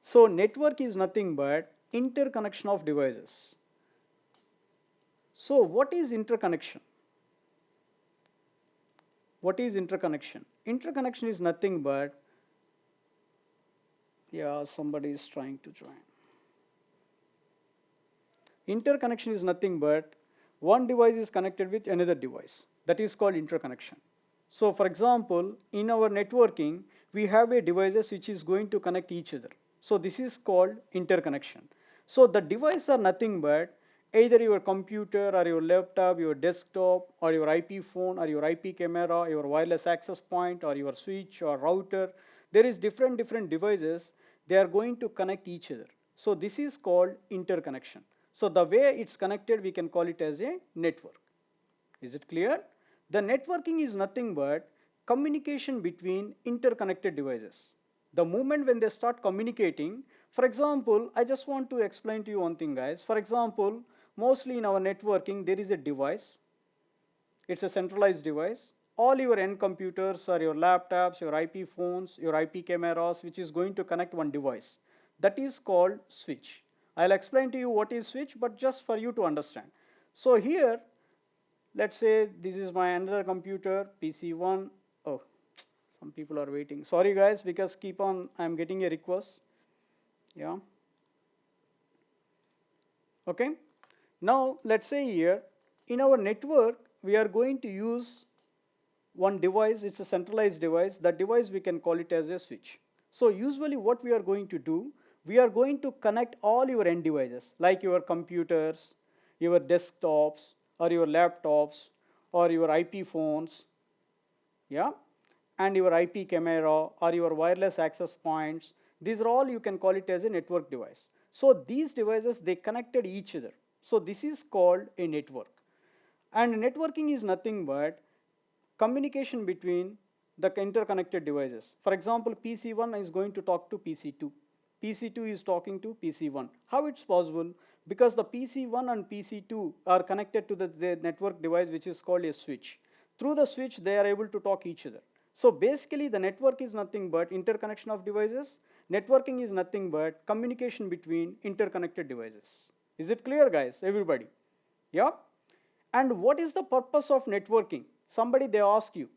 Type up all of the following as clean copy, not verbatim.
So network is nothing but interconnection of devices. So what is interconnection? What is interconnection? Interconnection is nothing but, yeah, somebody is trying to join. Interconnection is nothing but one device is connected with another device. That is called interconnection. So for example, in our networking, we have a devices which is going to connect each other. So this is called interconnection. So the devices are nothing but either your computer or your laptop, your desktop or your IP phone or your IP camera, your wireless access point or your switch or router. There is different devices. They are going to connect each other. So this is called interconnection. So the way it's connected, we can call it as a network. Is it clear? The networking is nothing but communication between interconnected devices. The moment when they start communicating, for example, I just want to explain to you one thing, guys. For example, mostly in our networking, there is a device. It's a centralized device. All your end computers or your laptops, your IP phones, your IP cameras, which is going to connect one device. That is called switch. I'll explain to you what is switch, but just for you to understand. So here, let's say this is my another computer, PC1. Oh, some people are waiting. Sorry guys, because keep on, I'm getting a request. Yeah. Okay. Now let's say here, in our network, we are going to use one device. It's a centralized device. That device, we can call it as a switch. So usually what we are going to do, we are going to connect all your end devices, like your computers, your desktops, or your laptops, or your IP phones, yeah, and your IP camera or your wireless access points. These are all, you can call it as a network device. So these devices, they connected each other. So this is called a network. And networking is nothing but communication between the interconnected devices. For example, PC1 is going to talk to PC2. PC2 is talking to PC1. How it's possible? Because the PC1 and PC2 are connected to the network device, which is called a switch. Through the switch, they are able to talk each other. So basically, the network is nothing but interconnection of devices. Networking is nothing but communication between interconnected devices. Is it clear, guys? Everybody? Yeah? And what is the purpose of networking? Somebody, they ask you,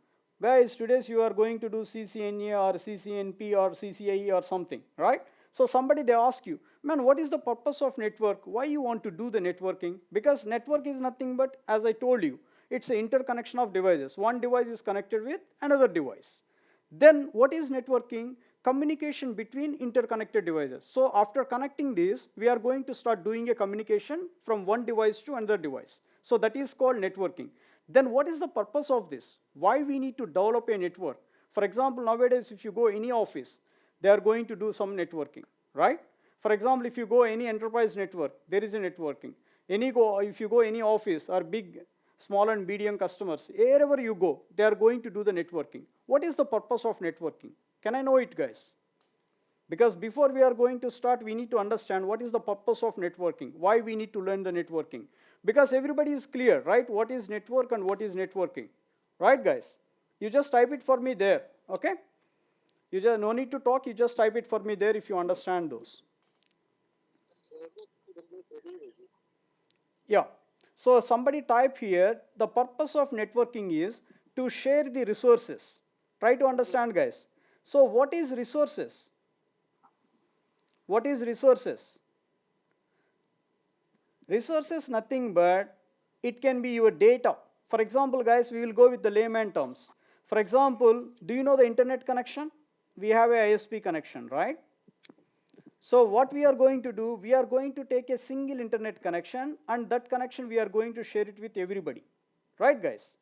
guys, today you are going to do CCNA or CCNP or CCIE or something, right? So somebody, they ask you, man, what is the purpose of network? Why you want to do the networking? Because network is nothing but, as I told you, it's an interconnection of devices. One device is connected with another device. Then what is networking? Communication between interconnected devices. So after connecting these, we are going to start doing a communication from one device to another device. So that is called networking. Then what is the purpose of this? Why we need to develop a network? For example, nowadays, if you go any office, they are going to do some networking, right? For example, if you go any enterprise network, there is a networking. If you go any office or big, small and medium customers, wherever you go, they are going to do the networking. What is the purpose of networking? Can I know it, guys? Because before we are going to start, we need to understand what is the purpose of networking, why we need to learn the networking. Because everybody is clear, right? What is network and what is networking? Right, guys? You just type it for me there, okay? You just no need to talk, you just type it for me there if you understand those. Yeah. So somebody type here, the purpose of networking is to share the resources. Try to understand, guys. So what is resources? What is resources? Resources nothing but it can be your data. For example, guys, we will go with the layman terms. For example, do you know the internet connection? We have a ISP connection, right? So what we are going to do, we are going to take a single internet connection, and that connection we are going to share it with everybody. Right, guys?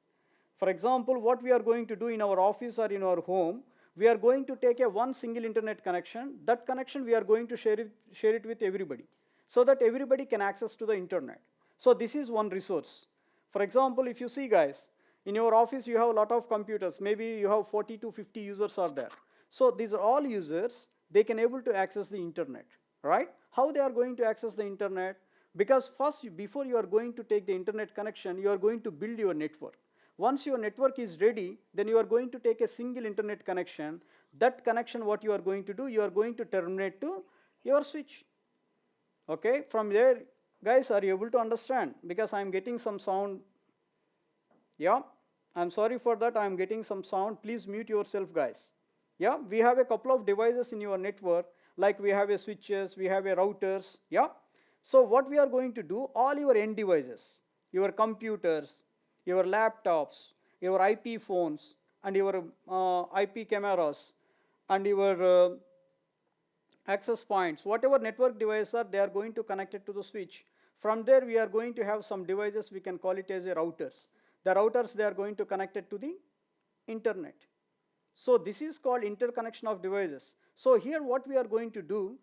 For example, what we are going to do in our office or in our home, we are going to take a one single internet connection. That connection we are going to share it with everybody so that everybody can access to the internet. So this is one resource. For example, if you see, guys, in your office you have a lot of computers. Maybe you have 40 to 50 users are there. So these are all users. They can able to access the internet, right? How they are going to access the internet? Because first, before you are going to take the internet connection, you are going to build your network. Once your network is ready, then you are going to take a single internet connection. That connection, what you are going to do, you are going to terminate to Your switch. Okay, from there, guys, are you able to understand? Because I'm getting some sound. Yeah, I'm sorry for that. I'm getting some sound. Please mute yourself, guys. Yeah, we have a couple of devices in your network, like we have a switches, we have a routers. Yeah, so what we are going to do, all your end devices, your computers, your laptops, your IP phones, and your IP cameras, and your access points, whatever network devices are, they are going to connect it to the switch. From there, we are going to have some devices, we can call it as a routers. The routers, they are going to connect it to the internet. So this is called interconnection of devices. So here what we are going to do,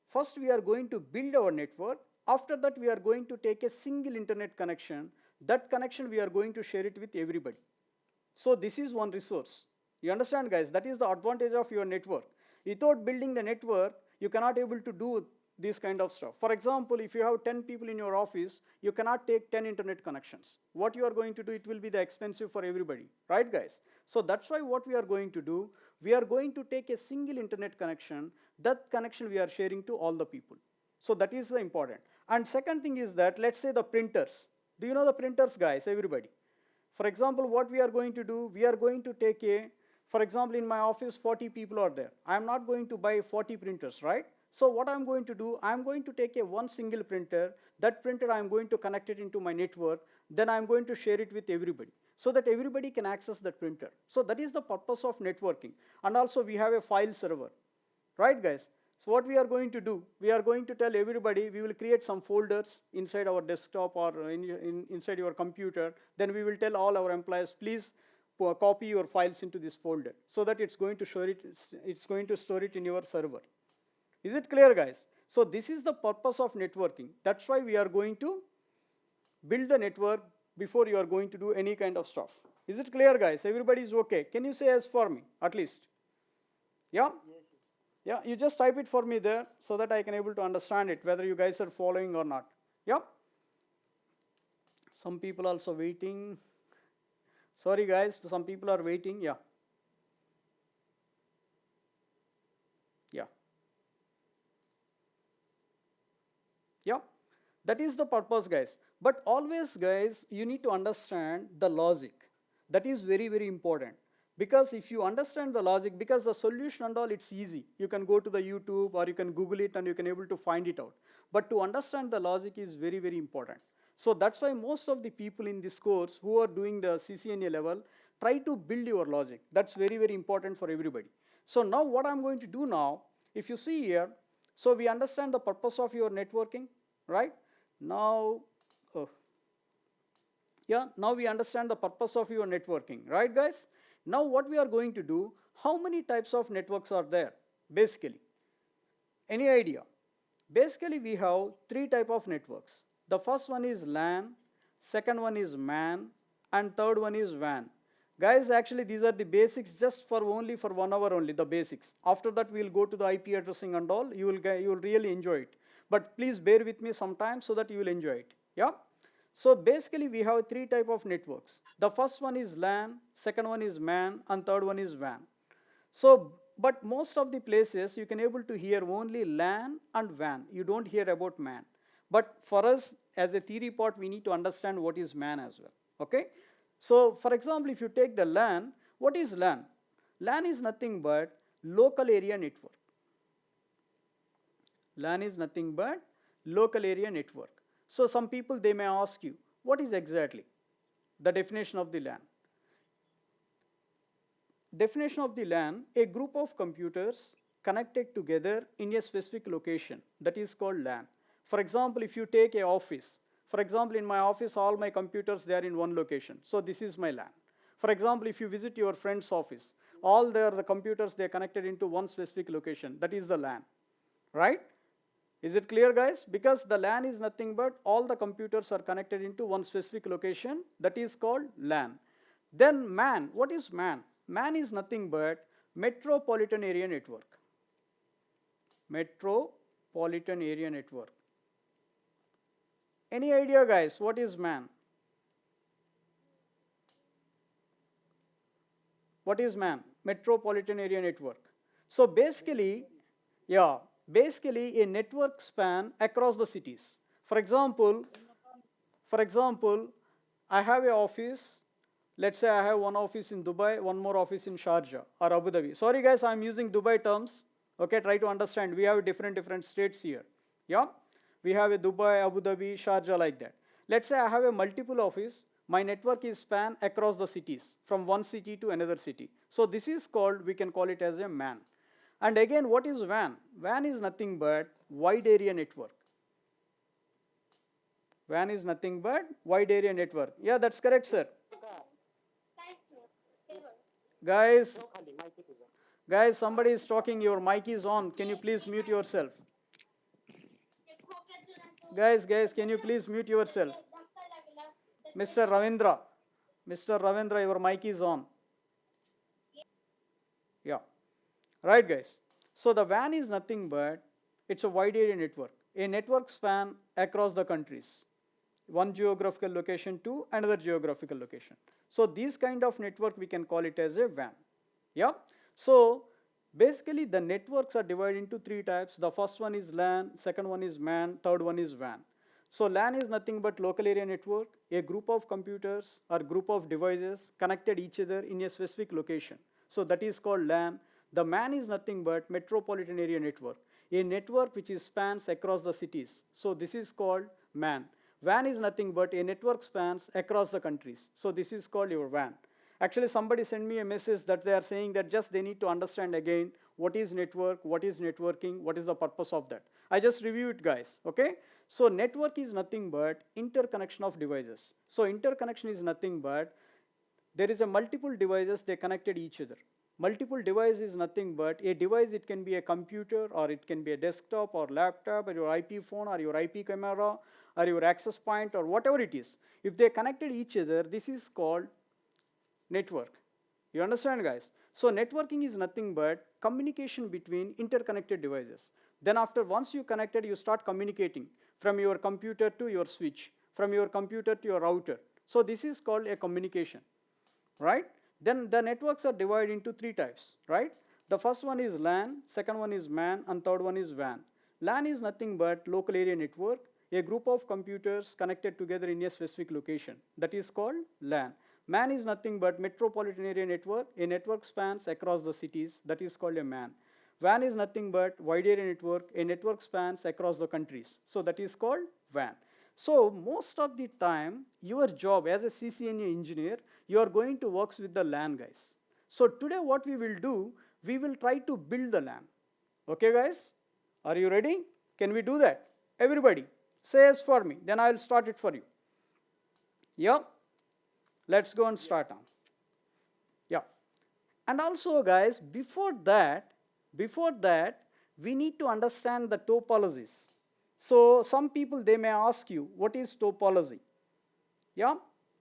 first we are going to build our network. After that, we are going to take a single internet connection. That connection, we are going to share it with everybody. So this is one resource. You understand, guys? That is the advantage of your network. Without building the network, you cannot able to do this kind of stuff. For example, if you have 10 people in your office, you cannot take 10 internet connections. What you are going to do, it will be the expensive for everybody, right, guys? So that's why what we are going to do, we are going to take a single internet connection. That connection we are sharing to all the people. So that is the important. And second thing is that, let's say the printers. Do you know the printers, guys? Everybody. For example, what we are going to do, we are going to take a, for example, in my office, 40 people are there. I am not going to buy 40 printers, right? So what I'm going to do, I'm going to take a one single printer. That printer, I'm going to connect it into my network. Then I'm going to share it with everybody so that everybody can access that printer. So that is the purpose of networking. And also we have a file server, right, guys? So what we are going to do, we are going to tell everybody, we will create some folders inside our desktop or inside your computer. Then we will tell all our employees, please copy your files into this folder so that it's going to store it, it's going to store it in your server. Is it clear, guys? So this is the purpose of networking. That's why we are going to build the network before you are going to do any kind of stuff. Is it clear, guys? Everybody is okay? Can you say as for me, at least? Yeah? Yeah, you just type it for me there so that I can able to understand it, whether you guys are following or not. Yeah? Some people also waiting. Sorry, guys, some people are waiting. Yeah. Yeah. Yeah. That is the purpose, guys. But always, guys, you need to understand the logic. That is very, very important. Because if you understand the logic, because the solution and all, it's easy. You can go to the YouTube or you can Google it and you can able to find it out. But to understand the logic is very, very important. So that's why most of the people in this course who are doing the CCNA level try to build your logic. That's very, very important for everybody. So now what I'm going to do now, if you see here, so we understand the purpose of your networking, right? Now, oh, yeah, now we understand the purpose of your networking, right, guys? Now what we are going to do, how many types of networks are there, basically? Any idea? Basically, we have three type of networks. The first one is LAN, second one is MAN, and third one is WAN. Guys, actually these are the basics just for only for 1 hour only, the basics. After that, we'll go to the IP addressing and all. You will really enjoy it. But please bear with me sometime so that you will enjoy it. Yeah. So basically, we have three type of networks. The first one is LAN, second one is MAN, and third one is WAN. So, but most of the places you can able to hear only LAN and WAN. You don't hear about MAN. But for us as a theory part, we need to understand what is MAN as well. Okay. So, for example, if you take the LAN, what is LAN? LAN is nothing but local area network. LAN is nothing but local area network. So some people, they may ask you, what is exactly the definition of the LAN? Definition of the LAN, a group of computers connected together in a specific location, that is called LAN. For example, if you take a office, for example, in my office, all my computers, they are in one location. So this is my LAN. For example, if you visit your friend's office, all the computers, they are connected into one specific location. That is the LAN, right? Is it clear, guys? Because the LAN is nothing but all the computers are connected into one specific location. That is called LAN. Then MAN. What is MAN? MAN is nothing but metropolitan area network. Metropolitan area network. Any idea, guys? What is MAN? What is MAN? Metropolitan area network. So basically, yeah, basically a network span across the cities. For example, for example, I have a office. Let's say I have one office in Dubai, one more office in Sharjah or Abu Dhabi. Sorry guys, I'm using Dubai terms. Okay, try to understand. We have different states here. Yeah, we have a Dubai, Abu Dhabi, Sharjah like that. Let's say I have a multiple office. My network is span across the cities from one city to another city. So this is called, we can call it as a MAN. And again, what is WAN? WAN is nothing but wide area network. WAN is nothing but wide area network. Yeah, that's correct, sir. Guys, guys, somebody is talking. Your mic is on. Can you please mute yourself? Guys, can you please mute yourself? Mr. Ravindra, Mr. Ravindra, your mic is on. Yeah. Right, guys. So the WAN is nothing but it's a wide area network, a network span across the countries, one geographical location to another geographical location. So these kind of network we can call it as a WAN. Yeah. So basically the networks are divided into three types. The first one is LAN, second one is MAN, third one is WAN. So LAN is nothing but local area network, a group of computers or group of devices connected each other in a specific location. So that is called LAN. The MAN is nothing but metropolitan area network, a network which is spans across the cities. So this is called MAN. WAN is nothing but a network spans across the countries. So this is called your WAN. Actually, somebody sent me a message that they are saying that just they need to understand again what is network, what is networking, what is the purpose of that. I just review it, guys. Okay. So network is nothing but interconnection of devices. So interconnection is nothing but there is a multiple devices they connected each other. Multiple device is nothing but a device. It can be a computer or it can be a desktop or laptop or your IP phone or your IP camera or your access point or whatever it is. If they connected each other, this is called network. You understand, guys? So networking is nothing but communication between interconnected devices. Then after once you connected, you start communicating from your computer to your switch, from your computer to your router. So this is called a communication, right? Then the networks are divided into three types, right? The first one is LAN, second one is MAN, and third one is WAN. LAN is nothing but local area network, a group of computers connected together in a specific location. That is called LAN. MAN is nothing but metropolitan area network, a network spans across the cities. That is called a MAN. WAN is nothing but wide area network, a network spans across the countries. So that is called WAN. So most of the time, your job as a CCNA engineer, you are going to work with the LAN guys. So today what we will do, we will try to build the LAN. Okay guys, are you ready? Can we do that? Everybody, say yes for me, then I will start it for you. Yeah, let's go and start on. Yeah, and also guys, before that, we need to understand the topologies. So some people, they may ask you, what is topology? Yeah,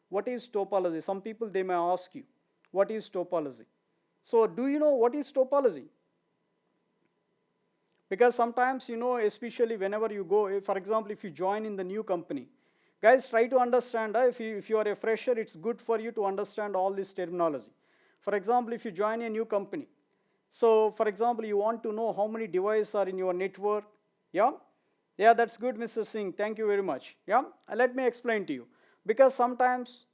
what is topology? Some people, they may ask you, what is topology? So do you know what is topology? Because sometimes, especially whenever you go, for example, if you join in the new company, guys, try to understand. If you are a fresher, it's good for you to understand all this terminology. For example, if you join a new company, so for example, you want to know how many devices are in your network. Yeah, yeah, that's good, Mr. Singh. Thank you very much. Yeah, let me explain to you. Because sometimes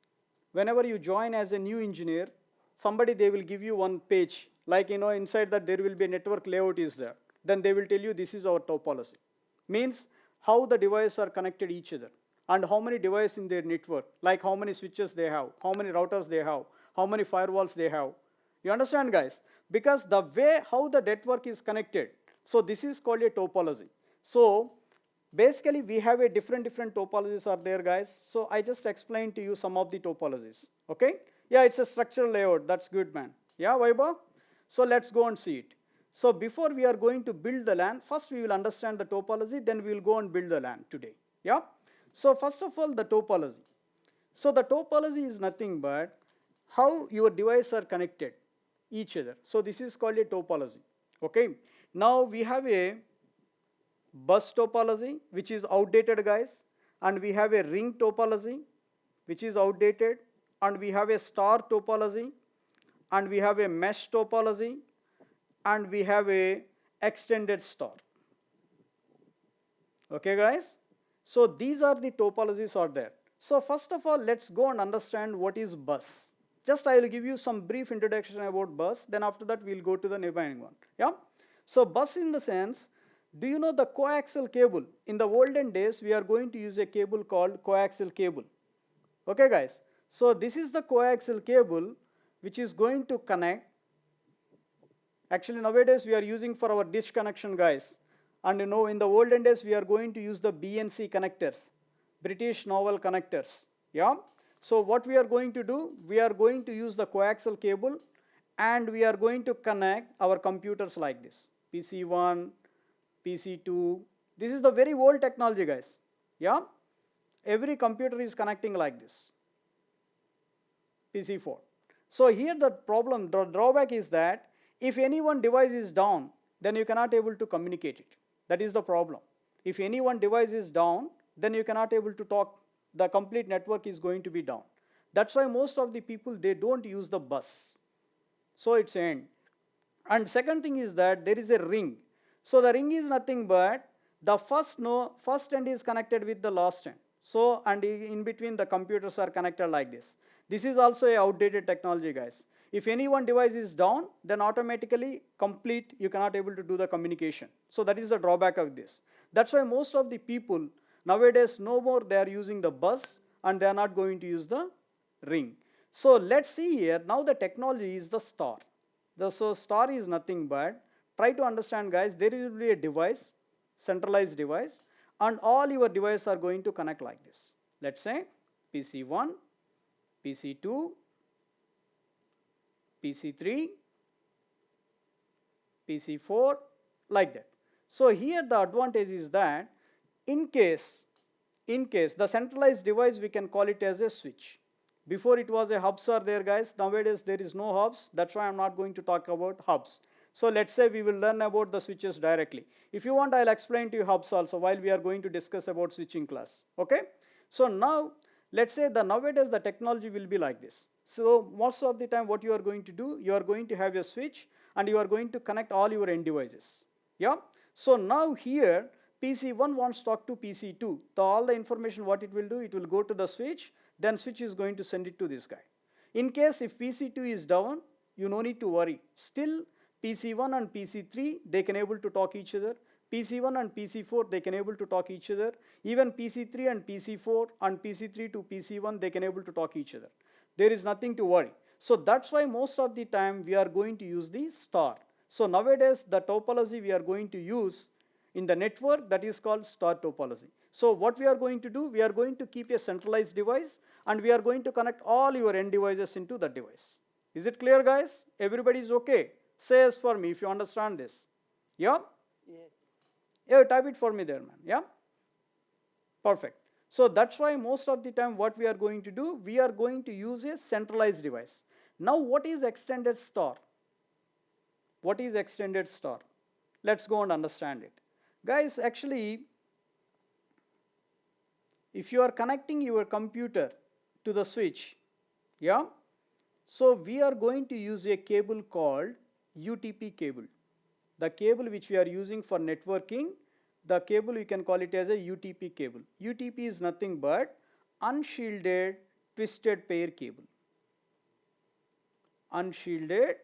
whenever you join as a new engineer, somebody, they will give you one page, like, inside that there will be a network layout is there. Then they will tell you this is our topology. Means how the devices are connected each other and how many devices in their network, like how many switches they have, how many routers they have, how many firewalls they have. You understand, guys? Because the way how the network is connected, so this is called a topology. So basically, we have a different topologies are there, guys. So I just explained to you some of the topologies. Okay? Yeah, it's a structural layout. That's good, man. Yeah, Vaibhav? So let's go and see it. So before we are going to build the LAN, first we will understand the topology, then we will go and build the LAN today. Yeah? So first of all, the topology. So the topology is nothing but how your devices are connected each other. So this is called a topology. Okay? Now we have a bus topology, which is outdated, guys, and we have a ring topology, which is outdated, and we have a star topology, and we have a mesh topology, and we have a extended star. Okay guys, so these are the topologies are there. So first of all, let's go and understand what is bus. Just I will give you some brief introduction about bus, then after that we'll go to the remaining one. Yeah. So bus in the sense, do you know the coaxial cable? In the olden days, we are going to use a cable called coaxial cable. Okay guys, so this is the coaxial cable which is going to connect. Actually, nowadays we are using for our dish connection, guys. And you know, in the olden days, we are going to use the BNC connectors, British novel connectors. Yeah. So what we are going to do, we are going to use the coaxial cable, and we are going to connect our computers like this. PC1, PC2. This is the very old technology, guys. Yeah. Every computer is connecting like this. PC4. So here the problem, the drawback is that if any one device is down, then you cannot able to communicate it. That is the problem. If any one device is down, then you cannot able to talk. The complete network is going to be down. That's why most of the people, they don't use the bus. So it's end. And second thing is that there is a ring. So the ring is nothing but the first end is connected with the last end. So and in between the computers are connected like this. This is also a outdated technology, guys. If any one device is down, then automatically complete you cannot able to do the communication. So that is the drawback of this. That's why most of the people nowadays no more they are using the bus, and they are not going to use the ring. So let's see here. Now the technology is the star. So star is nothing but, try to understand, guys, there will be a device, centralized device, and all your devices are going to connect like this. Let's say PC1, PC2, PC3, PC4, like that. So here the advantage is that in case the centralized device, we can call it as a switch. Before it was a hubs are there, guys. Nowadays there is no hubs. That's why I'm not going to talk about hubs. So let's say we will learn about the switches directly. If you want, I'll explain to you hubs also while we are going to discuss about switching class. Okay. So now let's say the nowadays the technology will be like this. So most of the time what you are going to do, you are going to have a switch, and you are going to connect all your end devices. Yeah. So now here PC1 wants to talk to PC2. So all the information what it will do, it will go to the switch, then switch is going to send it to this guy. In case if PC2 is down, you no need to worry. Still PC1 and PC3, they can able to talk each other. PC1 and PC4, they can able to talk each other. Even PC3 and PC4 and PC3 to PC1, they can able to talk each other. There is nothing to worry. So that's why most of the time we are going to use the star. So nowadays the topology we are going to use in the network, that is called star topology. So what we are going to do, we are going to keep a centralized device, and we are going to connect all your end devices into that device. Is it clear, guys? Everybody is okay? Say yes for me if you understand this. Yeah? Yes. Yeah, type it for me there, man. Yeah? Perfect. So that's why most of the time what we are going to do, we are going to use a centralized device. Now what is extended star? What is extended star? Let's go and understand it. Guys, actually, if you are connecting your computer to the switch, yeah, so we are going to use a cable called UTP cable. The cable which we are using for networking, the cable we can call it as a UTP cable. UTP is nothing but unshielded twisted pair cable. Unshielded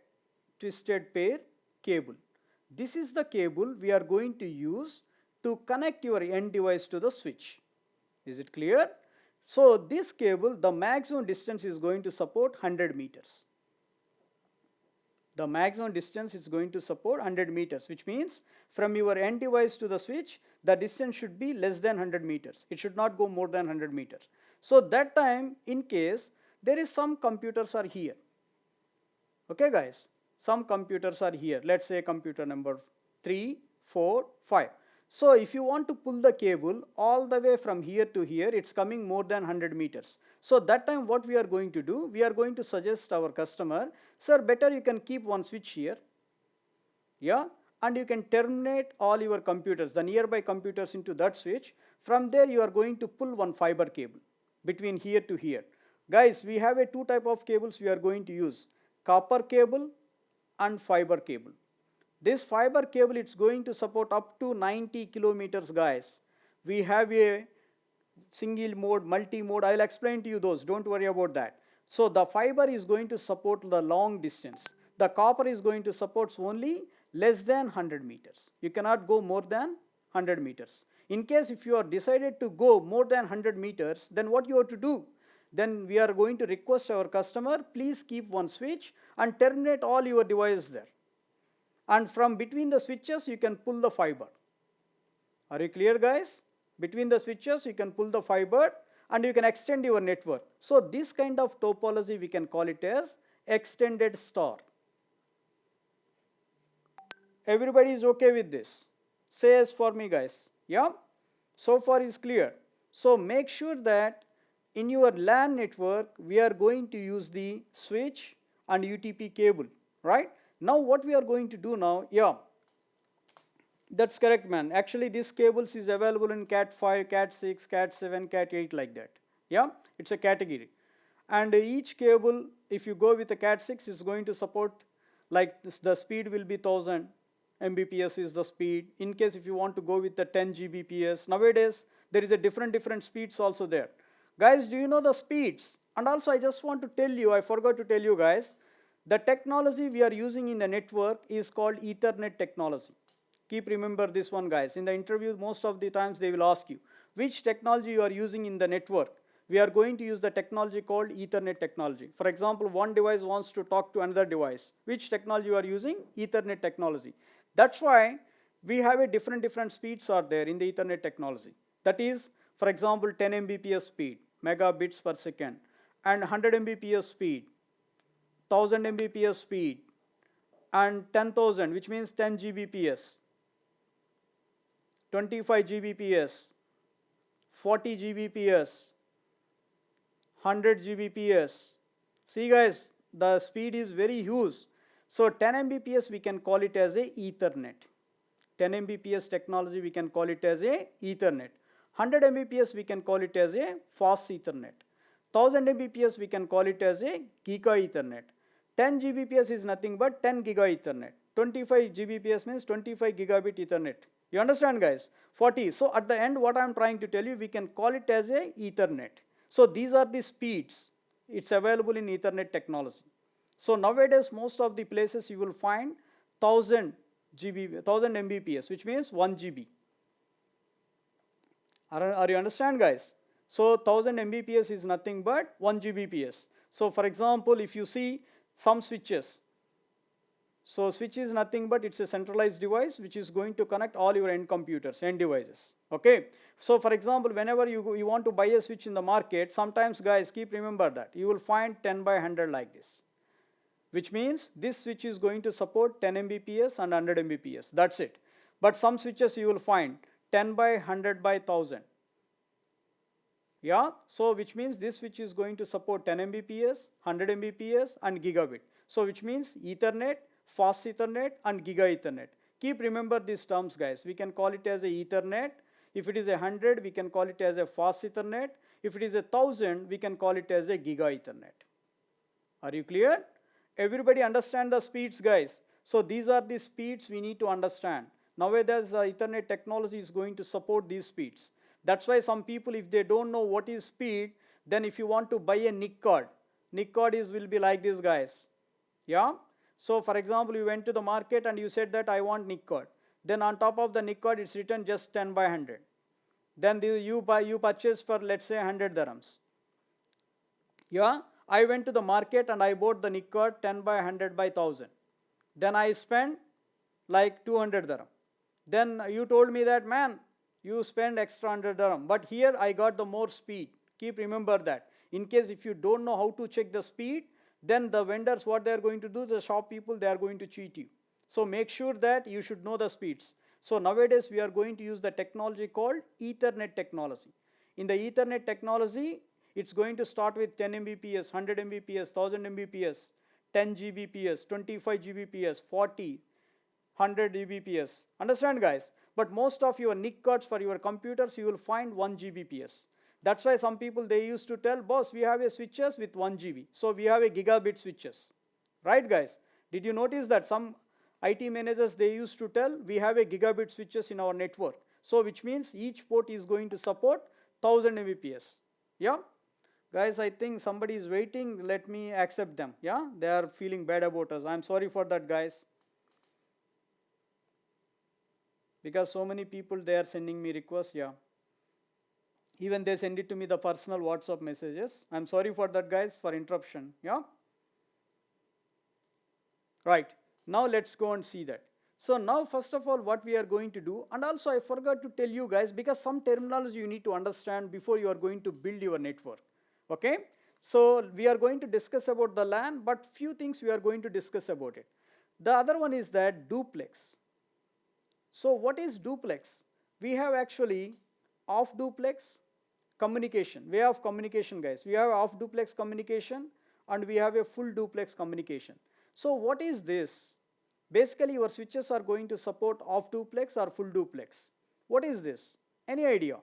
twisted pair cable. This is the cable we are going to use to connect your end device to the switch. Is it clear? So this cable, the maximum distance is going to support 100 meters. The maximum distance is going to support 100 meters, which means from your end device to the switch, the distance should be less than 100 meters. It should not go more than 100 meters. So that time, in case there is some computers are here. Okay, guys, some computers are here. Let's say computer number 3, 4, 5. So if you want to pull the cable all the way from here to here, it's coming more than 100 meters. So that time what we are going to do, we are going to suggest our customer, sir, better you can keep one switch here. Yeah, and you can terminate all your computers, the nearby computers, into that switch. From there you are going to pull one fiber cable between here to here. Guys, we have a two type of cables we are going to use, copper cable and fiber cable. This fiber cable, it's going to support up to 90 kilometers, guys. we have a single mode, multi-mode. I'll explain to you those. Don't worry about that. So the fiber is going to support the long distance. The copper is going to support only less than 100 meters. You cannot go more than 100 meters. In case if you are decided to go more than 100 meters, then what you have to do? Then we are going to request our customer, please keep one switch and terminate all your devices there. And from between the switches, you can pull the fiber. Are you clear, guys? Between the switches, you can pull the fiber and you can extend your network. So this kind of topology, we can call it as extended star. Everybody is okay with this? Say yes for me, guys. Yeah? So far is clear. So make sure that in your LAN network, we are going to use the switch and UTP cable, right? Now what we are going to do now, yeah, that's correct, man. Actually, this cables is available in Cat 5, Cat 6, Cat 7, Cat 8 like that. Yeah, it's a category. And each cable, if you go with a Cat 6, is going to support like this, the speed will be 1000 Mbps is the speed. In case if you want to go with the 10 Gbps, nowadays there is a different speeds also there. Guys, do you know the speeds? And also I just want to tell you, I forgot to tell you guys, the technology we are using in the network is called Ethernet technology. Keep remember this one, guys. In the interview, most of the times they will ask you which technology you are using in the network. We are going to use the technology called Ethernet technology. For example, one device wants to talk to another device. Which technology you are using? Ethernet technology. That's why we have a different speeds are there in the Ethernet technology. That is, for example, 10 Mbps speed, megabits per second, and 100 Mbps speed, 1000 Mbps speed, and 10,000, which means 10 Gbps. 25 Gbps, 40 Gbps, 100 Gbps. See guys, the speed is very huge. So 10 Mbps we can call it as a Ethernet. 10 Mbps technology we can call it as a Ethernet. 100 Mbps we can call it as a fast Ethernet. 1000 Mbps we can call it as a Giga Ethernet. 10 Gbps is nothing but 10 Giga Ethernet. 25 Gbps means 25 Gigabit Ethernet. You understand, guys? 40. So at the end, what I'm trying to tell you, we can call it as a Ethernet. So these are the speeds. It's available in Ethernet technology. So nowadays, most of the places you will find 1000 Mbps, which means 1 GB. Are you understand, guys? So 1000 Mbps is nothing but 1 Gbps. So for example, if you see some switches, so switch is nothing but it's a centralized device which is going to connect all your end computers, end devices. Okay. So for example, whenever you want to buy a switch in the market, sometimes guys keep remember that you will find 10 by 100 like this, which means this switch is going to support 10 Mbps and 100 Mbps. That's it. But some switches you will find 10 by 100 by 1000. Yeah, so which means this switch is going to support 10 Mbps, 100 Mbps and gigabit. So which means Ethernet, fast Ethernet and Giga Ethernet. Keep remember these terms, guys. We can call it as a Ethernet. If it is 100, we can call it as a fast Ethernet. If it is 1000, we can call it as a Giga Ethernet. Are you clear? Everybody understand the speeds, guys. So these are the speeds we need to understand. Nowadays, the Ethernet technology is going to support these speeds. That's why some people, if they don't know what is speed, then if you want to buy a NIC card will be like this, guys. Yeah. So for example, you went to the market and you said that I want NIC card. Then on top of the NIC card, it's written just 10 by 100. Then you purchase for, let's say, 100 dirhams. Yeah, I went to the market and I bought the NIC card 10 by 100 by 1000. Then I spent like 200 dirham. Then you told me that, man, you spend extra 100 dirham. But here I got the more speed. Keep remember that. In case if you don't know how to check the speed, then the vendors, what they are going to do, the shop people, they are going to cheat you. So make sure that you should know the speeds. So nowadays we are going to use the technology called Ethernet technology. In the Ethernet technology, it's going to start with 10 Mbps, 100 Mbps, 1000 Mbps, 10 Gbps, 25 Gbps, 40, 100 Gbps. Understand, guys? But most of your NIC cards for your computers, you will find 1 Gbps. That's why some people, they used to tell, boss, we have a switches with 1 GB. So we have a gigabit switches. Right, guys? Did you notice that some IT managers, they used to tell, we have a gigabit switches in our network. So which means each port is going to support 1000 Mbps. Yeah. Guys, I think somebody is waiting. Let me accept them. Yeah, they are feeling bad about us. I'm sorry for that, guys. Because so many people, they are sending me requests. Yeah. Even they send it to me the personal WhatsApp messages. I'm sorry for that, guys, for interruption. Yeah. Right. Now let's go and see that. So now first of all what we are going to do, and also I forgot to tell you guys, because some terminology you need to understand before you are going to build your network. Okay. So we are going to discuss about the LAN, but few things we are going to discuss about it. The other one is that duplex. So what is duplex? We have actually off duplex communication, way of communication, guys. We have off duplex communication and we have a full duplex communication. So what is this? Basically your switches are going to support off duplex or full duplex. What is this? Any idea?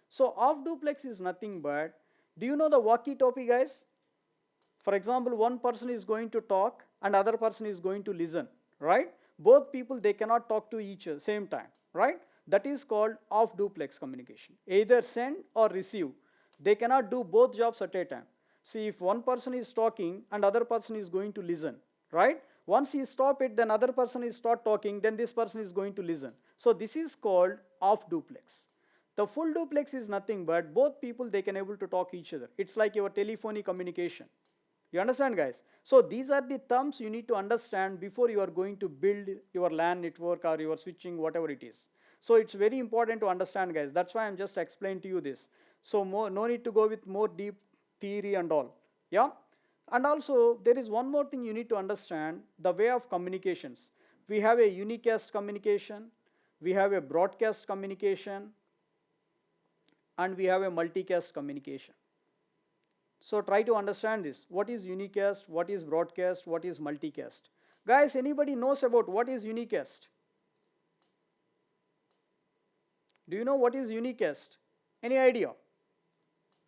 So off duplex is nothing but, do you know the walkie-talkie, guys? For example, one person is going to talk and other person is going to listen, right? Both people, they cannot talk to each other same time, right? That is called off duplex communication. Either send or receive. They cannot do both jobs at a time. See, if one person is talking and other person is going to listen, right? Once he stop it, then other person is start talking, then this person is going to listen. So this is called off duplex. The full duplex is nothing but both people, they can able to talk each other. It's like your telephony communication. You understand, guys? So these are the terms you need to understand before you are going to build your LAN network or your switching, whatever it is. So it's very important to understand, guys. That's why I'm just explaining to you this. So no need to go with more deep theory and all. Yeah. And also there is one more thing you need to understand, the way of communications. We have a unicast communication, we have a broadcast communication, and we have a multicast communication. So try to understand this. What is unicast? What is broadcast? What is multicast? Guys, anybody knows about what is unicast? Do you know what is unicast? Any idea?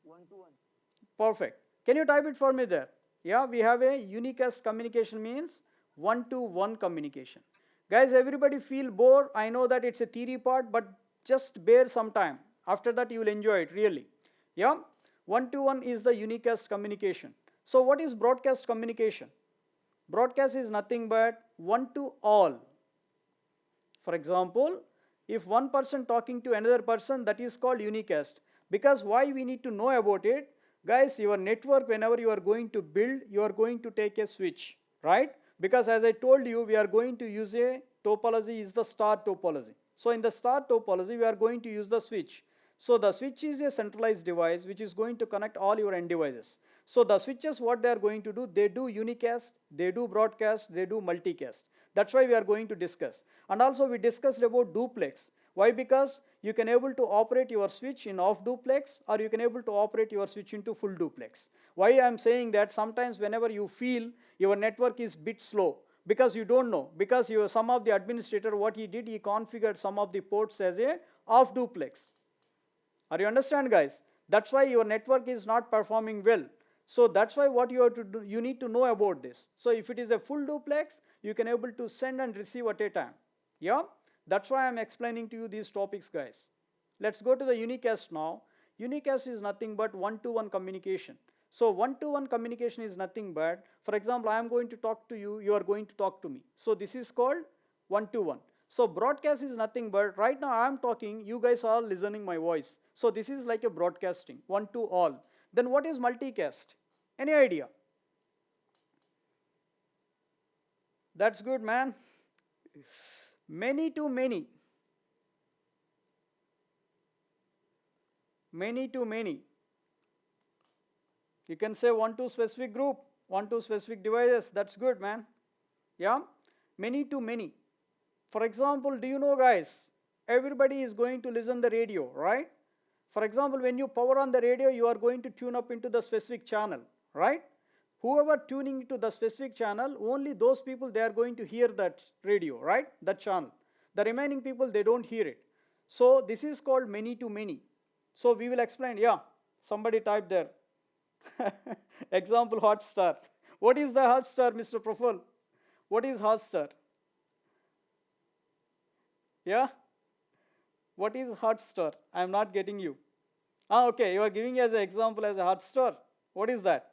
One to one. Perfect. Can you type it for me there? Yeah, we have a unicast communication means one-to-one communication. Guys, everybody feel bored. I know that it's a theory part, but just bear some time. After that, you will enjoy it really. Yeah, one-to-one is the unicast communication. So what is broadcast communication? Broadcast is nothing but one to all. For example, if one person talking to another person, that is called unicast. Because why we need to know about it? Guys, your network, whenever you are going to build, you are going to take a switch, right? Because as I told you, we are going to use a topology is the star topology. So in the star topology, we are going to use the switch. So the switch is a centralized device which is going to connect all your end devices. So the switches, what they are going to do, they do unicast, they do broadcast, they do multicast. That's why we are going to discuss. And also we discussed about duplex. Why? Because you can able to operate your switch in off duplex, or you can able to operate your switch into full duplex. Why I am saying that? Sometimes whenever you feel your network is bit slow, because you don't know, because some of the administrator, what he did, he configured some of the ports as a off duplex. Are you understand, guys? That's why your network is not performing well. So that's why what you have to do, you need to know about this. So if it is a full duplex, you can able to send and receive at a time. Yeah, that's why I'm explaining to you these topics, guys. Let's go to the unicast now. Unicast is nothing but one-to-one communication. So one-to-one communication is nothing but, for example, I am going to talk to you, you are going to talk to me. So this is called one-to-one. So broadcast is nothing but, right now I am talking, you guys are listening my voice. So this is like a broadcasting, one to all. Then what is multicast? Any idea? That's good, man. Many to many. Many to many. You can say one to specific group, one to specific devices. That's good, man. Yeah. Many to many. For example, do you know, guys, everybody is going to listen the radio, right? For example, when you power on the radio, you are going to tune up into the specific channel, right? Whoever tuning to the specific channel, only those people, they are going to hear that radio, right? That channel. The remaining people, they don't hear it. So this is called many to many. So we will explain. Yeah, somebody type there. Example, Hotstar. What is the Hotstar, Mr. Profil? What is Hotstar? Yeah. What is hot star? I'm not getting you. Ah, okay, you are giving as an example as a hot star. What is that?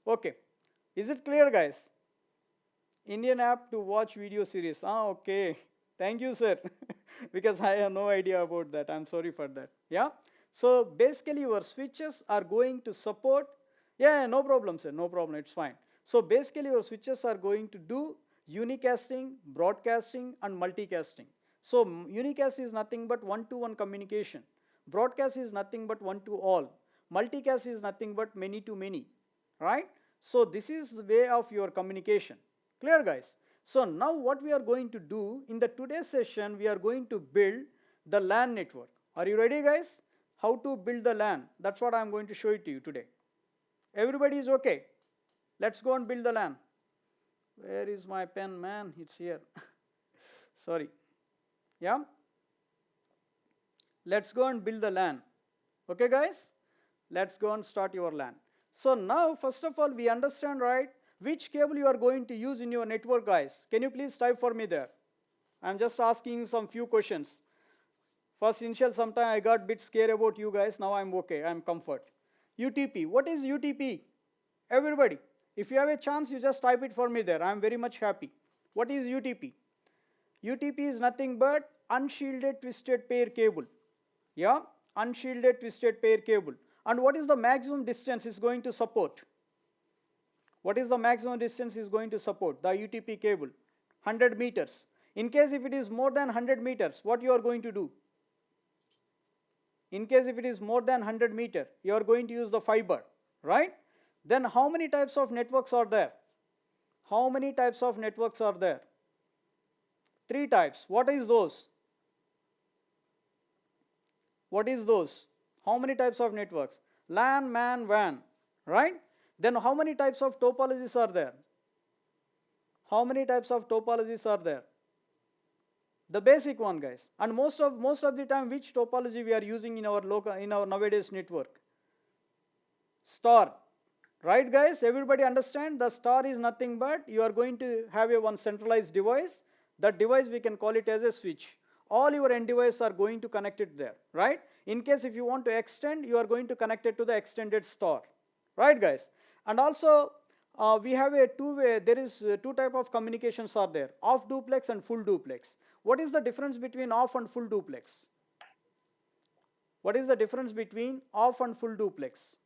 Okay, is it clear, guys? Indian app to watch video series. Ah, okay. Thank you, sir. Because I have no idea about that. I'm sorry for that. Yeah. So basically, your switches are going to support. Yeah, no problem, sir. No problem. It's fine. So basically, your switches are going to do unicasting, broadcasting, and multicasting. So unicast is nothing but one-to-one communication. Broadcast is nothing but one to all. Multicast is nothing but many to many, right? So this is the way of your communication. Clear, guys? So now what we are going to do in the today's session, we are going to build the LAN network. Are you ready, guys? How to build the LAN? That's what I'm going to show it to you today. Everybody is okay? Let's go and build the LAN. Where is my pen, man? It's here. Sorry. Yeah? Let's go and build the LAN. Okay, guys? Let's go and start your LAN. So now, first of all, we understand, right, which cable you are going to use in your network, guys. Can you please type for me there? I'm just asking you some few questions. First initial, sometime I got a bit scared about you guys. Now I'm okay. I'm comfort. UTP. What is UTP? Everybody. If you have a chance, you just type it for me there. I'm very much happy. What is UTP? UTP is nothing but unshielded twisted pair cable. Yeah, unshielded twisted pair cable. And what is the maximum distance is going to support? What is the maximum distance is going to support? The UTP cable, 100 meters. In case if it is more than 100 meters, what you are going to do? In case if it is more than 100 meter, you are going to use the fiber, right? Then how many types of networks are there? How many types of networks are there? Three types. What is those? What is those? How many types of networks? LAN, MAN, WAN, right? Then how many types of topologies are there? How many types of topologies are there? The basic one, guys. And most of the time, which topology we are using in our local in our nowadays network? Star, right, guys? Everybody understand? The star is nothing but you are going to have a one centralized device. That device we can call it as a switch. All your end devices are going to connect it there, right? In case if you want to extend, you are going to connect it to the extended star, right, guys? And also we have a two-way. There is two type of communications are there: off duplex and full duplex. What is the difference between off and full duplex? What is the difference between off and full duplex?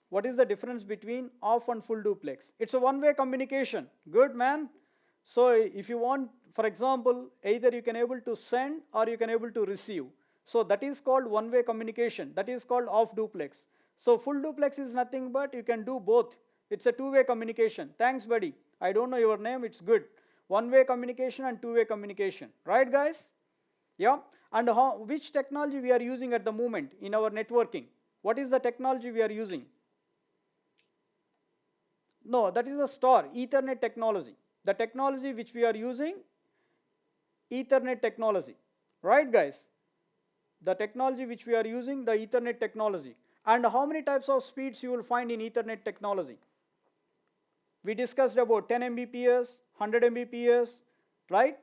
What is the difference between off and full duplex? It's a one-way communication. Good, man. So if you want, for example, either you can able to send or you can able to receive. So that is called one-way communication. That is called off duplex. So full duplex is nothing but you can do both. It's a two-way communication. Thanks, buddy. I don't know your name. It's good. One-way communication and two-way communication. Right, guys? Yeah. And which technology we are using at the moment in our networking? What is the technology we are using? No, that is the star, Ethernet technology. The technology which we are using, Ethernet technology. Right, guys? The technology which we are using, the Ethernet technology. And how many types of speeds you will find in Ethernet technology? We discussed about 10 Mbps, 100 Mbps, right?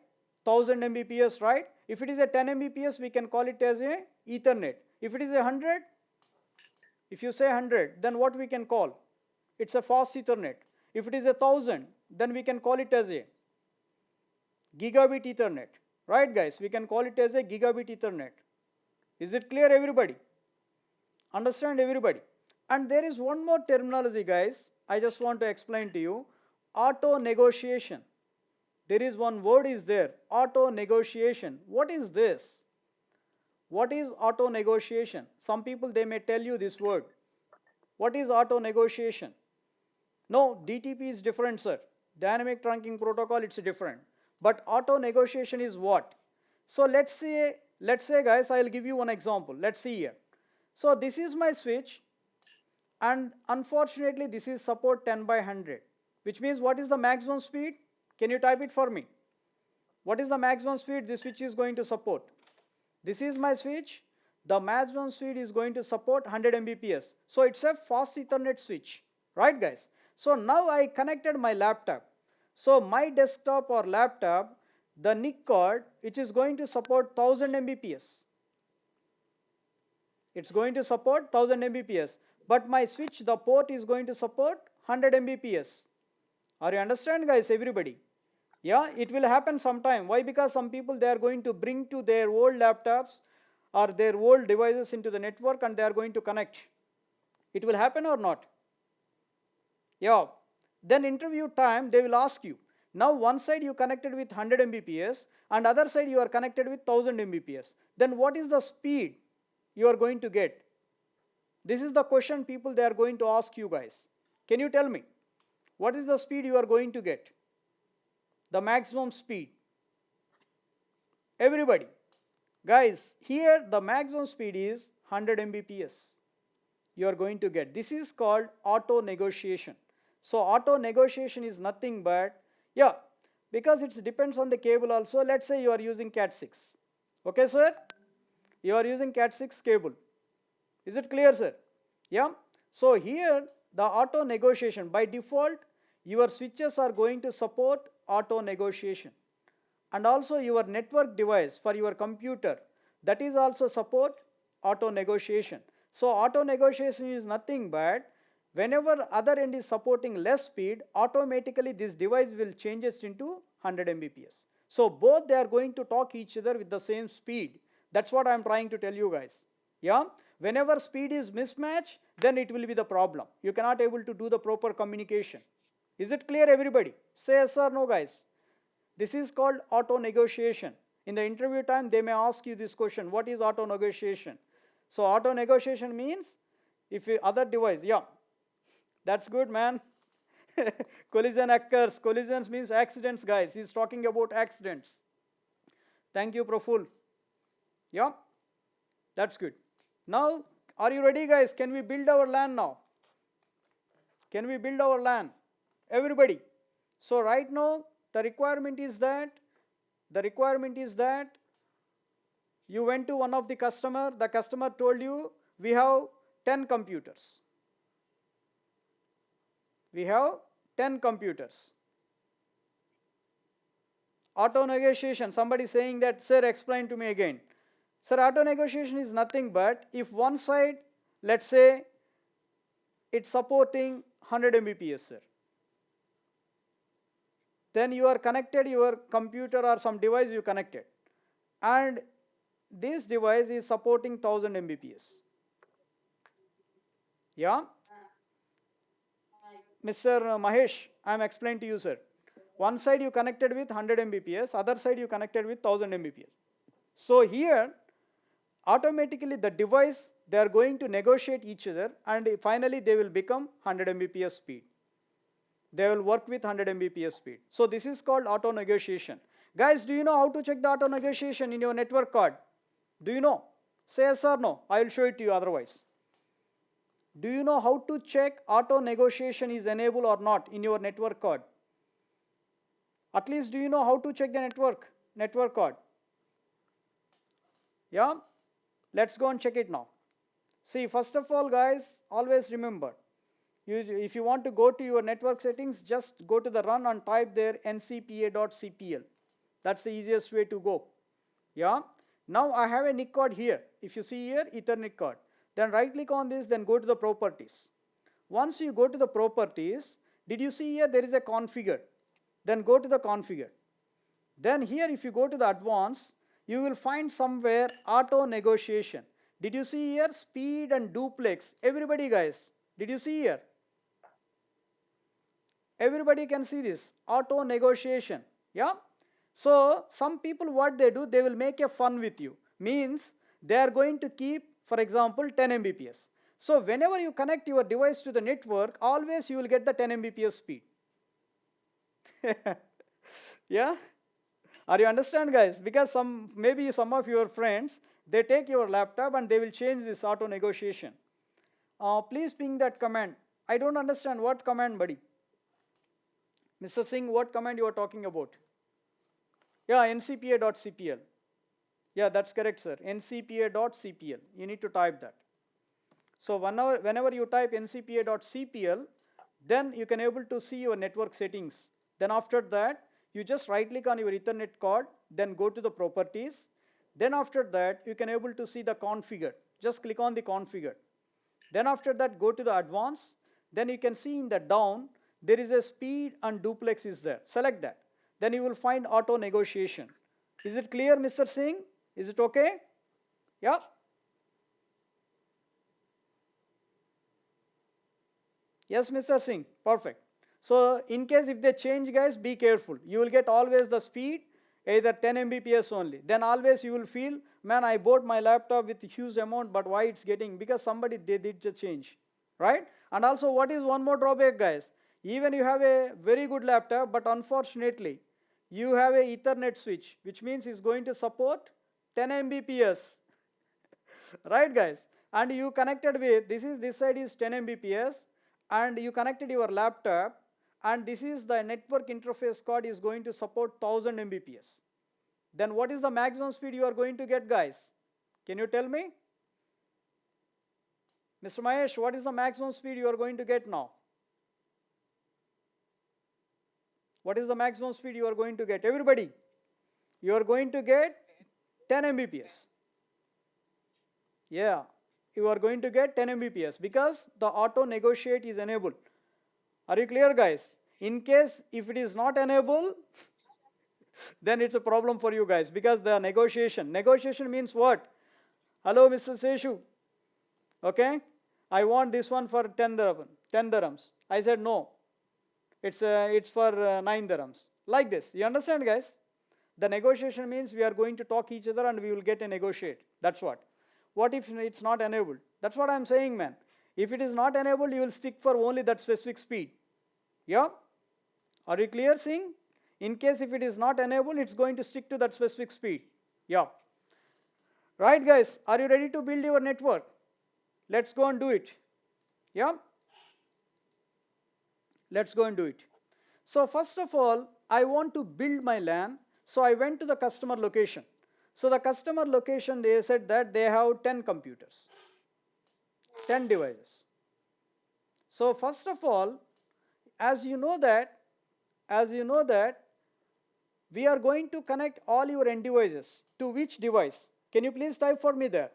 1000 Mbps, right? If it is a 10 Mbps, we can call it as a Ethernet. If it is a 100, if you say 100, then what we can call? It's a fast Ethernet. If it is 1000, then we can call it as a gigabit Ethernet. Right, guys? We can call it as a gigabit Ethernet. Is it clear, everybody? Understand, everybody? And there is one more terminology, guys. I just want to explain to you. Auto negotiation. There is one word is there. Auto negotiation. What is this? What is auto negotiation? Some people, they may tell you this word. What is auto negotiation? No, DTP is different, sir. Dynamic trunking protocol, it's different. But auto negotiation is what? So let's say, guys, I'll give you one example. Let's see here. So this is my switch, and unfortunately, this is support 10 by 100, which means what is the maximum speed? Can you type it for me? What is the maximum speed this switch is going to support? This is my switch. The maximum speed is going to support 100 Mbps. So it's a fast Ethernet switch, right, guys? So now I connected my laptop. So my desktop or laptop, the NIC card, which is going to support 1000 Mbps. It's going to support 1000 Mbps. But my switch, the port is going to support 100 Mbps. Are you understand, guys, everybody? Yeah, it will happen sometime. Why? Because some people, they are going to bring to their old laptops or their old devices into the network and they are going to connect. It will happen or not? Yeah. Then interview time, they will ask you. Now one side you connected with 100 Mbps and other side you are connected with 1000 Mbps. Then what is the speed you are going to get? This is the question people, they are going to ask you guys. Can you tell me? What is the speed you are going to get? The maximum speed. Everybody. Guys, here the maximum speed is 100 Mbps. You are going to get. This is called auto negotiation. So auto negotiation is nothing but, yeah, because it depends on the cable also. Let's say you are using Cat 6. Okay, sir? You are using Cat 6 cable. Is it clear, sir? Yeah. So here the auto negotiation, by default, your switches are going to support auto negotiation. And also your network device for your computer, that is also support auto negotiation. So auto negotiation is nothing but whenever other end is supporting less speed, automatically this device will changes into 100 Mbps. So both, they are going to talk each other with the same speed. That's what I'm trying to tell you guys. Yeah, whenever speed is mismatch, then it will be the problem. You cannot able to do the proper communication. Is it clear, everybody? Say yes or no, guys. This is called auto negotiation. In the interview time, they may ask you this question: what is auto negotiation? So auto negotiation means, if other device, yeah, that's good, man. Collision occurs. Collisions means accidents, guys. He's talking about accidents. Thank you, Proful. Yeah, that's good. Now, are you ready, guys? Can we build our LAN now? Can we build our LAN? Everybody. So right now, the requirement is that, you went to one of the customer told you, we have 10 computers. We have 10 computers. Auto negotiation, somebody saying that, sir, explain to me again. Sir, auto negotiation is nothing but, if one side, let's say, it's supporting 100 Mbps, sir. Then you are connected, your computer or some device you connected. And this device is supporting 1000 Mbps. Yeah? Mr. Mahesh, I am explaining to you, sir. One side you connected with 100 Mbps, other side you connected with 1000 Mbps. So here, automatically the device, they are going to negotiate each other and finally they will become 100 Mbps speed. They will work with 100 Mbps speed. So this is called auto negotiation. Guys, do you know how to check the auto negotiation in your network card? Do you know? Say yes or no. I will show it to you otherwise. Do you know how to check auto negotiation is enabled or not in your network card? At least do you know how to check the network card? Yeah? Let's go and check it now. See, first of all, guys, always remember, if you want to go to your network settings, just go to the run and type there ncpa.cpl. That's the easiest way to go. Yeah. Now I have a NIC card here. If you see here, Ethernet card. Then right click on this, then go to the properties. Once you go to the properties, did you see here there is a configure? Then go to the configure. Then here, if you go to the advanced, you will find somewhere auto negotiation. Did you see here speed and duplex? Everybody, guys, did you see here? Everybody can see this auto negotiation. Yeah. So some people, what they do, they will make a fun with you. Means they are going to keep, for example, 10 Mbps. So whenever you connect your device to the network, always you will get the 10 Mbps speed. Yeah. Are you understand, guys? Because maybe some of your friends, they take your laptop and they will change this auto negotiation. Please ping that command. I don't understand what command, buddy. Mr. Singh, what command you are talking about? Yeah, ncpa.cpl. Yeah, that's correct, sir. ncpa.cpl. You need to type that. So whenever you type ncpa.cpl, Then you can able to see your network settings. Then after that, you just right click on your Ethernet card, then go to the properties. Then after that, you can able to see the configure. Just click on the configure. Then after that, go to the advanced. Then you can see in the down, there is a speed and duplex is there. Select that. Then you will find auto negotiation. Is it clear, Mr. Singh? Is it okay? Yeah. Yes, Mr. Singh, perfect. So in case if they change, guys, be careful. You will get always the speed, either 10 Mbps only. Then always you will feel, man, I bought my laptop with a huge amount, but why it's getting? Because somebody they did the change, right? And also, what is one more drawback, guys? Even you have a very good laptop, but unfortunately, you have a Ethernet switch, which means it's going to support 10 Mbps. Right, guys? And you connected with this side is 10 Mbps, and you connected your laptop, and this is the network interface card is going to support 1000 Mbps. Then what is the maximum speed you are going to get, guys? Can you tell me? Mr. Mahesh, what is the maximum speed you are going to get now? What is the maximum speed you are going to get? Everybody, you are going to get 10 Mbps. Yeah, you are going to get 10 Mbps because the auto negotiate is enabled. Are you clear, guys? In case if it is not enabled, then it's a problem for you guys because the negotiation means what? Hello, Mr. Seshu. Okay, I want this one for 10 dirhams. I said no, it's for 9 dirhams. Like this, you understand, guys? The negotiation means we are going to talk each other and we will get a negotiate. That's what. What if it's not enabled? That's what I'm saying, man. If it is not enabled, you will stick for only that specific speed. Yeah? Are you clear, Singh? In case if it is not enabled, it's going to stick to that specific speed. Yeah. Right, guys? Are you ready to build your network? Let's go and do it. Yeah? Let's go and do it. So first of all, I want to build my LAN. So I went to the customer location. So the customer location, they said that they have 10 computers, 10 devices. So first of all, as you know that, as you know that, we are going to connect all your end devices to which device? Can you please type for me there?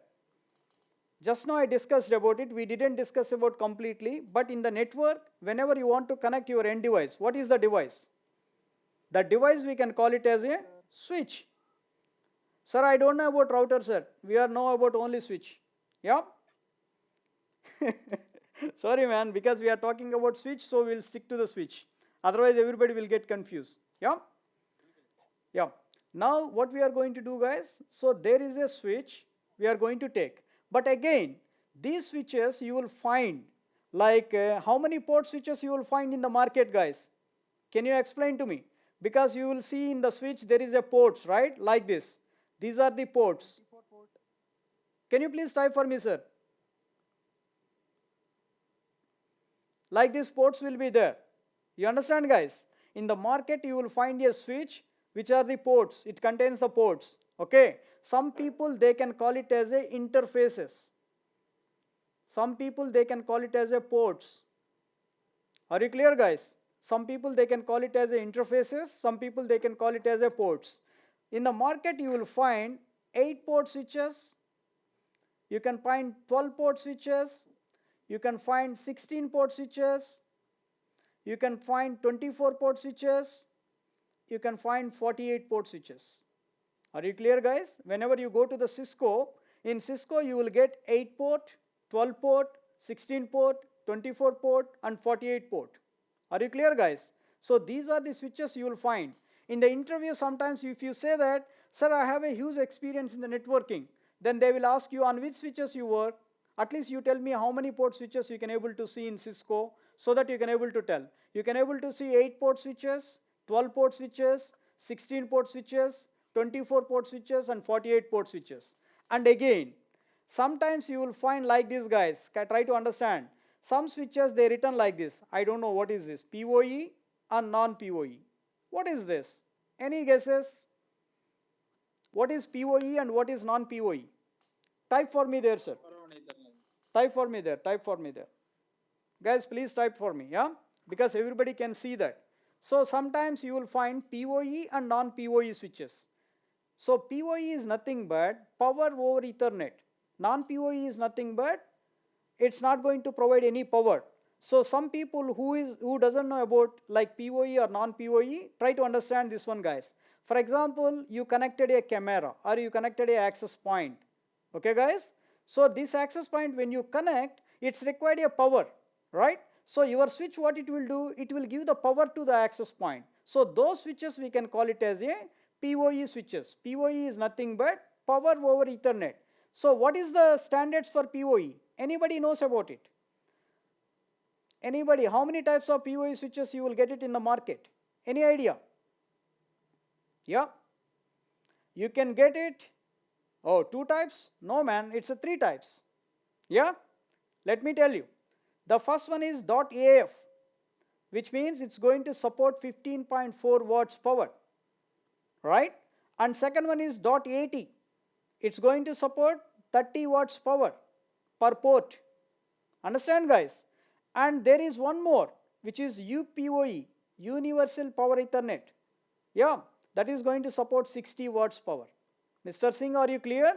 Just now I discussed about it. We didn't discuss about completely, but in the network, whenever you want to connect your end device, what is the device? The device we can call it as a switch. Sir, I don't know about router, sir. We are know about only switch. Yeah? Sorry, man, because we are talking about switch, so we'll stick to the switch. Otherwise, everybody will get confused. Yeah? Yeah. Now, what we are going to do, guys, so there is a switch we are going to take. But again, these switches you will find like how many port switches you will find in the market, guys? Can you explain to me? Because you will see in the switch there is a ports, right? Like this. These are the ports. Can you please type for me, sir? Like these ports will be there. You understand, guys? In the market, you will find a switch, which are the ports. It contains the ports. Okay. Some people, they can call it as a interfaces. Some people, they can call it as a ports. Are you clear, guys? Some people, they can call it as a interfaces. Some people, they can call it as a ports. In the market, you will find 8 port switches. You can find 12 port switches. You can find 16 port switches. You can find 24 port switches. You can find 48 port switches. Are you clear, guys? Whenever you go to the Cisco, in Cisco you will get 8 port, 12 port, 16 port, 24 port, and 48 port. Are you clear, guys? So these are the switches you will find. In the interview, sometimes if you say that, sir, I have a huge experience in the networking, then they will ask you on which switches you work. At least you tell me how many port switches you can able to see in Cisco, so that you can able to tell. You can able to see 8 port switches, 12 port switches, 16 port switches, 24 port switches, and 48 port switches. And again, sometimes you will find like these guys. Try to understand. Some switches they written like this. I don't know what is this. PoE and non-PoE. What is this? Any guesses? What is PoE and what is non-PoE? Type for me there, sir. Type for me there. Type for me there. Guys, please type for me. Yeah. because everybody can see that. So sometimes you will find PoE and non-PoE switches. So PoE is nothing but power over Ethernet. Non-PoE is nothing but it's not going to provide any power. So some people who doesn't know about like PoE or non-PoE, try to understand this one, guys. For example, you connected a camera or you connected a access point. Okay, guys? So this access point, when you connect, it's required a power, right? So your switch, what it will do, it will give the power to the access point. So those switches we can call it as a PoE switches. PoE is nothing but power over Ethernet. So what is the standards for PoE? Anybody knows about it? Anybody? How many types of PoE switches you will get it in the market? Any idea? Yeah. You can get it. Oh, two types? No, man. It's a three types. Yeah. Let me tell you. The first one is .AF, which means it's going to support 15.4 watts power, right? And second one is .AT. It's going to support 30 watts power per port. Understand, guys? And there is one more, which is UPoE, Universal Power Ethernet. Yeah, that is going to support 60 watts power. Mr. Singh, are you clear?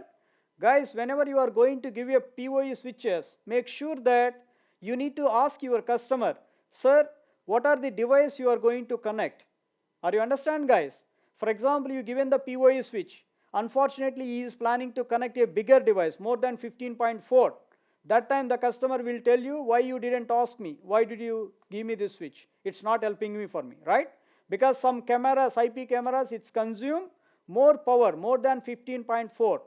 Guys, whenever you are going to give a PoE switches, make sure that you need to ask your customer, sir, what are the device you are going to connect? Are you understand, guys? For example, you given the PoE switch. Unfortunately, he is planning to connect a bigger device, more than 15.4. That time the customer will tell you, why you didn't ask me? Why did you give me this switch? It's not helping me for me, right? Because some cameras, IP cameras, it's consume more power, more than 15.4.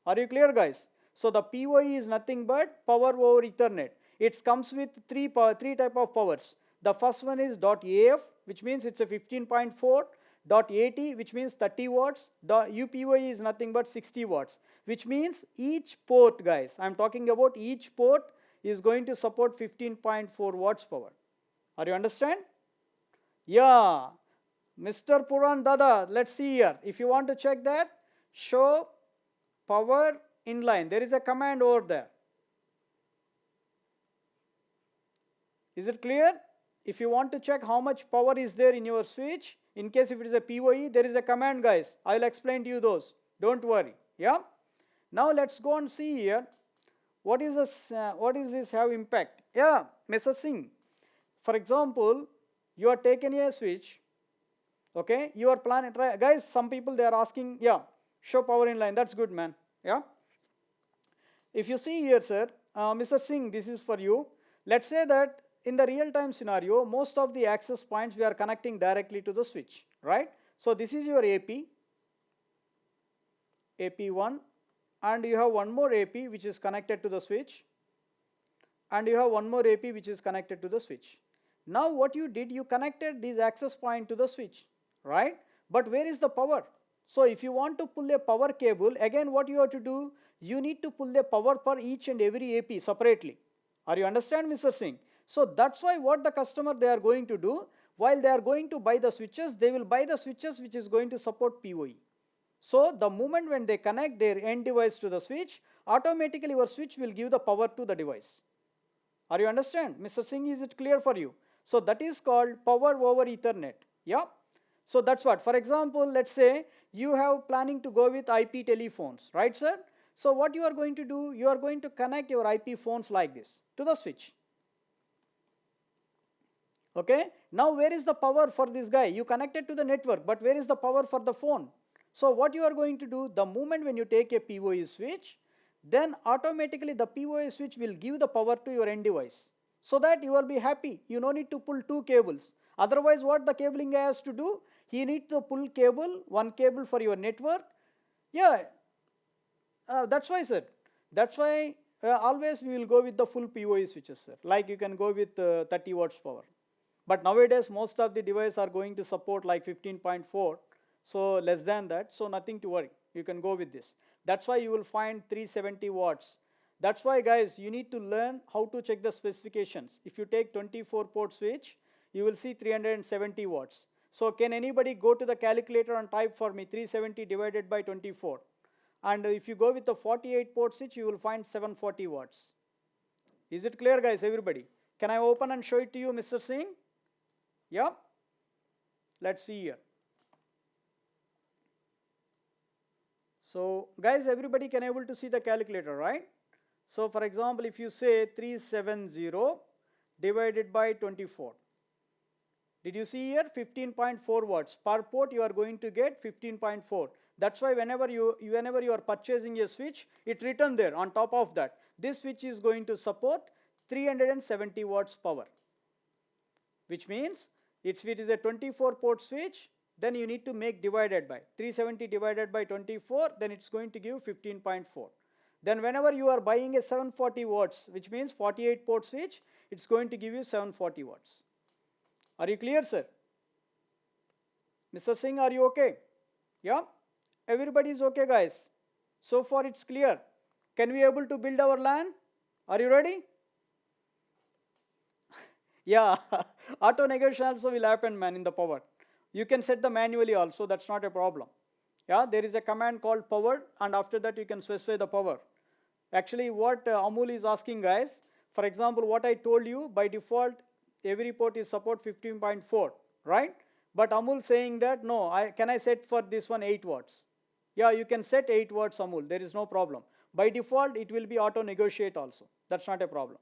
Are you clear, guys? So the PoE is nothing but power over Ethernet. It comes with three type of powers. The first one is .AF, which means it's a 15.4. .AT, which means 30 watts. UPoE is nothing but 60 watts, which means each port, guys, I'm talking about each port is going to support 15.4 watts power. Are you understand? Yeah. Mr. Puran Dada, let's see here. If you want to check that, show power inline. There is a command over there. Is it clear? If you want to check how much power is there in your switch, in case if it is a PoE, there is a command, guys. I will explain to you those. Don't worry. Yeah. Now let's go and see here. What is this? What is this have impact? Yeah, Mr. Singh. For example, you are taking a switch. Okay, you are planning. Guys, some people they are asking. Yeah, show power in line. That's good, man. Yeah. If you see here, sir, Mr. Singh, this is for you. Let's say that in the real-time scenario, most of the access points we are connecting directly to the switch, right? So this is your AP, AP1, and you have one more AP which is connected to the switch, and you have one more AP which is connected to the switch. Now what you did, you connected these access point to the switch, right? But where is the power? So if you want to pull a power cable, again what you have to do, you need to pull the power for each and every AP separately. Are you understand, Mr. Singh? So that's why what the customer they are going to do, while they are going to buy the switches, they will buy the switches which is going to support PoE. So the moment when they connect their end device to the switch, automatically your switch will give the power to the device. Are you understand? Mr. Singh, is it clear for you? So that is called power over Ethernet. Yeah. So that's what. For example, let's say you have planning to go with IP telephones, right, sir? So what you are going to do, you are going to connect your IP phones like this to the switch. Okay. Now where is the power for this guy? You connected to the network, but where is the power for the phone? So what you are going to do, the moment when you take a PoE switch, then automatically the PoE switch will give the power to your end device. So that you will be happy. You no need to pull two cables. Otherwise, what the cabling guy has to do? He need to pull cable, one cable for your network. Yeah, that's why, sir. That's why always we will go with the full PoE switches, sir. Like you can go with 30 watts power. But nowadays, most of the devices are going to support like 15.4, so less than that, so nothing to worry. You can go with this. That's why you will find 370 watts. That's why, guys, you need to learn how to check the specifications. If you take 24 port switch, you will see 370 watts. So can anybody go to the calculator and type for me 370 divided by 24? And if you go with the 48 port switch, you will find 740 watts. Is it clear, guys, everybody? Can I open and show it to you, Mr. Singh? Yeah, let's see here. So guys, everybody can able to see the calculator, right? So for example, if you say 370 divided by 24, did you see here 15.4 watts per port? You are going to get 15.4. That's why whenever you are purchasing a switch, it written there on top of that. This switch is going to support 370 watts power, which means if it is a 24 port switch, then you need to make divided by 370 divided by 24, then it's going to give 15.4. Then whenever you are buying a 740 watts, which means 48 port switch, it's going to give you 740 watts. Are you clear, sir? Mr. Singh, are you okay? Yeah? Everybody is okay, guys. So far it's clear. Can we able to build our LAN? Are you ready? Yeah, auto negation also will happen, man, in the power. You can set the manually also, that's not a problem. Yeah, there is a command called power, and after that you can specify the power. Actually, what Amul is asking, guys, for example, what I told you, by default, every port is support 15.4, right? But Amul saying that, no, can I set for this one 8 watts? Yeah, you can set 8 watts, Amul, there is no problem. By default, it will be auto negotiate also. That's not a problem.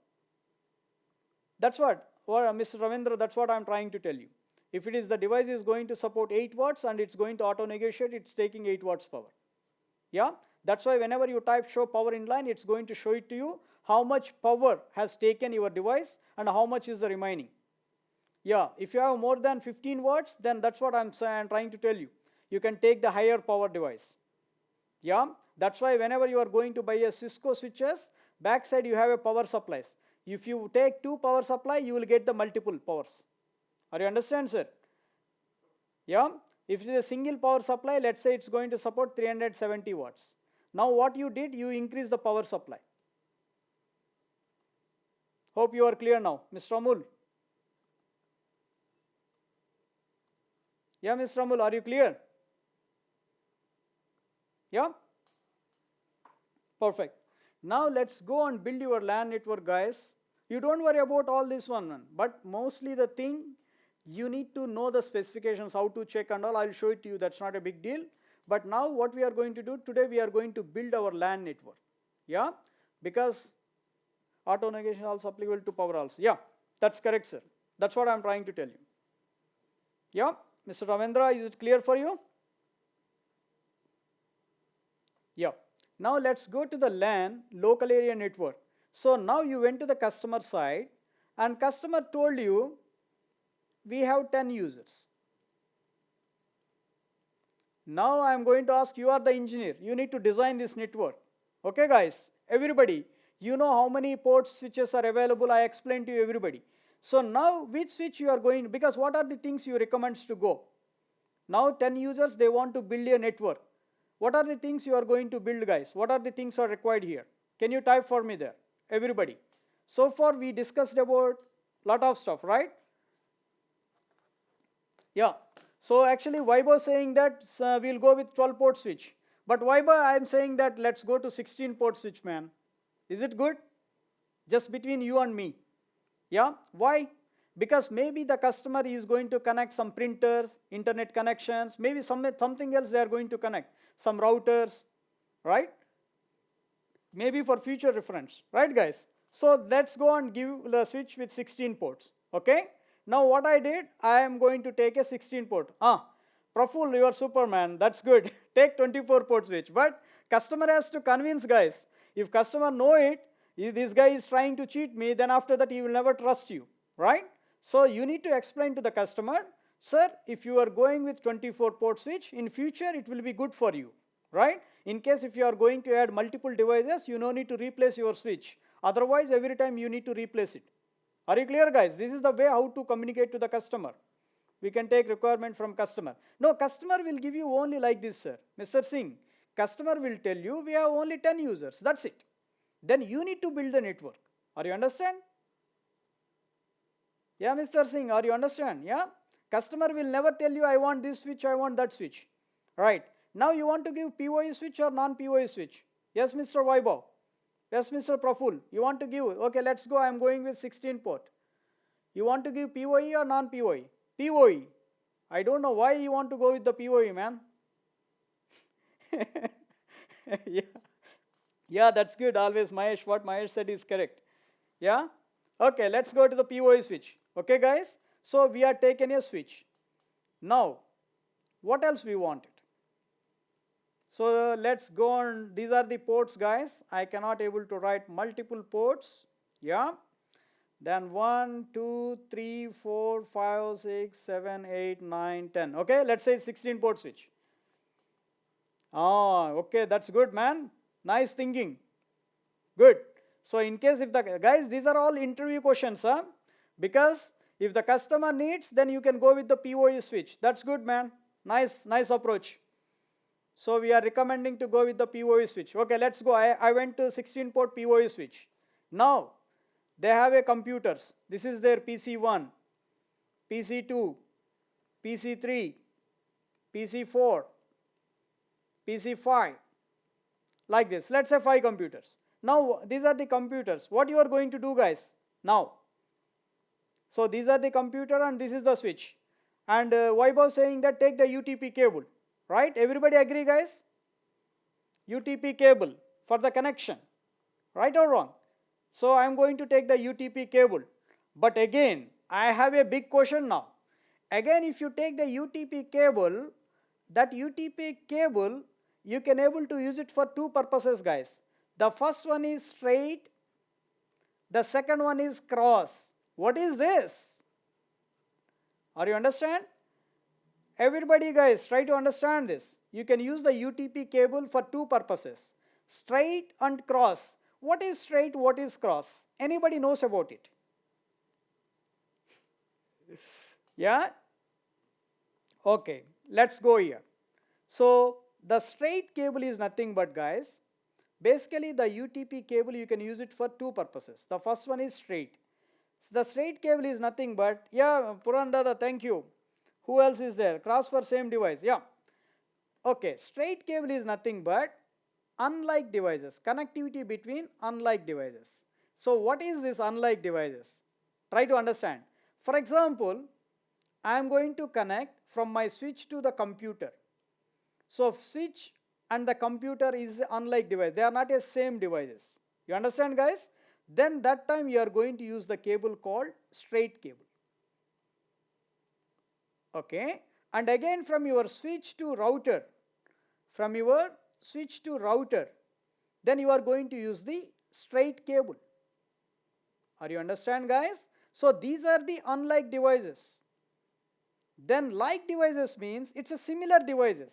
That's what Mr. Ravindra, that's what I'm trying to tell you. If it is the device is going to support 8 watts and it's going to auto negotiate, it's taking 8 watts power. Yeah, that's why whenever you type show power in line, it's going to show it to you how much power has taken your device and how much is the remaining. Yeah, if you have more than 15 watts, then that's what I'm trying to tell you. You can take the higher power device. Yeah, that's why whenever you are going to buy a Cisco switches, backside you have a power supplies. If you take 2 power supply, you will get the multiple powers. Are you understand, sir? Yeah, if it is a single power supply, let's say it's going to support 370 watts. Now what you did, you increase the power supply. Hope you are clear now, Mr. Amul. Yeah, Mr. Amul, are you clear? Yeah, perfect. Now let's go and build your LAN network, guys. You don't worry about all this one, but mostly the thing, you need to know the specifications, how to check and all. I'll show it to you, that's not a big deal. But now what we are going to do today, we are going to build our LAN network. Yeah, because auto negation also applicable to power also. Yeah, that's correct, sir. That's what I'm trying to tell you. Yeah, Mr. Ravindra, is it clear for you? Yeah. Now let's go to the LAN, local area network. So now you went to the customer side and customer told you we have 10 users. Now I'm going to ask, you are the engineer, you need to design this network. Okay, guys, everybody, you know how many port switches are available. I explained to you, everybody. So now which switch you are going, because what are the things you recommend to go? Now 10 users, they want to build a network. What are the things you are going to build, guys? What are the things are required here? Can you type for me there, everybody? So far we discussed about lot of stuff, right? Yeah. So actually Vibo saying that we'll go with 12 port switch. But Vibo, I'm saying that let's go to 16 port switch, man. Is it good? Just between you and me. Yeah. Why? Because maybe the customer is going to connect some printers, internet connections, maybe something else they are going to connect, some routers, right? Maybe for future reference, right, guys? So let's go and give the switch with 16 ports. Okay, now what I did, I am going to take a 16 port. Praful, you are superman, that's good. Take 24 port switch, but customer has to convince, guys. If customer know it, if this guy is trying to cheat me, then after that he will never trust you, right? So you need to explain to the customer, sir, if you are going with 24 port switch, in future it will be good for you, right? In case if you are going to add multiple devices, you no need to replace your switch. Otherwise, every time you need to replace it. Are you clear, guys? This is the way how to communicate to the customer. We can take requirement from customer. No, customer will give you only like this, sir. Mr. Singh, customer will tell you we have only 10 users. That's it. Then you need to build the network. Are you understand? Yeah, Mr. Singh, are you understand? Yeah. Customer will never tell you I want this switch, I want that switch. Right. Now you want to give PoE switch or non-PoE switch? Yes, Mr. Vaibhav. Yes, Mr. Praful. You want to give? Okay, let's go. I'm going with 16 port. You want to give PoE or non-PoE? PoE. I don't know why you want to go with the PoE, man. Yeah. Yeah, that's good. Always Mahesh, what Mahesh said is correct. Yeah. Okay, let's go to the PoE switch. Okay, guys. So we are taking a switch. Now, what else we wanted? So let's go on. These are the ports, guys. I cannot able to write multiple ports. Yeah. Then 1, 2, 3, 4, 5, 6, 7, 8, 9, 10. Okay, let's say 16 port switch. Ah, okay, that's good, man. Nice thinking. Good. So in case if the guys, these are all interview questions, huh? Because if the customer needs, then you can go with the PoE switch. That's good, man. Nice approach. So we are recommending to go with the PoE switch. Okay, let's go. I went to 16 port PoE switch. Now they have a computers. This is their PC1, PC2, PC3, PC4, PC5, like this. Let's say 5 computers. Now these are the computers. What you are going to do, guys? Now, so these are the computer and this is the switch. And Vaibhav saying that take the UTP cable, right? Everybody agree, guys? UTP cable for the connection, right or wrong? So I am going to take the UTP cable. But again, I have a big question now. Again, if you take the UTP cable, that UTP cable, you can able to use it for two purposes, guys. The first one is straight, the second one is cross. What is this? Are you understand? Everybody, guys, try to understand this. You can use the UTP cable for two purposes, straight and cross. What is straight, what is cross? Anybody knows about it? Yeah. Okay, let's go here. So the straight cable is nothing but, guys, basically the UTP cable you can use it for two purposes. The first one is straight. The straight cable is nothing but, yeah, Purandada, thank you. Who else is there? Cross for same device. Yeah. Okay, straight cable is nothing but unlike devices, connectivity between unlike devices. So what is this unlike devices? Try to understand. For example, I am going to connect from my switch to the computer. So switch and the computer is unlike device. They are not a same devices. You understand, guys? Then that time you are going to use the cable called straight cable. Okay. And again from your switch to router, then you are going to use the straight cable. Are you understand, guys? So these are the unlike devices. Then like devices means it's a similar devices.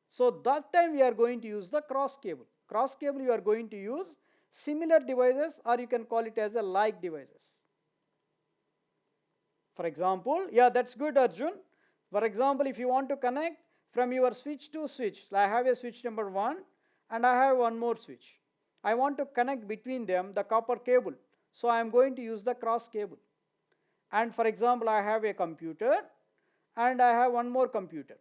So that time we are going to use the cross cable. Cross cable you are going to use similar devices, or you can call it as a like devices. For example, yeah, that's good, Arjun. For example, if you want to connect from your switch to switch, I have a switch number 1 and I have one more switch. I want to connect between them the copper cable. So I am going to use the cross cable. And for example, I have a computer and I have one more computer.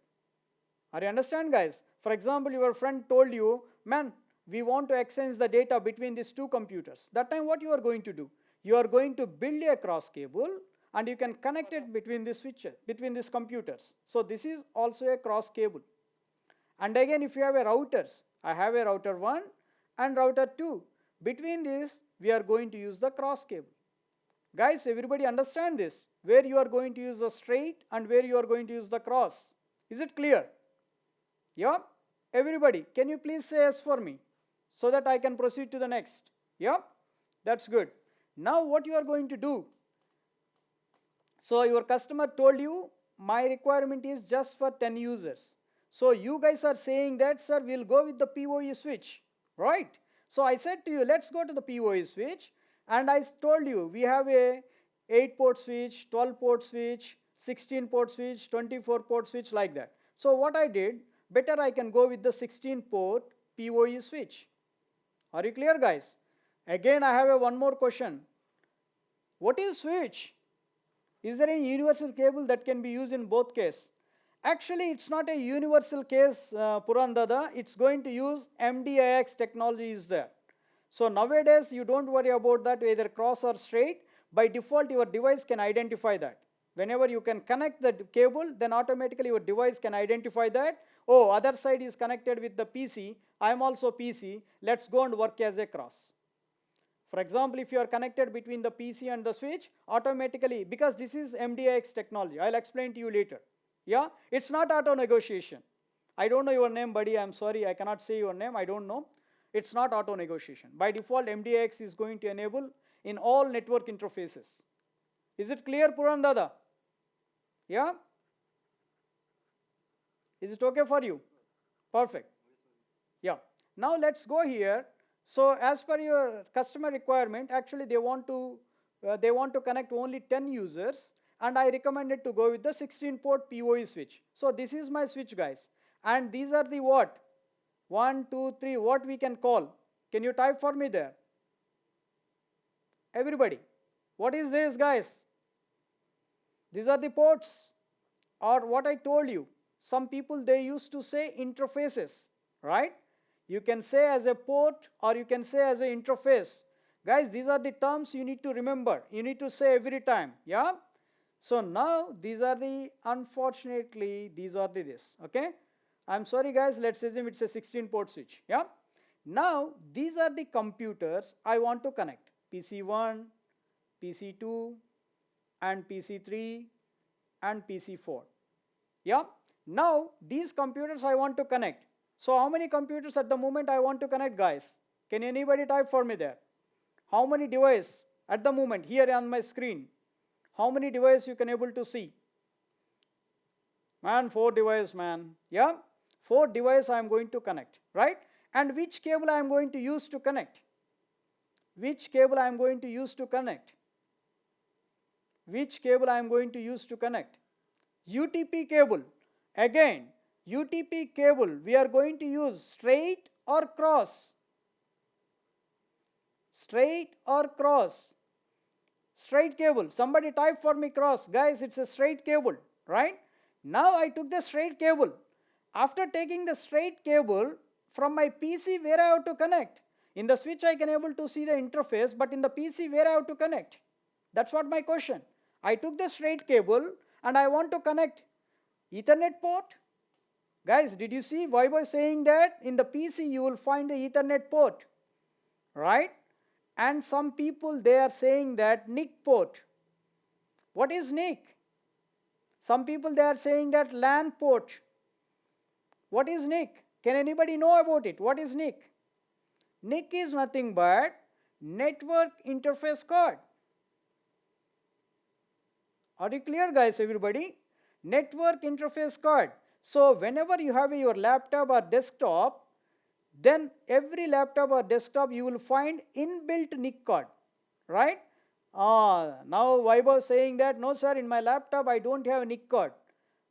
Are you understand, guys? For example, your friend told you, man, we want to exchange the data between these two computers. That time what you are going to do? You are going to build a cross cable and you can connect it between the switches, between these computers. So this is also a cross cable. And again, if you have a routers, I have a router 1 and router 2. Between these, we are going to use the cross cable. Guys, everybody understand this? Where you are going to use the straight and where you are going to use the cross. Is it clear? Yeah? Everybody, can you please say yes for me so that I can proceed to the next? Yeah? That's good. Now what you are going to do? So your customer told you my requirement is just for 10 users. So you guys are saying that, sir, we'll go with the PoE switch, right? So I said to you, let's go to the PoE switch. And I told you we have a 8 port switch, 12 port switch, 16 port switch, 24 port switch, like that. So what I did, better I can go with the 16 port PoE switch. Are you clear, guys? Again, I have a one more question. What is switch? Is there any universal cable that can be used in both cases? Actually, it's not a universal case, Purandada. It's going to use MDIX technology is there. So nowadays, you don't worry about that, whether cross or straight. By default, your device can identify that. Whenever you can connect the cable, then automatically your device can identify that, oh, other side is connected with the PC, I am also PC, let's go and work as a cross. For example, if you are connected between the PC and the switch, automatically, because this is MDIX technology, I'll explain to you later. Yeah, it's not auto negotiation. I don't know your name, buddy. I'm sorry, I cannot say your name. I don't know. It's not auto negotiation. By default, MDIX is going to enable in all network interfaces. Is it clear, Purandada? Yeah? Is it okay for you? Perfect. Yeah. Now let's go here. So as per your customer requirement, actually they want to connect only 10 users, and I recommended to go with the 16 port PoE switch. So this is my switch, guys, and these are the what? 1, 2, 3. What we can call? Can you type for me there? Everybody. What is this, guys? These are the ports, or what I told you. Some people they used to say interfaces, right? You can say as a port or you can say as an interface. Guys, these are the terms you need to remember. You need to say every time, yeah? So now these are the, unfortunately, these are the this, okay? I'm sorry guys, let's assume it's a 16 port switch, yeah? Now these are the computers I want to connect. PC1, PC2, and PC3 and PC4. Yeah. Now these computers I want to connect. So how many computers at the moment I want to connect, guys? Can anybody type for me there? How many devices at the moment here on my screen? How many devices you can able to see? Man, 4 devices, man. Yeah. 4 devices I am going to connect, right? And which cable I am going to use to connect? Which cable I am going to use to connect? Which cable I am going to use to connect? UTP cable. Again, UTP cable we are going to use straight or cross? Straight or cross? Straight cable. Somebody type for me cross. Guys, it's a straight cable, right? Now I took the straight cable. After taking the straight cable from my PC, where I have to connect? In the switch I can able to see the interface, but in the PC where I have to connect? That's what my question. I took the straight cable and I want to connect Ethernet port. Guys, did you see why was saying that in the PC you will find the Ethernet port, right? And some people they are saying that NIC port. What is NIC? Some people they are saying that LAN port. What is NIC? Can anybody know about it? What is NIC? NIC is nothing but network interface card. Are you clear, guys, everybody? Network interface card. So whenever you have your laptop or desktop, then every laptop or desktop you will find inbuilt NIC card, right? Now Vaibhav is saying that, no sir, in my laptop I don't have a NIC card.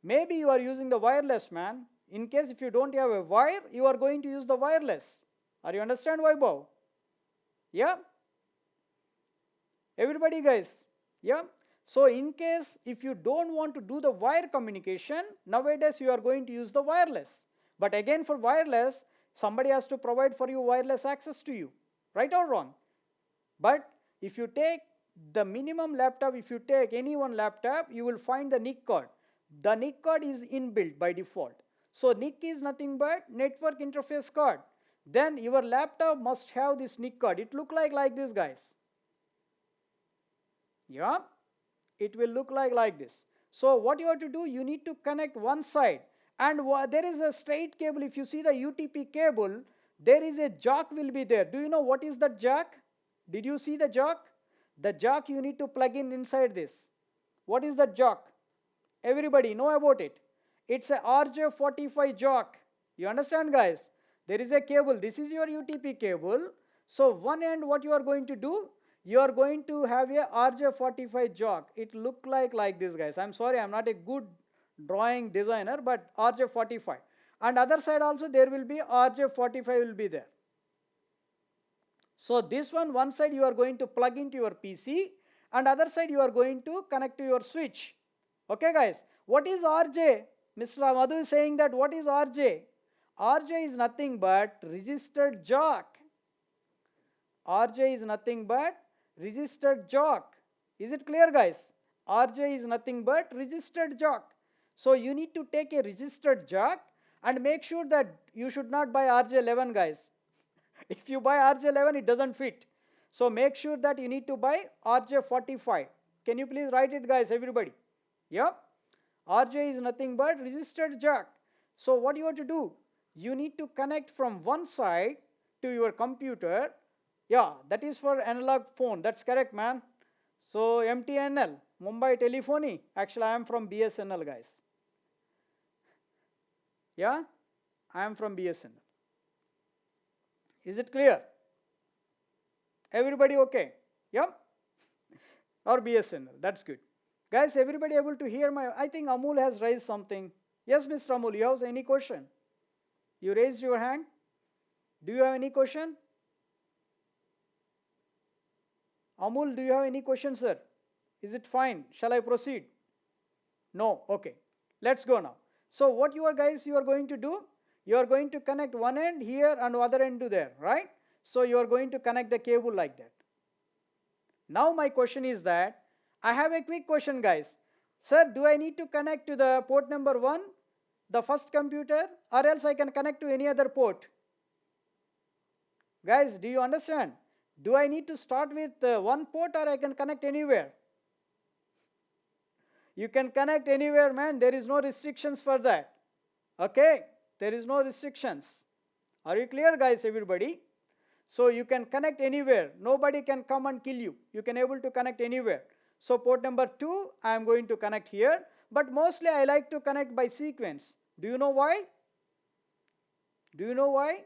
Maybe you are using the wireless, man. In case if you don't have a wire, you are going to use the wireless. Are you understand, Vaibhav? Yeah? Everybody, guys? Yeah? So in case if you don't want to do the wire communication, nowadays you are going to use the wireless. But again, for wireless, somebody has to provide for you wireless access to you, right or wrong? But if you take the minimum laptop, if you take any one laptop, you will find the NIC card. The NIC card is inbuilt by default. So NIC is nothing but network interface card. Then your laptop must have this NIC card. It look like this, guys. Yeah, it will look like this. So what you have to do, you need to connect one side, and there is a straight cable. If you see the UTP cable, there is a jack will be there. Do you know what is that jack? Did you see the jack? The jack you need to plug in inside this. What is that jack? Everybody know about it. It's a RJ45 jack. You understand, guys? There is a cable. This is your UTP cable. So one end what you are going to do, you are going to have a RJ45 jack. It look like this, guys. I'm sorry, I'm not a good drawing designer, but RJ45. And other side also there will be RJ45 will be there. So this one side you are going to plug into your PC, and other side you are going to connect to your switch. Okay, guys. What is RJ? Mr. Madhu is saying that what is RJ? RJ is nothing but registered jack. RJ is nothing but registered jack. Is it clear, guys? RJ is nothing but registered jock. So you need to take a registered jock and make sure that you should not buy RJ11, guys. If you buy RJ11, it doesn't fit. So make sure that you need to buy RJ45. Can you please write it, guys, everybody? Yep. RJ is nothing but registered jack. So what you have to do? You need to connect from one side to your computer. Yeah, that is for analog phone. That's correct, man. So MTNL, Mumbai Telephony. Actually, I am from BSNL, guys. Yeah, I am from BSNL. Is it clear? Everybody okay? Yep. Or BSNL. That's good. Guys, everybody able to hear my, I think Amul has raised something. Yes, Mr. Amul, you have any question? You raised your hand. Do you have any question? Amul, do you have any question, sir? Is it fine? Shall I proceed? No. Okay. Let's go now. So what you are guys, you are going to do? You are going to connect one end here and other end to there, right? So you are going to connect the cable like that. Now my question is that, I have a quick question, guys. Sir, do I need to connect to the port number 1, the first computer, or else I can connect to any other port? Guys, do you understand? Do I need to start with one port or I can connect anywhere? You can connect anywhere, man. There is no restrictions for that. Okay? There is no restrictions. Are you clear, guys, everybody? So you can connect anywhere. Nobody can come and kill you. You can able to connect anywhere. So port number 2, I am going to connect here. But mostly I like to connect by sequence. Do you know why? Do you know why?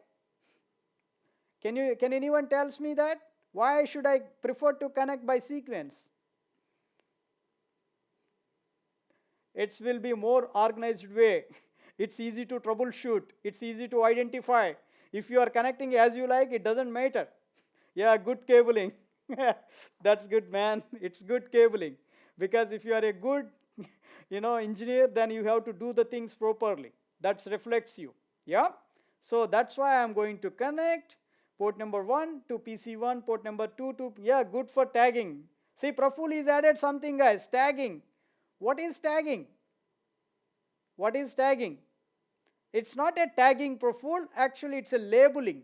Can anyone tells me that? Why should I prefer to connect by sequence? It will be more organized way. It's easy to troubleshoot. It's easy to identify. If you are connecting as you like, it doesn't matter. Yeah, good cabling. That's good, man. It's good cabling. Because if you are a good engineer, then you have to do the things properly. That reflects you. Yeah. So that's why I'm going to connect port number 1 to PC1, port number 2 to, yeah, good for tagging. See, Praful is added something, guys, tagging. What is tagging? What is tagging? It's not a tagging, Praful. Actually, it's a labeling.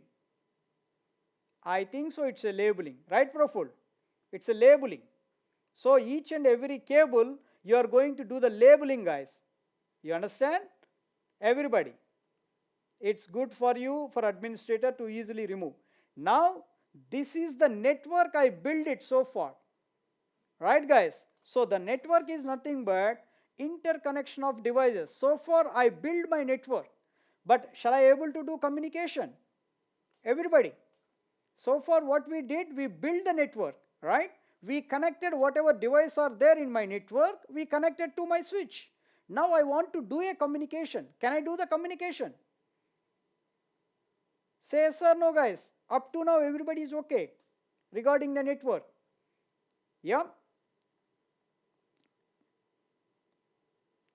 I think so, it's a labeling. Right, Praful? It's a labeling. So each and every cable, you are going to do the labeling, guys. You understand? Everybody. It's good for you, for administrator, to easily remove. Now, this is the network I built it so far. Right, guys? So the network is nothing but interconnection of devices. So far, I build my network. But shall I able to do communication? Everybody. So far what we did, we built the network, right? We connected whatever device are there in my network, we connected to my switch. Now I want to do a communication. Can I do the communication? Say yes or no, guys. Up to now everybody is okay regarding the network. Yeah.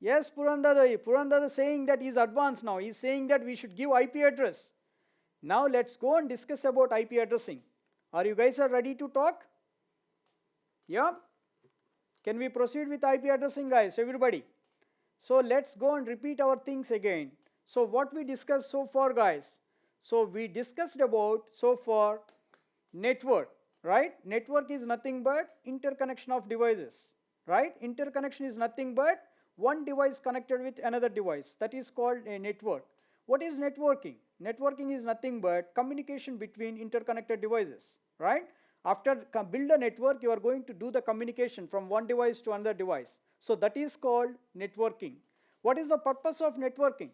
Yes, Purandada saying that he's advanced now. He's saying that we should give IP address. Now let's go and discuss about IP addressing. Are you guys are ready to talk? Yeah. Can we proceed with IP addressing, guys? Everybody. So let's go and repeat our things again. So what we discussed so far, guys? So we discussed about so far network, right? Network is nothing but interconnection of devices, right? Interconnection is nothing but one device connected with another device. That is called a network. What is networking? Networking is nothing but communication between interconnected devices, right? After build a network, you are going to do the communication from one device to another device. So that is called networking. What is the purpose of networking?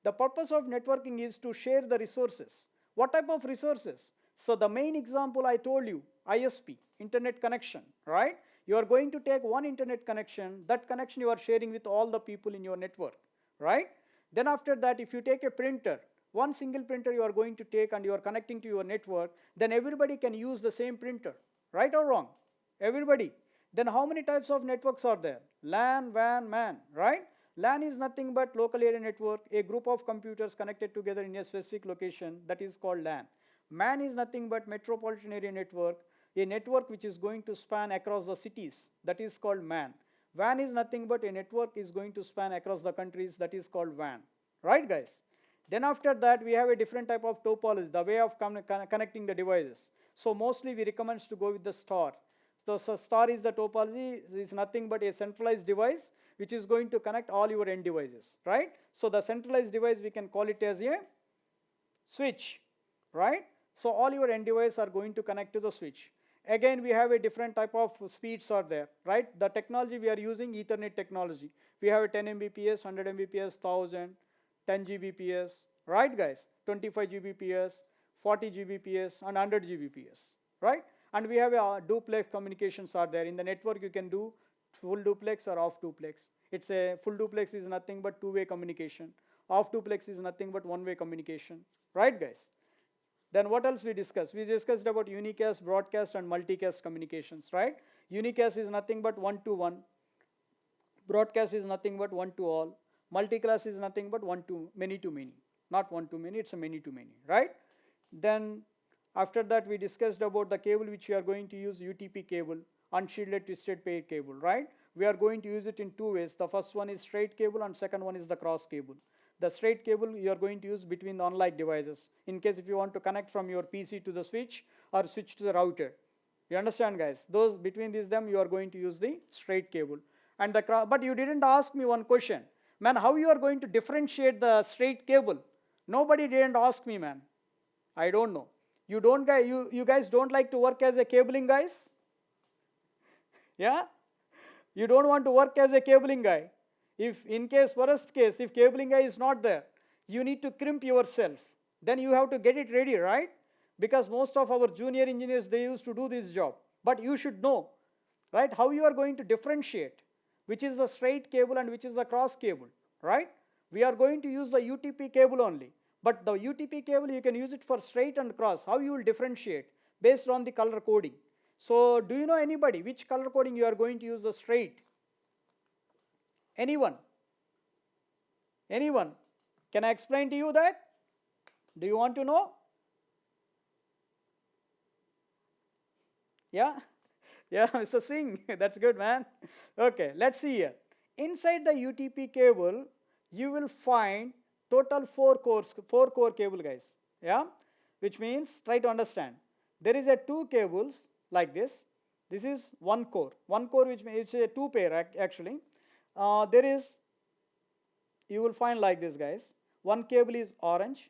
The purpose of networking is to share the resources. What type of resources? So the main example I told you, ISP, internet connection, right? You are going to take one internet connection, that connection you are sharing with all the people in your network, right? Then after that, if you take a printer, one single printer you are going to take and you are connecting to your network, then everybody can use the same printer, right or wrong? Everybody. Then how many types of networks are there? LAN, WAN, MAN, right? LAN is nothing but local area network, a group of computers connected together in a specific location, that is called LAN. MAN is nothing but metropolitan area network, a network which is going to span across the cities, that is called MAN. WAN is nothing but a network is going to span across the countries, that is called WAN. Right, guys? Then after that, we have a different type of topology, the way of connecting the devices. So mostly we recommend to go with the star. So star is the topology, is nothing but a centralized device which is going to connect all your end devices, right? So the centralized device, we can call it as a switch, right? So all your end devices are going to connect to the switch. Again, we have a different type of speeds are there, right? The technology we are using, Ethernet technology. We have a 10 Mbps, 100 Mbps, 1000, 10 Gbps, right, guys? 25 Gbps, 40 Gbps, and 100 Gbps, right? And we have a duplex communications are there. In the network, you can do full duplex or off duplex. It's a full duplex is nothing but two-way communication. Off duplex is nothing but one-way communication, right, guys? Then what else we discussed? We discussed about unicast, broadcast, and multicast communications, right? Unicast is nothing but one-to-one. Broadcast is nothing but one-to-all. Multicast is nothing but one-to-many. Not one-to-many, it's a many-to-many, right? Then after that, we discussed about the cable which we are going to use, UTP cable, unshielded twisted pair cable, right? We are going to use it in two ways. The first one is straight cable and second one is the cross cable. The straight cable you are going to use between the unlike devices. In case if you want to connect from your PC to the switch or switch to the router. You understand, guys? Those between these them you are going to use the straight cable. And the cross, but you didn't ask me one question. Man, how you are going to differentiate the straight cable? Nobody didn't ask me, man. I don't know. You guys don't like to work as a cabling guys? Yeah? You don't want to work as a cabling guy. If in case, worst case, if cabling guy is not there, you need to crimp yourself. Then you have to get it ready, right? Because most of our junior engineers, they used to do this job. But you should know, right, how you are going to differentiate which is the straight cable and which is the cross cable, right? We are going to use the UTP cable only. But the UTP cable, you can use it for straight and cross. How you will differentiate? Based on the color coding. So do you know anybody which color coding you are going to use the straight? Anyone? Anyone? Can I explain to you that? Do you want to know? Yeah? Yeah, Mr. Singh, that's good, man. Okay, let's see here. Inside the UTP cable, you will find total four core cable, guys. Yeah, which means try to understand. There is a two cables like this. This is one core. One core, which means it's a two pair actually. There is, you will find like this, guys. One cable is orange,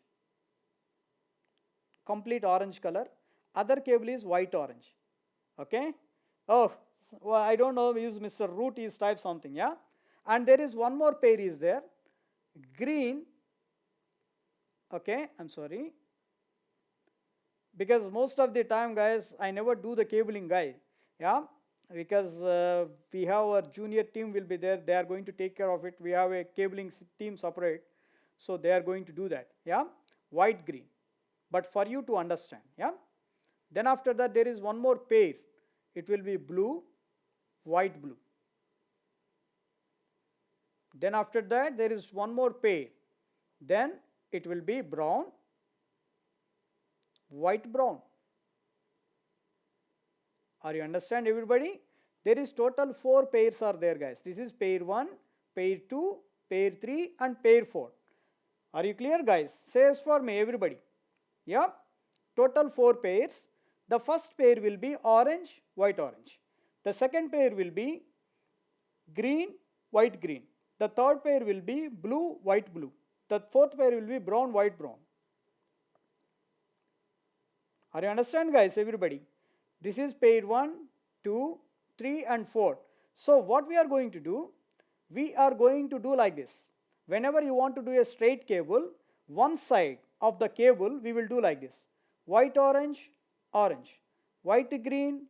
complete orange color. Other cable is white orange. Okay. Oh, well, I don't know, use Mr. Root is type something, yeah. And there is one more pair is there, green. Okay, I'm sorry, because most of the time, guys, I never do the cabling guy, yeah, because we have our junior team will be there, they are going to take care of it. We have a cabling team separate, so they are going to do that, yeah. White green, but for you to understand, yeah. Then after that, there is one more pair, it will be blue, white, blue. Then after that, there is one more pair, then it will be brown, white, brown. Are you understand, everybody? There is total four pairs are there, guys. This is pair 1, pair 2, pair 3, and pair 4. Are you clear, guys? Says for me, everybody. Yeah, total four pairs. The first pair will be orange, white, orange. The second pair will be green, white, green. The third pair will be blue, white, blue. The fourth pair will be brown, white, brown. Are you understand, guys, everybody? This is pair 1, 2, 3, and 4. So what we are going to do? We are going to do like this. Whenever you want to do a straight cable, one side of the cable we will do like this. White, orange, orange. White, green,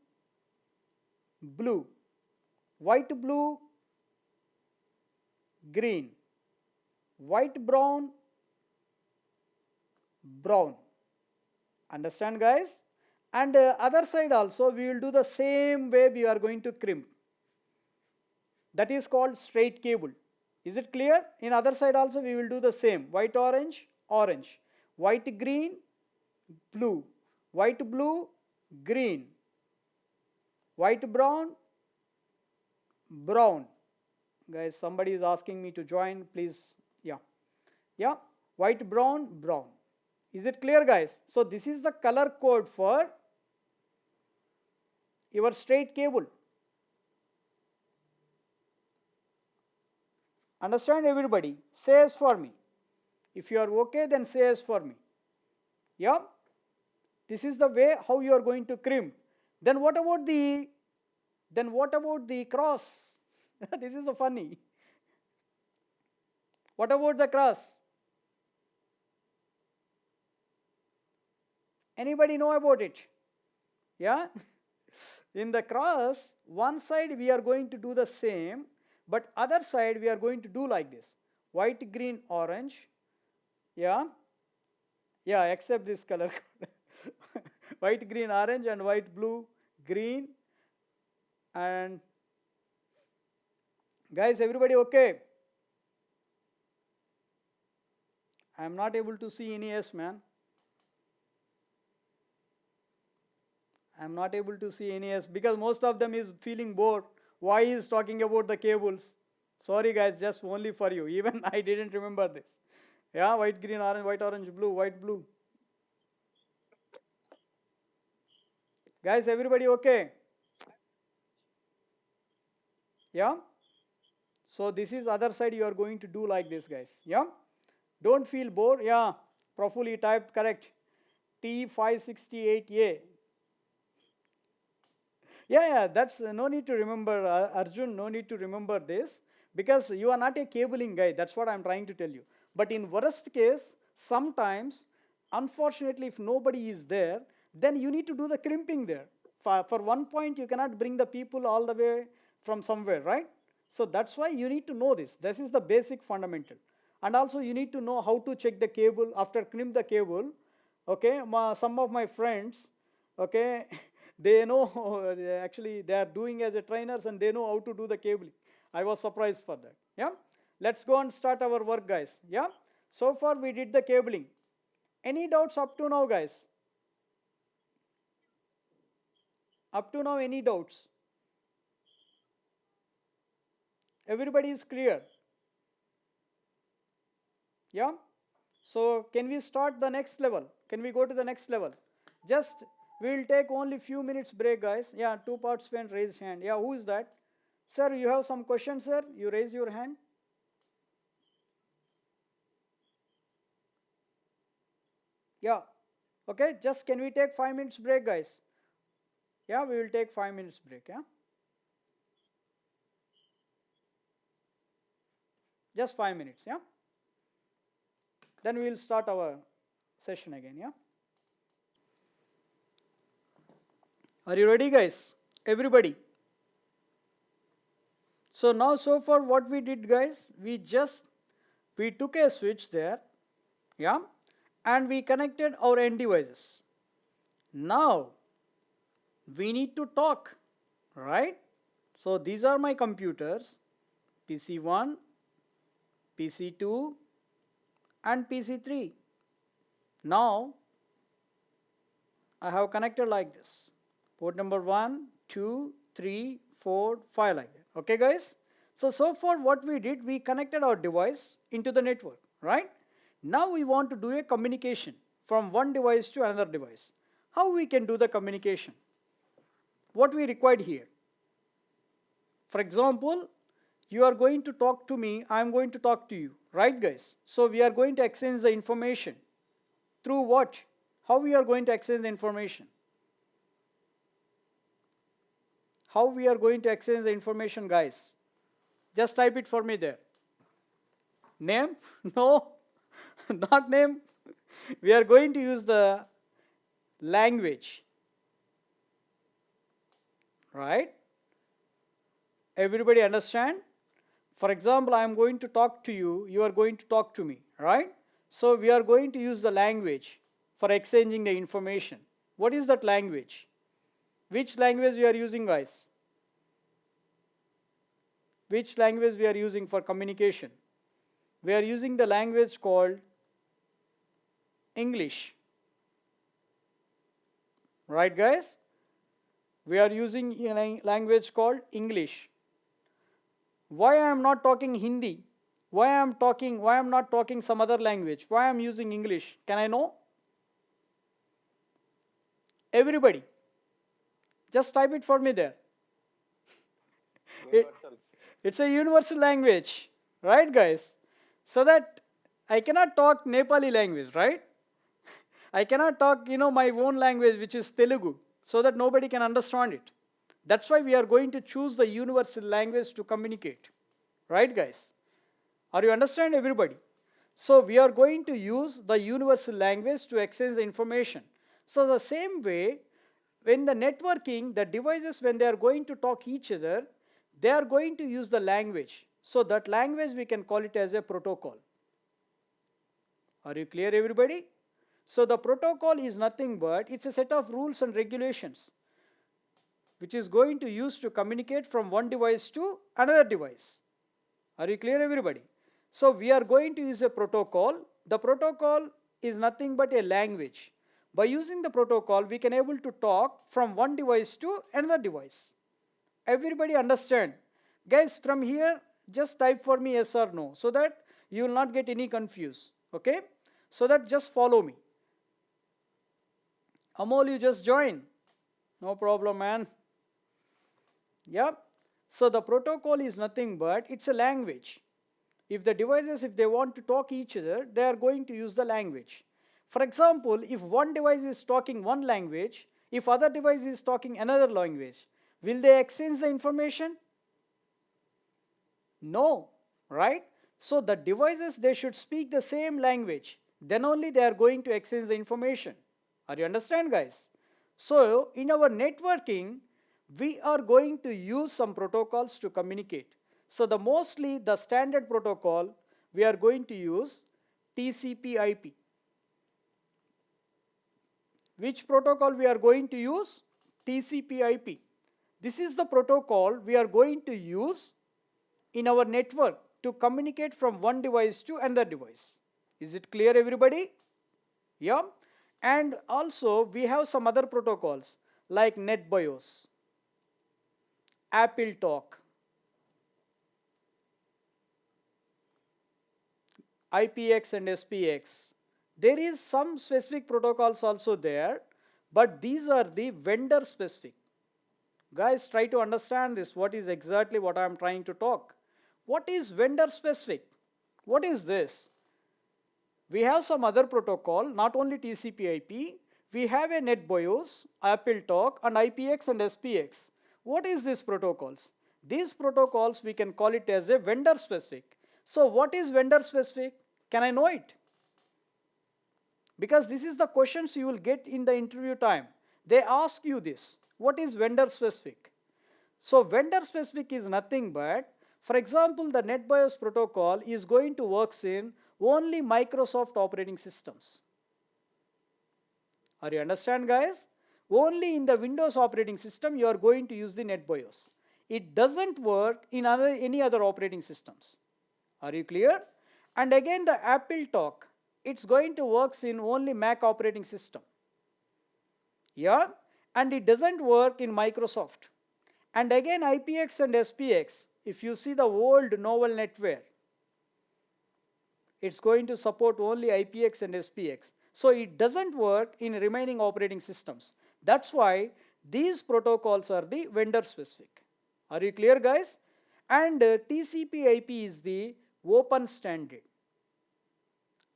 blue. White, blue, green. White, brown, brown. Understand, guys? And other side also we will do the same way we are going to crimp. That is called straight cable. Is it clear? In other side also we will do the same. White, orange, orange. White, green, blue. White, blue, green. White, brown, brown. Guys, somebody is asking me to join, please. Yeah. Yeah, white, brown, brown. Is it clear, guys? So this is the color code for your straight cable. Understand, everybody? Say yes for me. If you are okay, then say yes for me. Yeah, this is the way how you are going to crimp. Then what about the cross? This is the funny. What about the cross? Anybody know about it? Yeah. In the cross, one side we are going to do the same, but other side we are going to do like this: white, green, orange. Yeah, yeah, except this color code. White, green, orange, and white, blue, green. And guys, everybody okay? I am not able to see any yes, man. I am not able to see any yes because most of them is feeling bored. Why is talking about the cables? Sorry guys, just only for you. Even I didn't remember this. Yeah, white, green, orange, white, orange, blue, white, blue. Guys, everybody okay? Yeah. So this is other side you are going to do like this, guys. Yeah. Don't feel bored. Yeah. Profully typed correct. T568A. Yeah, that's no need to remember, Arjun, no need to remember this because you are not a cabling guy. That's what I'm trying to tell you. But in worst case, sometimes, unfortunately, if nobody is there, then you need to do the crimping there. For one point, you cannot bring the people all the way from somewhere, right? So that's why you need to know this. This is the basic fundamental. And also you need to know how to check the cable after crimp the cable. Okay, some of my friends, okay, they know actually they are doing as a trainers and they know how to do the cabling. I was surprised for that. Yeah, let's go and start our work, guys. Yeah, so far we did the cabling. Any doubts up to now, guys? Up to now, any doubts? Everybody is clear? Yeah, so can we start the next level? Can we go to the next level? Just we'll take only few minutes break, guys. Yeah, two participants raise hand. Yeah, who is that? Sir, you have some questions, sir? You raise your hand. Yeah. Okay, just can we take 5 minutes break, guys? Yeah, we will take 5 minutes break. Yeah, just 5 minutes. Yeah, then we will start our session again. Yeah, are you ready, guys? Everybody. So now, so far, what we did, guys, we took a switch there. Yeah, and we connected our end devices. Now we need to talk, right? So these are my computers: PC1, PC2, and PC3. Now I have connected like this. Port number 1, 2, 3, 4, 5, like that. Okay, guys? So far what we did, we connected our device into the network, right? Now we want to do a communication from one device to another device. How we can do the communication? What we required here? For example, you are going to talk to me, I am going to talk to you, right, guys? So we are going to exchange the information. Through what? How we are going to exchange the information? How we are going to exchange the information, guys? Just type it for me there. Name? No, not name. We are going to use the language, right? Everybody understand? For example, I am going to talk to you, you are going to talk to me, right? So we are going to use the language for exchanging the information. What is that language? Which language we are using, guys? Which language we are using for communication? We are using the language called English. Right, guys? We are using a language called English. Why I am not talking Hindi? Why I am not talking some other language? Why I am using English? Can I know? Everybody, just type it for me there. It, Universal. it's a universal language, right, guys? So that I cannot talk Nepali language, right? I cannot talk, my own language, which is Telugu, so that nobody can understand it. That's why we are going to choose the universal language to communicate, right, guys? Are you understand, everybody? So we are going to use the universal language to exchange the information. So the same way, when the networking, the devices, when they are going to talk each other, they are going to use the language. So that language we can call it as a protocol. Are you clear, everybody? So the protocol is nothing but it's a set of rules and regulations which is going to use to communicate from one device to another device. Are you clear, everybody? So we are going to use a protocol. The protocol is nothing but a language. By using the protocol, we can able to talk from one device to another device. Everybody understand? Guys, from here, just type for me yes or no, so that you will not get any confused. Okay? So that just follow me. Amol, you just join. No problem, man. Yep. So the protocol is nothing but it's a language. If the devices, if they want to talk each other, they are going to use the language. For example, if one device is talking one language, if other device is talking another language, will they exchange the information? No, right? So the devices, they should speak the same language. Then only they are going to exchange the information. Are you understand, guys? So in our networking, we are going to use some protocols to communicate. So the mostly the standard protocol we are going to use TCP/IP. Which protocol we are going to use? TCP/IP. This is the protocol we are going to use in our network to communicate from one device to another device. Is it clear, everybody? Yeah. And also we have some other protocols like NetBIOS, Apple Talk, IPX and SPX. There is some specific protocols also there, but these are the vendor specific. Guys, try to understand this. What is exactly what I am trying to talk? What is vendor specific? What is this? We have some other protocol, not only TCP/IP. We have a NetBIOS, Apple Talk, and IPX and SPX. What is these protocols? These protocols we can call it as a vendor specific. So what is vendor specific? Can I know it? Because this is the questions you will get in the interview time. They ask you this. What is vendor specific? So vendor specific is nothing but, for example, the NetBIOS protocol is going to work in only Microsoft operating systems. Are you understand, guys? Only in the Windows operating system you are going to use the NetBIOS. It doesn't work in any other operating systems. Are you clear? And again the Apple Talk, it's going to work in only Mac operating system. Yeah, and it doesn't work in Microsoft. And again IPX and SPX, if you see the old novel netware, it's going to support only IPX and SPX. So it doesn't work in remaining operating systems. That's why these protocols are the vendor specific. Are you clear, guys? And TCP/IP is the open standard.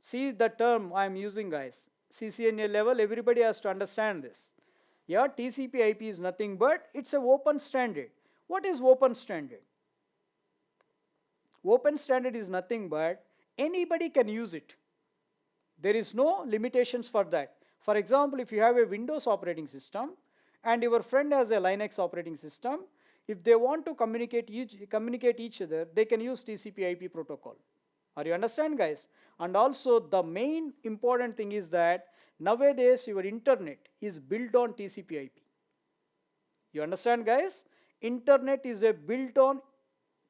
See the term I am using, guys. CCNA level, everybody has to understand this. Yeah, TCP/IP is nothing but it's a open standard. What is open standard? Open standard is nothing but anybody can use it. There is no limitations for that. For example, if you have a Windows operating system and your friend has a Linux operating system, if they want to communicate each other, they can use TCP/IP protocol. Are you understand, guys? And also the main important thing is that nowadays your internet is built on TCP/IP. You understand, guys? Internet is a built on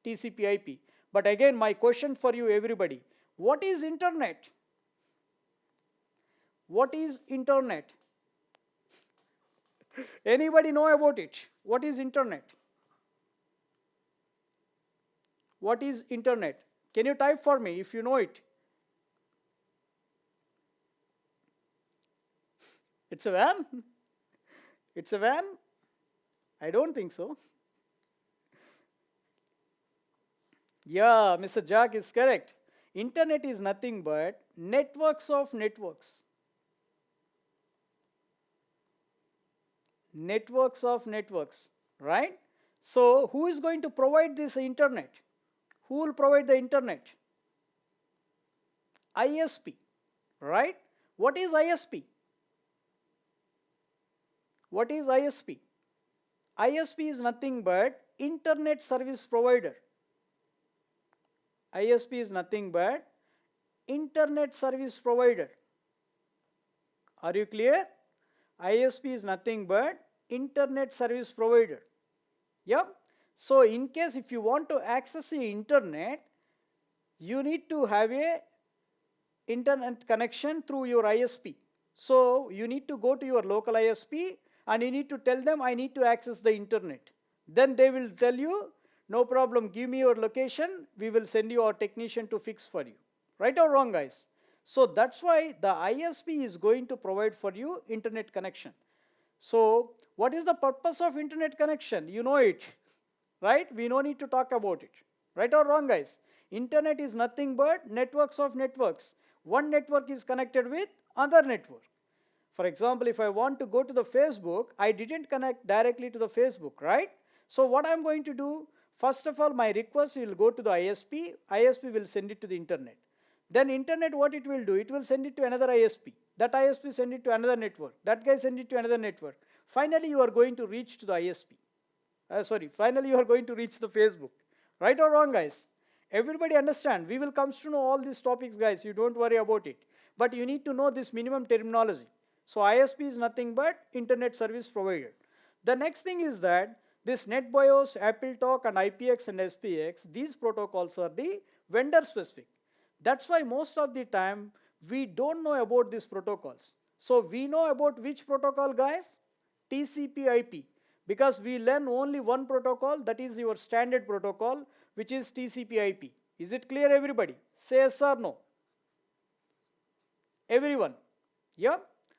TCP/IP. But again, my question for you, everybody, what is internet? What is internet? Anybody know about it? What is internet? What is internet? Can you type for me if you know it? It's a van? It's a van? I don't think so. Yeah, Mr. Jack is correct. Internet is nothing but networks of networks. Networks of networks, right? So, who is going to provide this internet? Who will provide the internet? ISP, right? What is ISP? What is ISP? ISP is nothing but internet service provider. ISP is nothing but internet service provider. Are you clear? ISP is nothing but internet service provider. Yep. So in case if you want to access the internet, you need to have a internet connection through your ISP. So you need to go to your local ISP and you need to tell them I need to access the internet. Then they will tell you no problem, give me your location, we will send you our technician to fix for you. Right or wrong, guys? So that's why the ISP is going to provide for you internet connection. So what is the purpose of internet connection? You know it, right? We no need to talk about it. Right or wrong, guys? Internet is nothing but networks of networks. One network is connected with other network. For example, if I want to go to the Facebook, I didn't connect directly to the Facebook, right? So what I'm going to do, first of all, my request will go to the ISP. ISP will send it to the internet. Then internet, what it will do, it will send it to another ISP. That ISP send it to another network. That guy send it to another network. Finally, you are going to reach to the ISP. Finally you are going to reach the Facebook. Right or wrong, guys? Everybody understand? We will come to know all these topics, guys. You don't worry about it. But you need to know this minimum terminology. So ISP is nothing but internet service provider. The next thing is that this NetBIOS, AppleTalk, and IPX and SPX, these protocols are the vendor specific. That's why most of the time we don't know about these protocols. So we know about which protocol, guys? TCP/IP, because we learn only one protocol, that is your standard protocol, which is TCP/IP. Is it clear, everybody? Say yes or no. Everyone? Yeah.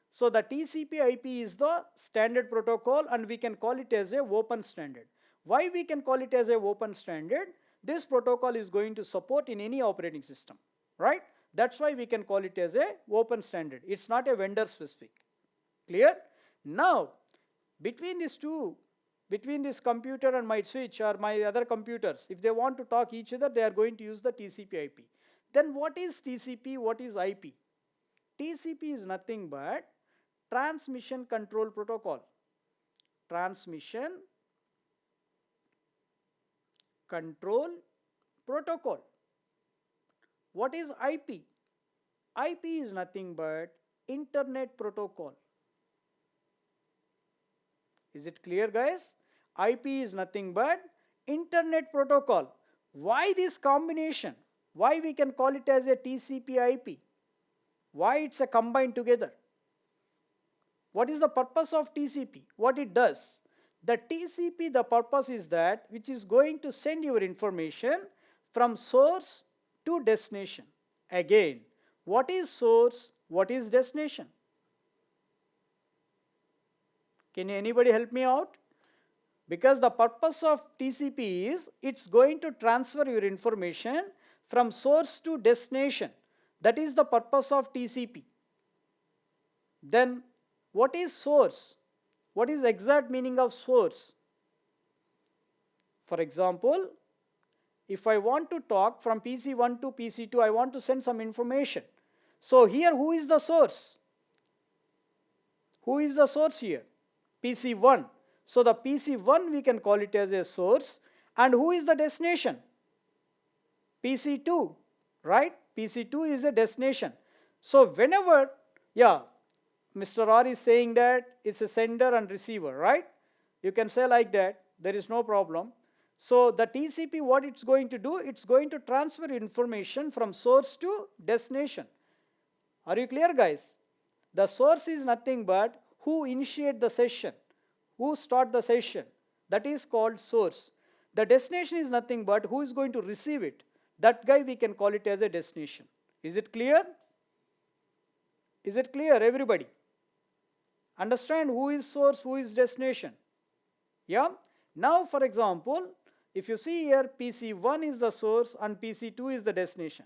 So the TCP/IP is the standard protocol and we can call it as a open standard. Why we can call it as a open standard? This protocol is going to support in any operating system, right? That's why we can call it as a open standard. It's not a vendor specific. Clear? Now, between these two, between this computer and my switch or my other computers, if they want to talk each other, they are going to use the TCP/IP. Then what is TCP? What is IP? TCP is nothing but transmission control protocol. Transmission control protocol. What is IP? IP is nothing but internet protocol. Is it clear, guys? IP is nothing but internet protocol. Why this combination? Why we can call it as a TCP/IP? Why it's a combined together? What is the purpose of TCP? What it does? The TCP, the purpose is that which is going to send your information from source to destination. Again, what is source? What is destination? Can anybody help me out? Because the purpose of TCP is it's going to transfer your information from source to destination. That is the purpose of TCP. Then what is source? What is exact meaning of source? For example, if I want to talk from PC1 to PC2, I want to send some information. So here who is the source? Who is the source here? PC1. So the PC1 we can call it as a source. And who is the destination? PC2, right? PC2 is a destination. So whenever, yeah, Mr. R is saying that it's a sender and receiver, right? You can say like that, there is no problem. So the TCP, what it's going to do, it's going to transfer information from source to destination. Are you clear, guys? The source is nothing but who initiate the session, who start the session. That is called source. The destination is nothing but who is going to receive it. That guy we can call it as a destination. Is it clear? Is it clear, everybody? Understand who is source, who is destination? Yeah. Now, for example, if you see here, PC1 is the source and PC2 is the destination.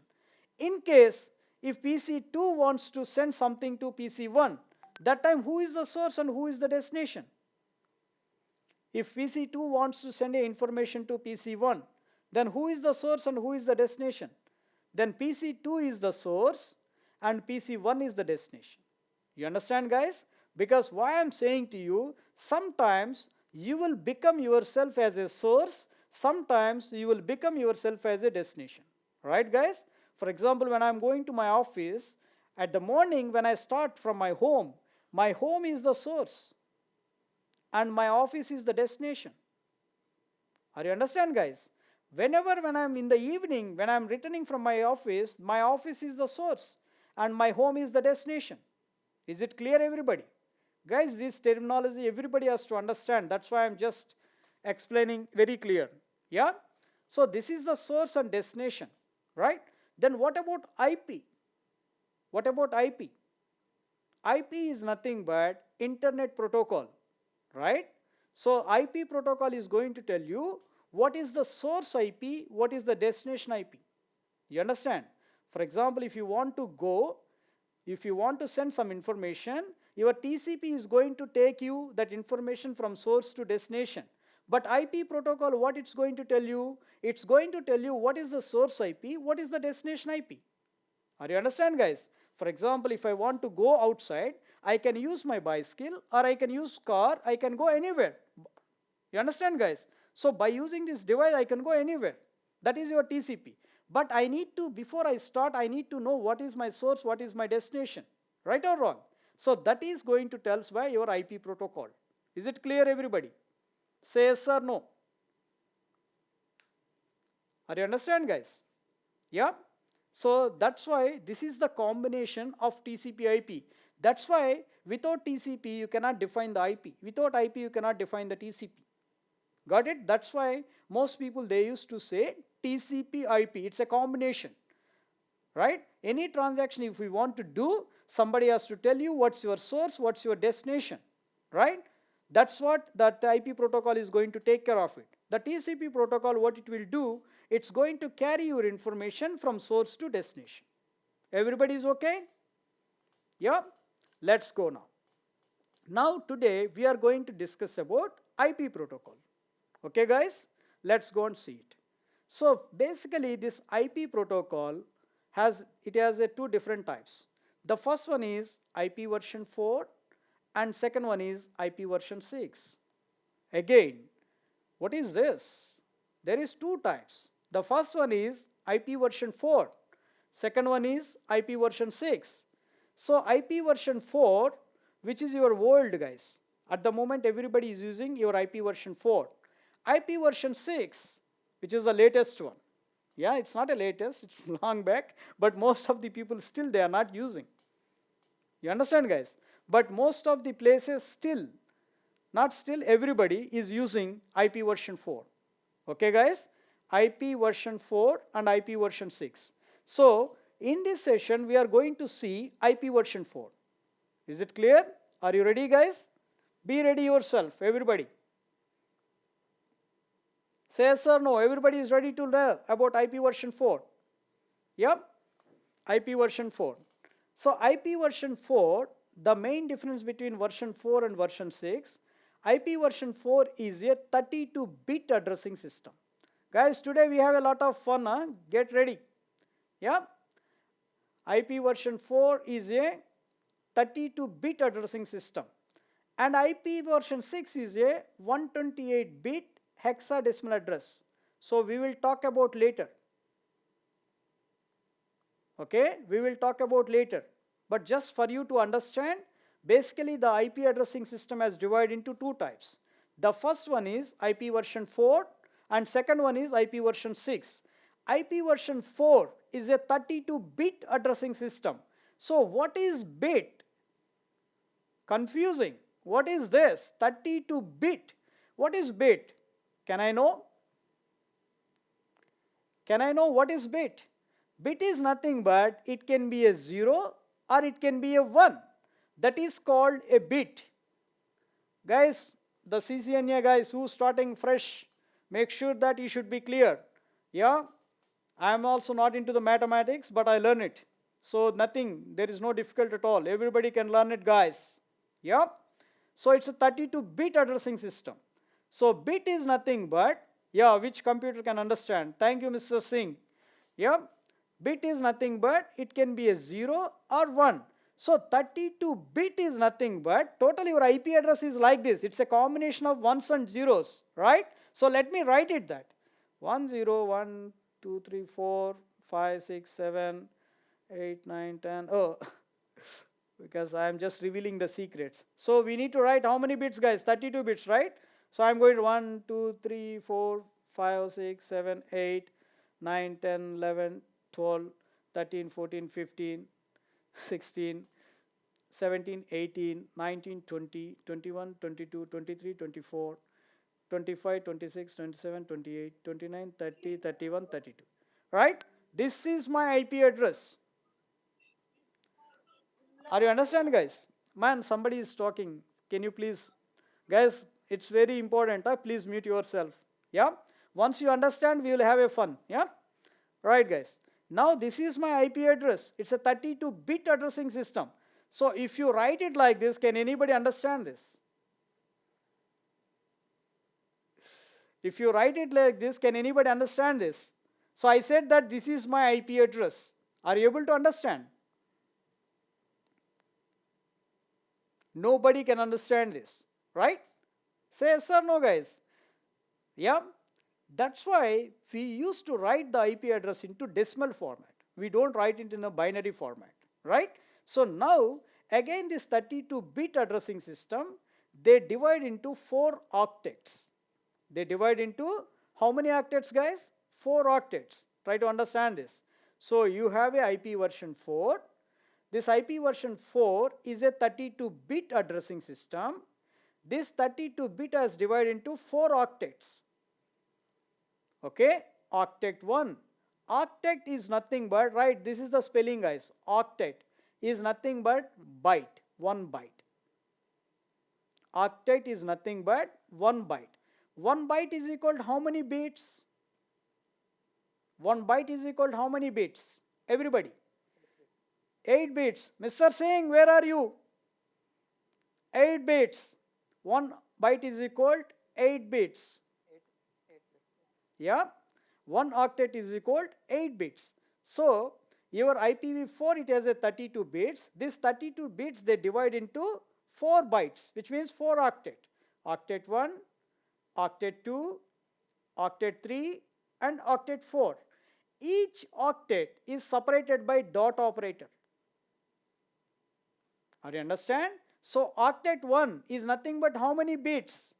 In case if PC2 wants to send something to PC1, that time who is the source and who is the destination? If PC2 wants to send a information to PC1, then who is the source and who is the destination? Then PC2 is the source and PC1 is the destination. You understand, guys? Because why I'm saying to you, sometimes you will become yourself as a source, sometimes you will become yourself as a destination. Right, guys? For example, when I'm going to my office, at the morning when I start from my home is the source and my office is the destination. Are you understand, guys? Whenever when I'm in the evening, when I'm returning from my office is the source and my home is the destination. Is it clear, everybody? Guys, this terminology everybody has to understand. That's why I'm just explaining very clear. Yeah? So this is the source and destination, right? Then what about IP? What about IP? IP is nothing but internet protocol, right? So IP protocol is going to tell you what is the source IP, what is the destination IP. You understand? For example, if you want to send some information, your TCP is going to take you that information from source to destination. But IP protocol, what it's going to tell you? It's going to tell you what is the source IP, what is the destination IP. Are you understand, guys? For example, if I want to go outside, I can use my bicycle or I can use car, I can go anywhere. You understand, guys? So by using this device, I can go anywhere. That is your TCP. But I need to, before I start, I need to know what is my source, what is my destination. Right or wrong? So that is going to tell us by your IP protocol. Is it clear, everybody? Say yes or no. Are you understand, guys? Yeah. So that's why this is the combination of TCP IP. That's why without TCP you cannot define the IP. Without IP you cannot define the TCP. Got it? That's why most people they used to say TCP IP. It's a combination, right? Any transaction if we want to do, somebody has to tell you what's your source, what's your destination, right? That's what that IP protocol is going to take care of it. The TCP protocol, what it will do, it's going to carry your information from source to destination. Everybody is okay? Yeah? Let's go now. Now today we are going to discuss about IP protocol. Okay, guys? Let's go and see it. So basically this IP protocol has two different types. The first one is IP version 4 and second one is IP version 6. Again, what is this? There is two types. The first one is IP version 4. Second one is IP version 6. So IP version 4, which is your old, guys. At the moment everybody is using your IP version 4. IP version 6, which is the latest one. Yeah, it's not a latest, it's long back, but most of the people still they are not using. You understand, guys? But most of the places still, not still, everybody is using IP version 4. Okay, guys? IP version 4 and IP version 6. So in this session we are going to see IP version 4. Is it clear? Are you ready, guys? Be ready yourself, everybody. Say yes or no. Everybody is ready to learn about IP version 4. Yep. IP version 4. So IP version 4, the main difference between version 4 and version 6, IP version 4 is a 32-bit addressing system. Guys, today we have a lot of fun. Huh? Get ready. Yeah. IP version 4 is a 32-bit addressing system. And IP version 6 is a 128-bit hexadecimal address. So we will talk about later. Okay, we will talk about later. But just for you to understand, basically the IP addressing system has divided into two types. The first one is IP version 4 and second one is IP version 6. IP version 4 is a 32-bit addressing system. So what is bit? Confusing. What is this? 32-bit. What is bit? Can I know? Can I know what is bit? Bit is nothing but it can be a 0 or it can be a 1. That is called a bit. Guys, the CCNA guys who starting fresh, make sure that you should be clear. Yeah, I am also not into the mathematics, but I learn it. So nothing, there is no difficult at all. Everybody can learn it, guys. Yeah. So it's a 32-bit addressing system. So bit is nothing but, yeah, which computer can understand? Thank you, Mr. Singh. Yeah, bit is nothing but it can be a 0 or 1. So 32-bit is nothing but total your IP address is like this. It's a combination of ones and zeros, right? So let me write it that 1 0 1 2 3 4 5 6 7 8 9 10. Oh, because I am just revealing the secrets. So we need to write how many bits, guys? 32 bits, right? So I'm going to 1 2 3 4 5 6 7 8 9 10 11 12 13 14 15 16 17 18 19 20 21 22 23 24 25 26 27 28 29 30 31 32, right? This is my IP address. Are you understand, guys? Man, somebody is talking. Can you please, guys? It's very important. Please mute yourself. Yeah. Once you understand, we will have a fun. Yeah. Right, guys. Now this is my IP address. It's a 32-bit addressing system. So if you write it like this, can anybody understand this? If you write it like this, can anybody understand this? So I said that this is my IP address. Are you able to understand? Nobody can understand this, right? Say yes or no, guys. Yeah, that's why we used to write the IP address into decimal format. We don't write it in a binary format, right? So now, again, this 32-bit addressing system, they divide into 4 octets. They divide into how many octets, guys? 4 octets. Try to understand this. So you have a IP version 4. This IP version 4 is a 32-bit addressing system. This 32-bit is divided into 4 octets. Okay, octet 1. Octet is nothing but, right, this is the spelling, guys. Octet is nothing but byte, 1 byte. Octet is nothing but 1 byte. 1 byte is equal to how many bits? 1 byte is equal to how many bits? Everybody. 8 bits. Mr. Singh, where are you? 8 bits. 1 byte is equal to 8 bits. Yeah, 1 octet is equal to 8 bits. So your IPv4, it has a 32 bits. This 32 bits they divide into 4 bytes, which means 4 octet. Octet 1, octet 2, octet 3, and octet 4. Each octet is separated by dot operator. Are you understand? So octet 1 is nothing but how many bits?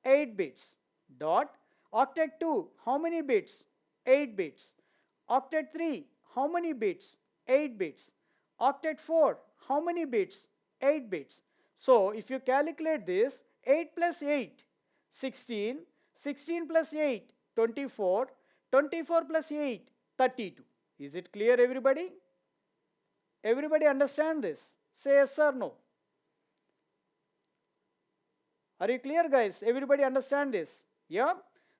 8 bits. Dot. Octet 2, how many bits? 8 bits. Octet 3, how many bits? 8 bits. Octet 4, how many bits? 8 bits. So if you calculate this, 8 plus 8, 16, 16 plus 8, 24, 24 plus 8, 32. Is it clear, everybody? Everybody understand this? Say yes or no. Are you clear, guys? Everybody understand this? Yeah.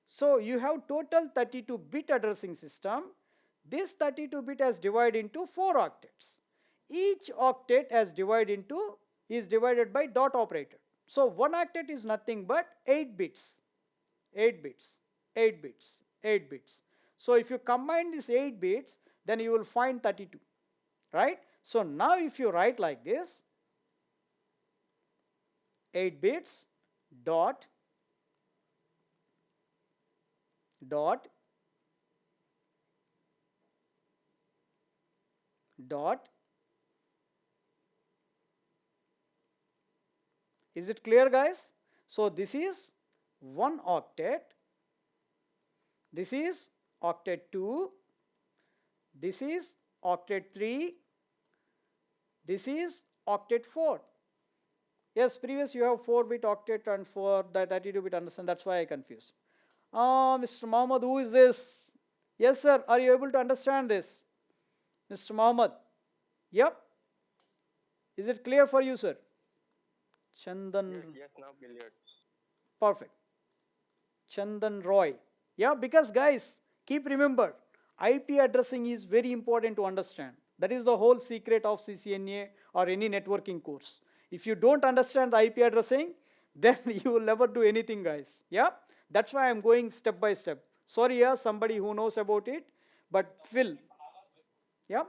So you have total 32-bit addressing system. This 32-bit is divided into 4 octets. Each octet is divided by dot operator. So 1 octet is nothing but 8 bits. 8 bits, 8 bits, 8 bits. So if you combine these 8 bits, then you will find 32, right? So now if you write like this, 8 bits dot dot dot. Is it clear, guys? So this is 1 octet, this is octet 2, this is octet 3, this is octet 4. Yes, previous you have 4-bit octet and for that 32-bit, understand, that's why I confused. Mr. Mohammed, who is this? Yes, sir. Are you able to understand this, Mr. Mohammed? Yep. Is it clear for you, sir? Yes, Chandan. yes, now clear. Perfect. Chandan Roy. Yeah, because guys, keep remember, IP addressing is very important to understand. That is the whole secret of CCNA or any networking course. If you don't understand the IP addressing, then you will never do anything, guys. Yeah, that's why I'm going step by step. Sorry, yeah, somebody who knows about it, but Phil, yeah,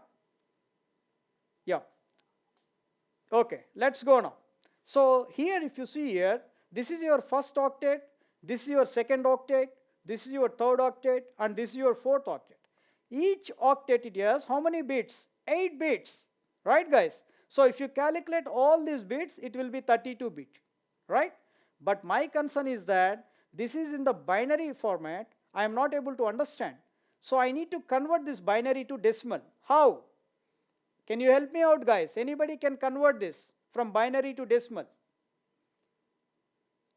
yeah. Okay, let's go now. So here if you see here, this is your first octet, this is your second octet, this is your third octet, and this is your fourth octet. Each octet it has how many bits? 8 bits, right guys? So if you calculate all these bits, it will be 32 bit, right? But my concern is that this is in the binary format, I am not able to understand. So I need to convert this binary to decimal. How? Can you help me out, guys? Anybody can convert this from binary to decimal?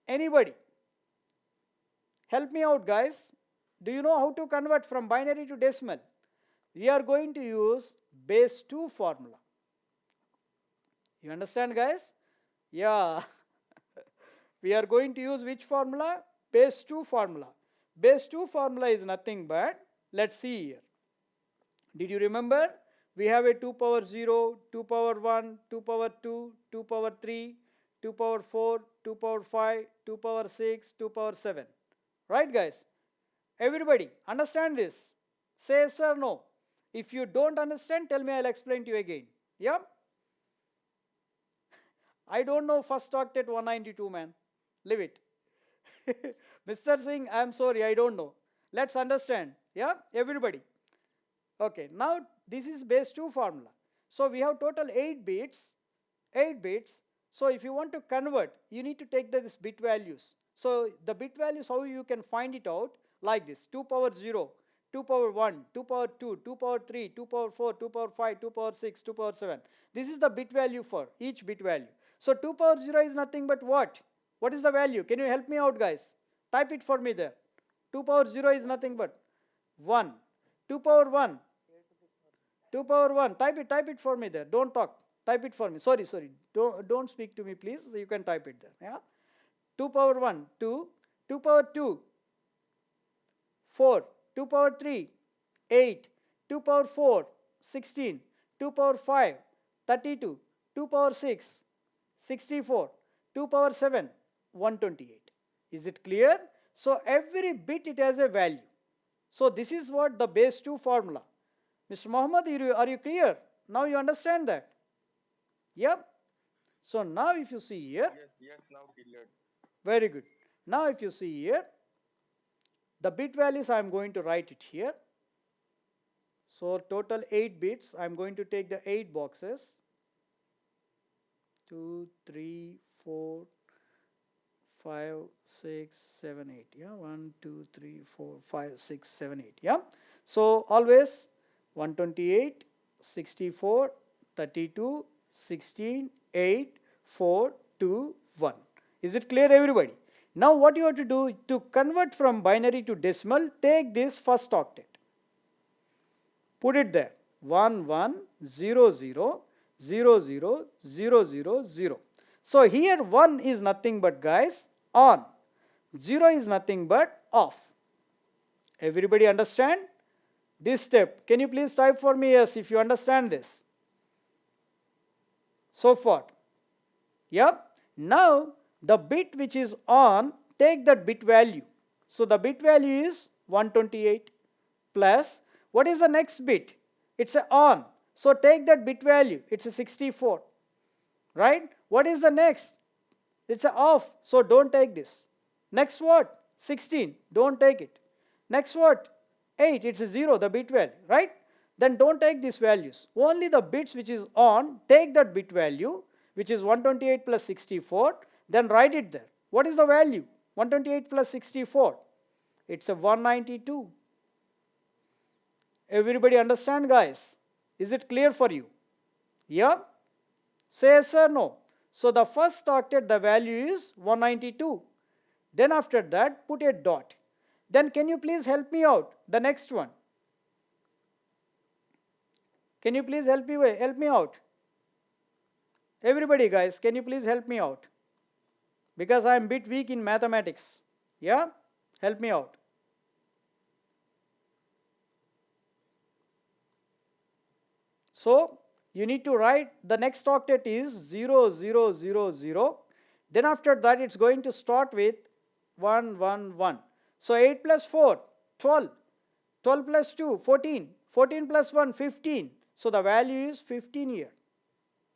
Anybody? Help me out, guys. Do you know how to convert from binary to decimal? We are going to use base 2 formula. You understand, guys? Yeah. We are going to use which formula? Base 2 formula. Base 2 formula is nothing but, let's see here. Did you remember? We have a 2 power 0, 2 power 1, 2 power 2, 2 power 3, 2 power 4, 2 power 5, 2 power 6, 2 power 7. Right, guys? Everybody, understand this? Say yes or no. If you don't understand, tell me, I'll explain to you again. Yeah? I don't know first octet 192, man. Leave it. Mr. Singh, I'm sorry, I don't know. Let's understand. Yeah? Everybody. Okay, now this is base 2 formula. So we have total 8 bits, 8 bits. So if you want to convert, you need to take this bit values. So the bit values, how you can find it out, like this: 2 power 0, 2 power 1, 2 power 2, 2 power 3, 2 power 4, 2 power 5, 2 power 6, 2 power 7. This is the bit value for each bit value. So 2 power 0 is nothing but what? What is the value? Can you help me out, guys? Type it for me there. 2 power 0 is nothing but 1. 2 power 1, 2 power 1. Type it for me there. Don't talk. Type it for me. Sorry. Don't speak to me, please. So you can type it there. Yeah. 2 power 1, 2. 2 power 2, 4. 2 power 3, 8. 2 power 4, 16. 2 power 5, 32. 2 power 6, 64. 2 power 7, 128. Is it clear? So every bit it has a value. So this is what the base 2 formula. Mr. Mohammed, are you clear? Now you understand that? Yep. So now if you see here, Yes, yes, now clear. very good. Now if you see here, the bit values I am going to write it here. So total 8 bits, I am going to take the 8 boxes. 2, 3, 4, 5, 6, 7, 8. Yeah, 1, 2, 3, 4, 5, 6, 7, 8. Yeah. So always 128, 64, 32, 16, 8, 4, 2, 1. Is it clear, everybody? Now what you have to do to convert from binary to decimal, take this first octet. Put it there. 1 1 0 0 0 0 0 0 0. So here 1 is nothing but, guys, on. 0 is nothing but off. Everybody understand this step? Can you please type for me yes if you understand this? So far. Yep. Now the bit which is on, take that bit value. So the bit value is 128 plus, what is the next bit? It's a on. So take that bit value. It's a 64. Right? What is the next? It's a off. So don't take this. Next what? 16. Don't take it. Next what? 8. It's a 0, the bit value. Right? Then don't take these values. Only the bits which is on, take that bit value, which is 128 plus 64. Then write it there. What is the value? 128 plus 64. It's a 192. Everybody understand, guys? Is it clear for you? Yeah? Say yes or no. So the first octet, the value is 192. Then after that, put a dot. Then can you please help me out? The next one. Can you please help me out? Everybody guys, can you please help me out? Because I am a bit weak in mathematics. Yeah? Help me out. So you need to write the next octet is 0, 0, 0, 0. Then after that it's going to start with 1, 1, 1. So 8 plus 4, 12. 12 plus 2, 14. 14 plus 1, 15. So the value is 15 here.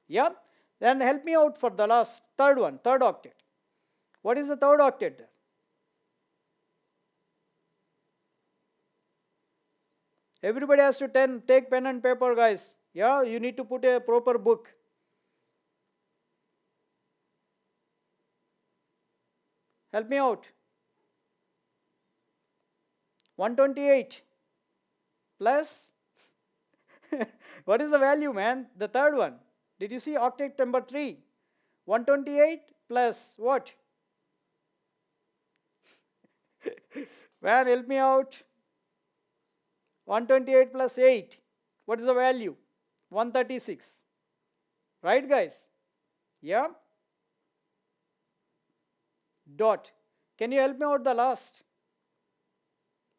Yeah? Then help me out for the last, third one, third octet. What is the third octet there? Everybody has to take pen and paper, guys. Yeah, you need to put a proper book. Help me out. 128 plus what is the value, man? The third one. Did you see octet number 3? 128 plus what? Man, help me out. 128 plus 8. What is the value? 136. Right, guys? Yeah? Dot. Can you help me out the last?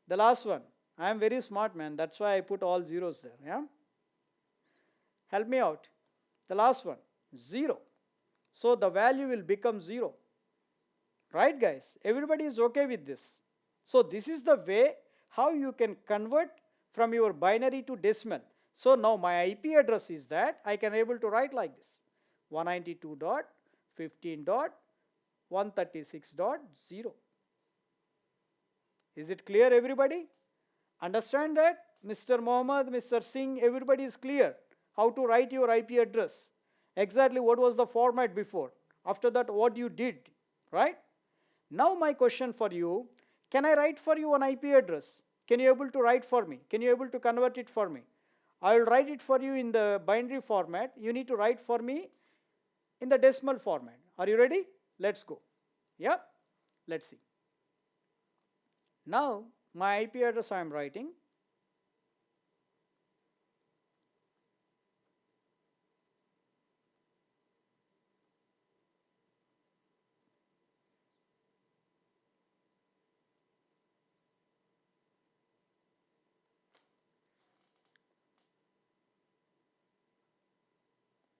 The last one. I am very smart, man. That's why I put all zeros there. Yeah? Help me out. The last one. 0. So the value will become 0. Right, guys? Everybody is okay with this. So this is the way how you can convert from your binary to decimal. So now my IP address is that I can able to write like this. 192.15.136.0. Is it clear, everybody? Understand that? Mr. Mohammed, Mr. Singh, everybody is clear how to write your IP address. Exactly what was the format before. After that, what you did, right? Now my question for you, can I write for you an IP address? Can you able to write for me? Can you able to convert it for me? I will write it for you in the binary format. You need to write for me in the decimal format. Are you ready? Let's go. Yeah? Let's see. Now my IP address I am writing.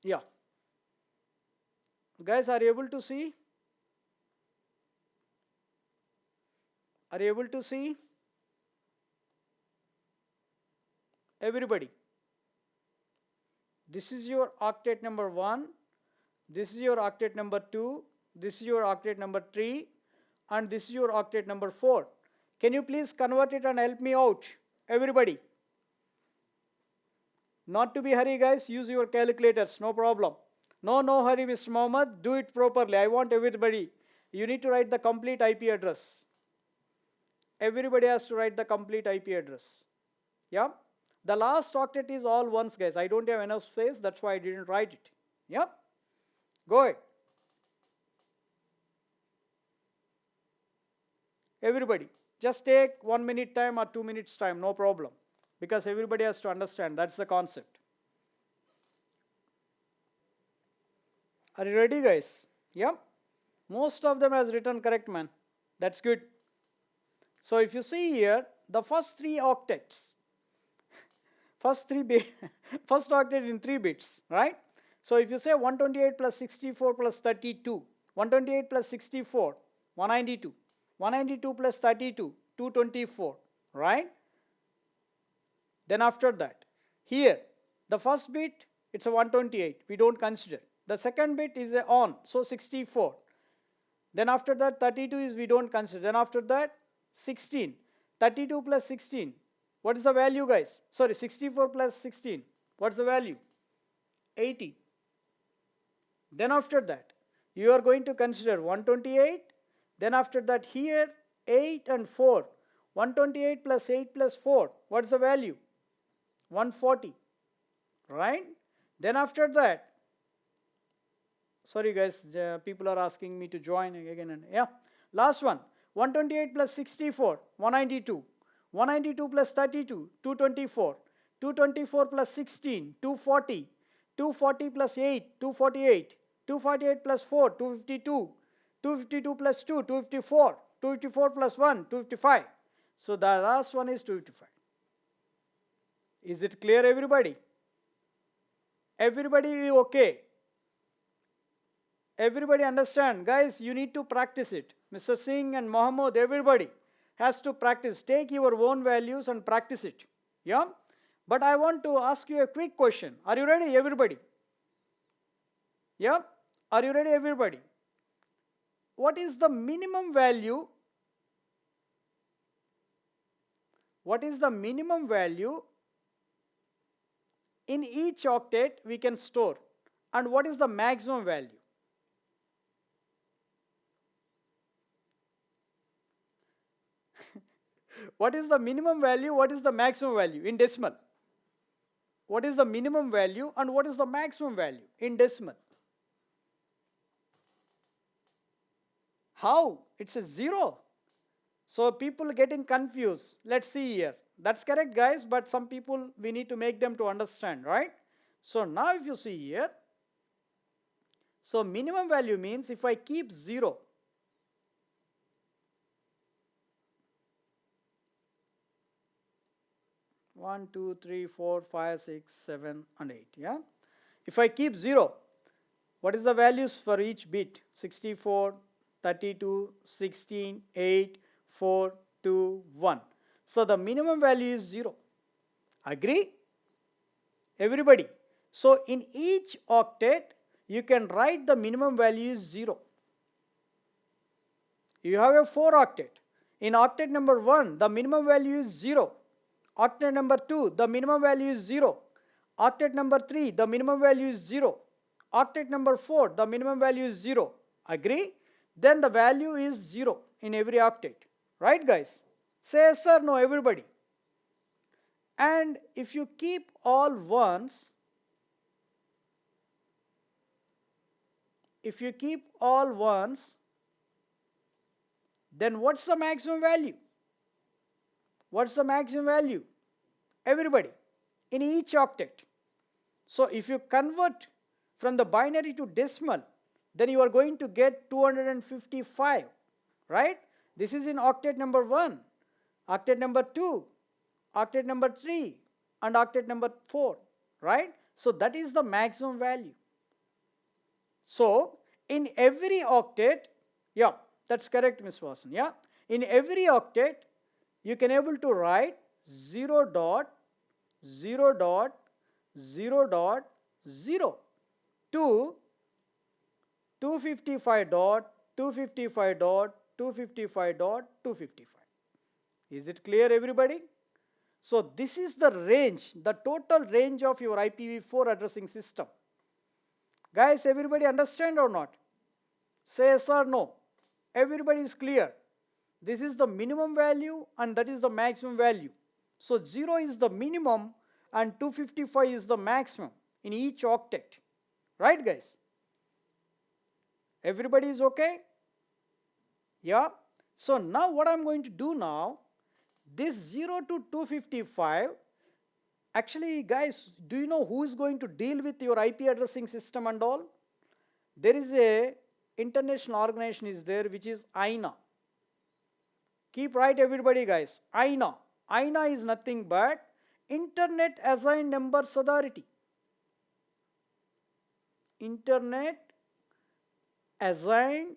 Yeah. Guys, are you able to see? Are you able to see? Everybody. This is your octet number 1. This is your octet number 2. This is your octet number 3. And this is your octet number 4. Can you please convert it and help me out? Everybody. Not to be hurry, guys. Use your calculators. No problem. No hurry, Mr. Mohammed. Do it properly. I want everybody. You need to write the complete IP address. Everybody has to write the complete IP address. Yeah. The last octet is all ones, guys. I don't have enough space. That's why I didn't write it. Yeah. Go ahead. Everybody. Just take 1 minute time or 2 minutes time. No problem. Because everybody has to understand. That's the concept. Are you ready, guys? Yeah. Most of them has written correct, man. That's good. So if you see here, the first 3 octets, first octet in 3 bits, right? So if you say 128 plus 64 plus 32, 128 plus 64, 192, 192 plus 32, 224, right? Then after that, here, the first bit, it's a 128, we don't consider. The second bit is a on, so 64. Then after that, 32 is we don't consider. Then after that, 16. 32 plus 16. What is the value, guys? Sorry, 64 plus 16. What's the value? 80. Then after that, you are going to consider 128. Then after that, here, 8 and 4. 128 plus 8 plus 4. What's the value? 140. Right? Then after that, sorry guys, people are asking me to join again. And yeah, last one, 128 plus 64, 192. 192 plus 32, 224. 224 plus 16, 240, 240 plus 8, 248, 248 plus 4, 252, 252 plus 2, 254, 254 plus 1, 255. So the last one is 255. Is it clear, everybody? Everybody okay? Everybody understand? Guys, you need to practice it. Mr. Singh and Mohammed, everybody has to practice. Take your own values and practice it. Yeah? But I want to ask you a quick question. Are you ready, everybody? Yeah? Are you ready, everybody? What is the minimum value? What is the minimum value in each octet we can store? And what is the maximum value? What is the minimum value? What is the maximum value in decimal? What is the minimum value and what is the maximum value in decimal? How? It's a 0. So people getting confused. Let's see here. That's correct, guys, but some people, we need to make them to understand, right? So now if you see here, so minimum value means if I keep 0, 1, 2, 3, 4, 5, 6, 7, and 8. Yeah. If I keep 0, what is the values for each bit? 64, 32, 16, 8, 4, 2, 1. So the minimum value is 0. Agree? Everybody. So in each octet, you can write the minimum value is 0. You have a 4 octet. In octet number 1, the minimum value is 0. Octet number 2, the minimum value is 0. Octet number 3, the minimum value is 0. Octet number 4, the minimum value is 0. Agree? Then the value is 0 in every octet. Right, guys? Say yes or no, everybody. And if you keep all ones, then what's the maximum value? What's the maximum value? Everybody, in each octet. So if you convert from the binary to decimal, then you are going to get 255, right? This is in octet number 1, octet number 2, octet number 3, and octet number 4, right? So that is the maximum value. So in every octet, yeah, that's correct, Ms. Vasan, yeah. In every octet, you can able to write 0 dot 0 dot 0 dot 0 to 255 dot 255 dot 255 dot 255. Is it clear, everybody? So this is the range, the total range of your IPv4 addressing system. Guys, everybody understand or not? Say yes or no. Everybody is clear. This is the minimum value and that is the maximum value. So 0 is the minimum and 255 is the maximum in each octet. Right, guys? Everybody is okay? Yeah. So now what I'm going to do now, this 0 to 255, actually, guys, do you know who is going to deal with your IP addressing system and all? There is a international organization is there which is INA. Keep right, everybody, guys. INA. INA is nothing but Internet Assigned Numbers Authority. Internet Assigned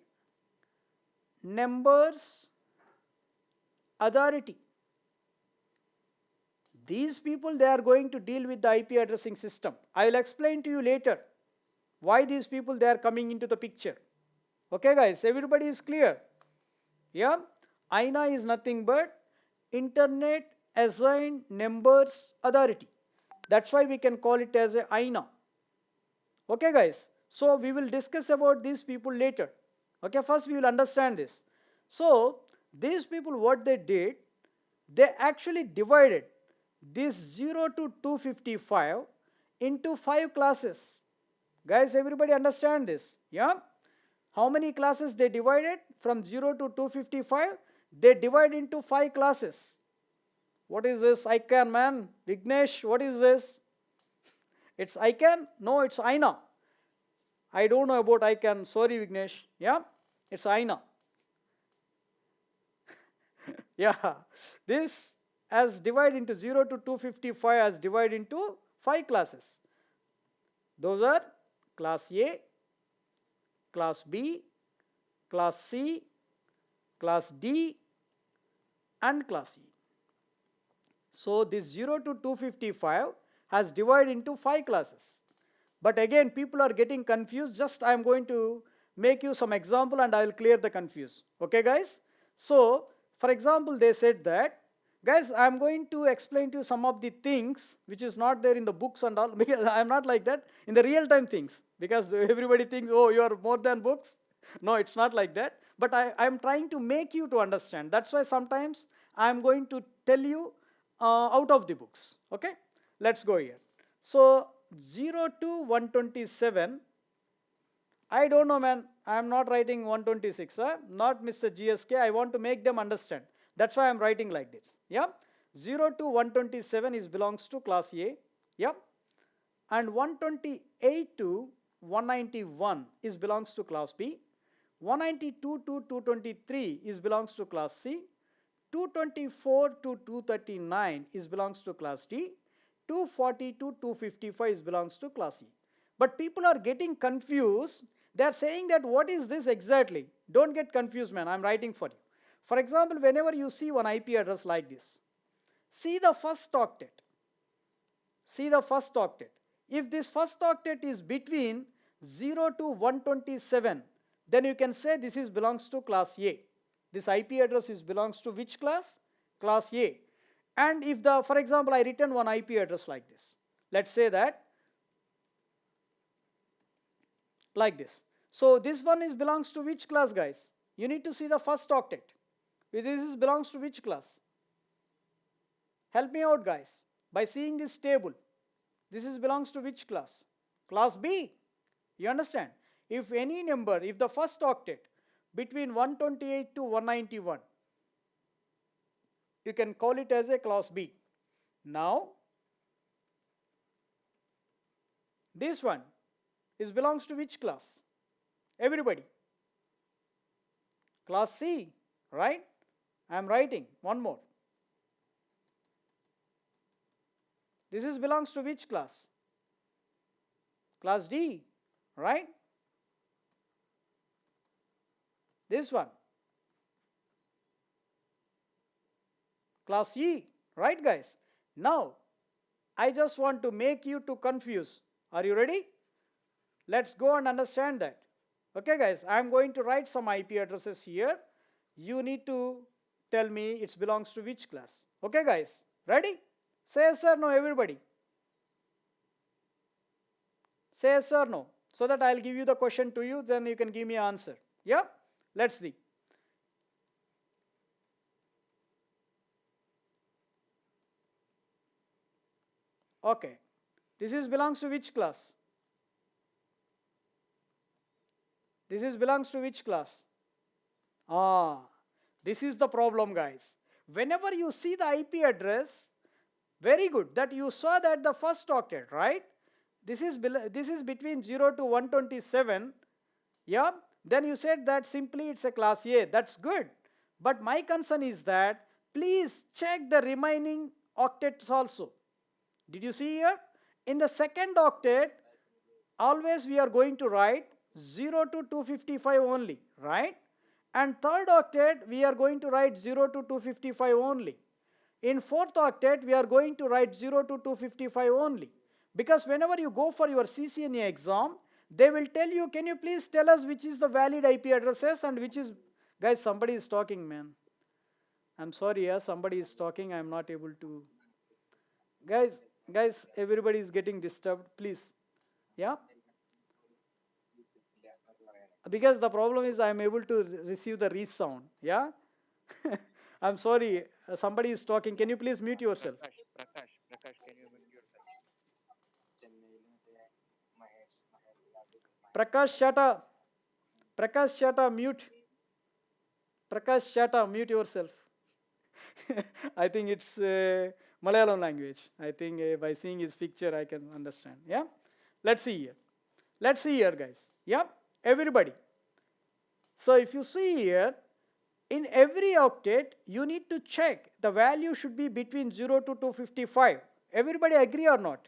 Numbers Authority. These people, they are going to deal with the IP addressing system. I will explain to you later why these people, they are coming into the picture. Okay, guys, everybody is clear? Yeah, INA is nothing but Internet Assigned Numbers Authority. That's why we can call it as a INA. Okay, guys, so we will discuss about these people later. Okay, first we will understand this. So these people, what they did, they actually divided this 0 to 255 into 5 classes. Guys, everybody understand this? Yeah. How many classes they divided from 0 to 255? They divide into 5 classes. What is this? ICANN, man. Vignesh, what is this? It's ICANN? No, it's INA. I don't know about ICANN. Sorry, Vignesh. Yeah, it's INA. Yeah, this as divided into 0 to 255 as divided into 5 classes. Those are class A, class B, class C, class D, and class E. So this 0 to 255 has divided into 5 classes. But again, people are getting confused. Just I am going to make you some example and I will clear the confuse. Okay, guys? So, for example, they said that, guys, I am going to explain to you some of the things which is not there in the books and all, because I am not like that in the real time things, because everybody thinks, oh, you are more than books. No, it's not like that. But I am trying to make you to understand. That's why sometimes I am going to tell you out of the books. Okay, let's go here. So 0 to 127, I don't know, man. I am not writing 126, not Mr. GSK. I want to make them understand. That's why I'm writing like this. Yeah, 0 to 127 is belongs to class A. Yeah, and 128 to 191 is belongs to class B. 192 to 223 is belongs to class C. 224 to 239 is belongs to class D. 240 to 255 is belongs to class E. But people are getting confused. They are saying that what is this exactly? Don't get confused, man. I'm writing for you. For example, whenever you see one IP address like this, see the first octet. See the first octet. If this first octet is between 0 to 127, then you can say this is belongs to class A. This IP address is belongs to which class? Class A. And if the, for example, I return one IP address like this. Let's say that like this. So this one is belongs to which class, guys? You need to see the first octet. This is belongs to which class? Help me out, guys, by seeing this table. This is belongs to which class? Class B. You understand? If any number, if the first octet between 128 to 191, you can call it as a class B. Now, this one is belongs to which class? Everybody. Class C, right? I am writing one more. This is belongs to which class? Class D, right? This one. Class E, right, guys? Now, I just want to make you to confuse. Are you ready? Let's go and understand that. Okay, guys, I'm going to write some IP addresses here. You need to tell me it belongs to which class. Okay, guys, ready? Say yes or no, everybody. Say yes or no, so that I'll give you the question to you, then you can give me an answer. Yeah, let's see. Okay, this is belongs to which class? This is belongs to which class? Ah, this is the problem, guys. Whenever you see the IP address, very good that you saw that the first octet, right? This is between 0 to 127. Yeah, then you said that simply it's a class A. That's good. But my concern is that please check the remaining octets also. Did you see here? In the second octet, always we are going to write 0 to 255 only, right? And third octet, we are going to write 0 to 255 only. In fourth octet, we are going to write 0 to 255 only. Because whenever you go for your CCNA exam, they will tell you, can you please tell us which is the valid IP addresses and which is, guys, somebody is talking, man. I'm sorry, yeah, somebody is talking, I'm not able to. Guys, everybody is getting disturbed, please. Yeah, because the problem is I'm able to receive the resound. Yeah, I'm sorry, somebody is talking. Can you please mute yourself? Prakash, can you mute yourself? Prakash Shata, Prakash Shata, mute. Prakash Shata, mute yourself. I think it's Malayalam language. I think by seeing his picture, I can understand. Yeah. Let's see here. Let's see here, guys. Yeah. Everybody. So if you see here, in every octet, you need to check the value should be between 0 to 255. Everybody agree or not?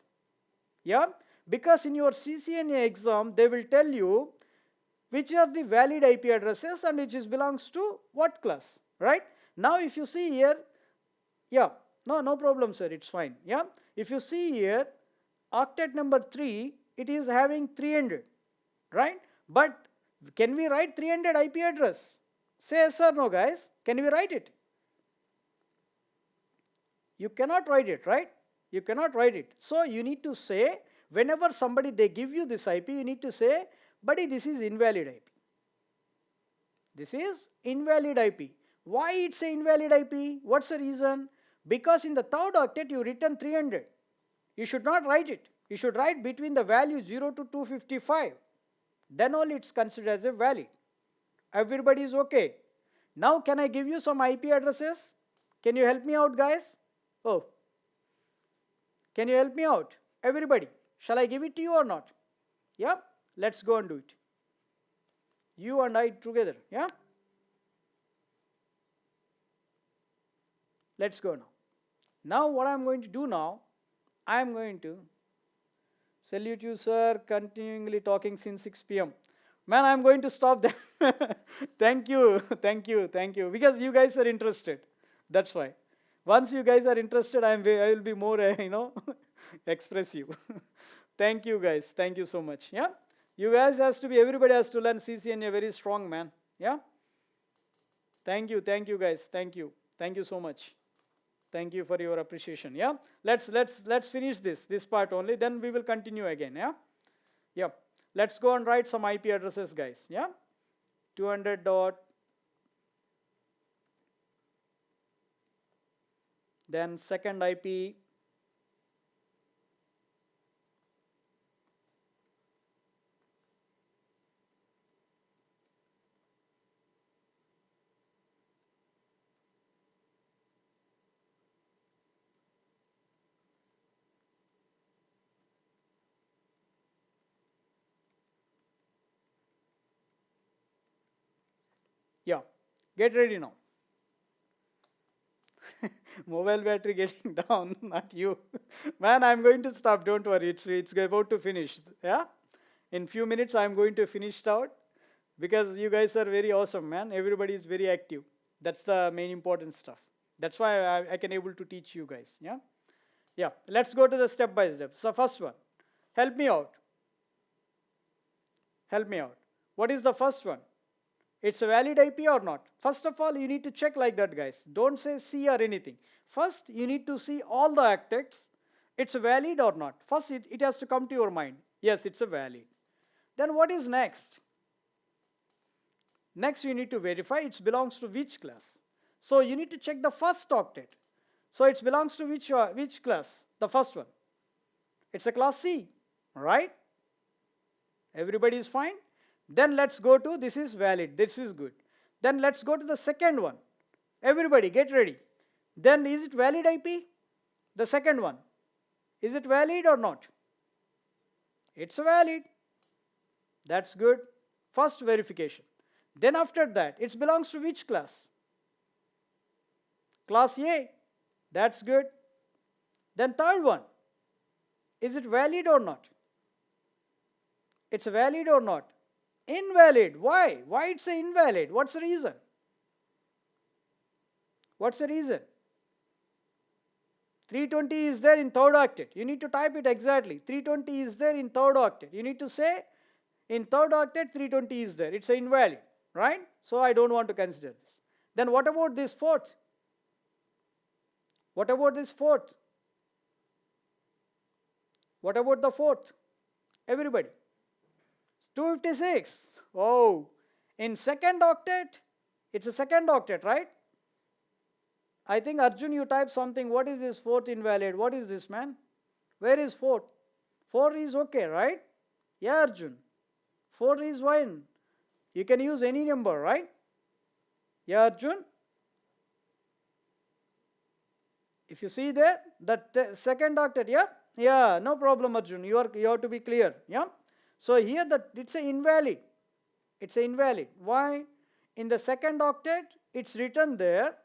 Yeah. Because in your CCNA exam, they will tell you which are the valid IP addresses and which is belongs to what class, right? Now if you see here, yeah, no problem, sir, it's fine. Yeah, if you see here, octet number 3, it is having 300, right? But can we write 300 IP address? Say yes or no, guys. Can we write it? You cannot write it, right? You cannot write it. So you need to say, whenever somebody they give you this IP, you need to say, buddy, this is invalid IP. This is invalid IP. Why it's a invalid IP? What's the reason? Because in the third octet you written 300. You should not write it. You should write between the value 0 to 255. Then only it's considered as a valid. Everybody is okay. Now can I give you some IP addresses? Can you help me out, guys? Oh, can you help me out? Everybody, shall I give it to you or not? Yeah, let's go and do it. You and I together. Yeah, let's go now. Now what I'm going to do now, I'm going to salute you, sir, continually talking since 6 p.m. Man, I'm going to stop there. Thank you, thank you, thank you. Because you guys are interested. That's why. Once you guys are interested, I will be more, expressive. Thank you, guys. Thank you so much. Yeah. You guys has to be, everybody has to learn CCNA very strong, man. Yeah. Thank you, guys. Thank you so much. Thank you for your appreciation. Yeah, let's finish this part only, then we will continue again. Yeah, yeah, let's go and write some IP addresses, guys. Yeah, 200 dot, then second IP, yeah, get ready now. Mobile battery getting down, not you. Man, I'm going to stop, don't worry, it's about to finish. Yeah, in few minutes I'm going to finish it out, because you guys are very awesome, man. Everybody is very active. That's the main important stuff. That's why I can able to teach you guys. Yeah, yeah, let's go to the step by step. So first one, help me out, help me out. What is the first one? It's a valid IP or not? First of all, you need to check like that, guys. Don't say C or anything. First, you need to see all the octets. It's valid or not. First, it has to come to your mind. Yes, it's a valid. Then what is next? Next, you need to verify it belongs to which class. So you need to check the first octet. So it belongs to which class? The first one. It's a class C, right? Everybody is fine? Then let's go to, this is valid, this is good. Then let's go to the second one. Everybody get ready. Then is it valid IP? The second one. Is it valid or not? It's valid. That's good. First verification. Then after that, it belongs to which class? Class A. That's good. Then third one. Is it valid or not? It's valid or not? Invalid. Why? Why it's a invalid? What's the reason? What's the reason? 320 is there in third octet. You need to type it exactly. 320 is there in third octet. You need to say in third octet 320 is there. It's invalid, right? So I don't want to consider this. Then what about this fourth? What about this fourth? What about the fourth? Everybody. 256. Oh, in second octet, it's a second octet, right? I think Arjun, you type something. What is this fourth invalid? What is this, man? Where is fourth? 4 is okay, right? Yeah, Arjun. 4 is fine. You can use any number, right? Yeah, Arjun. If you see there, the second octet, yeah, yeah, no problem, Arjun. You have to be clear, yeah. So here that it's a invalid. It's a invalid. Why? In the second octet, it's written there.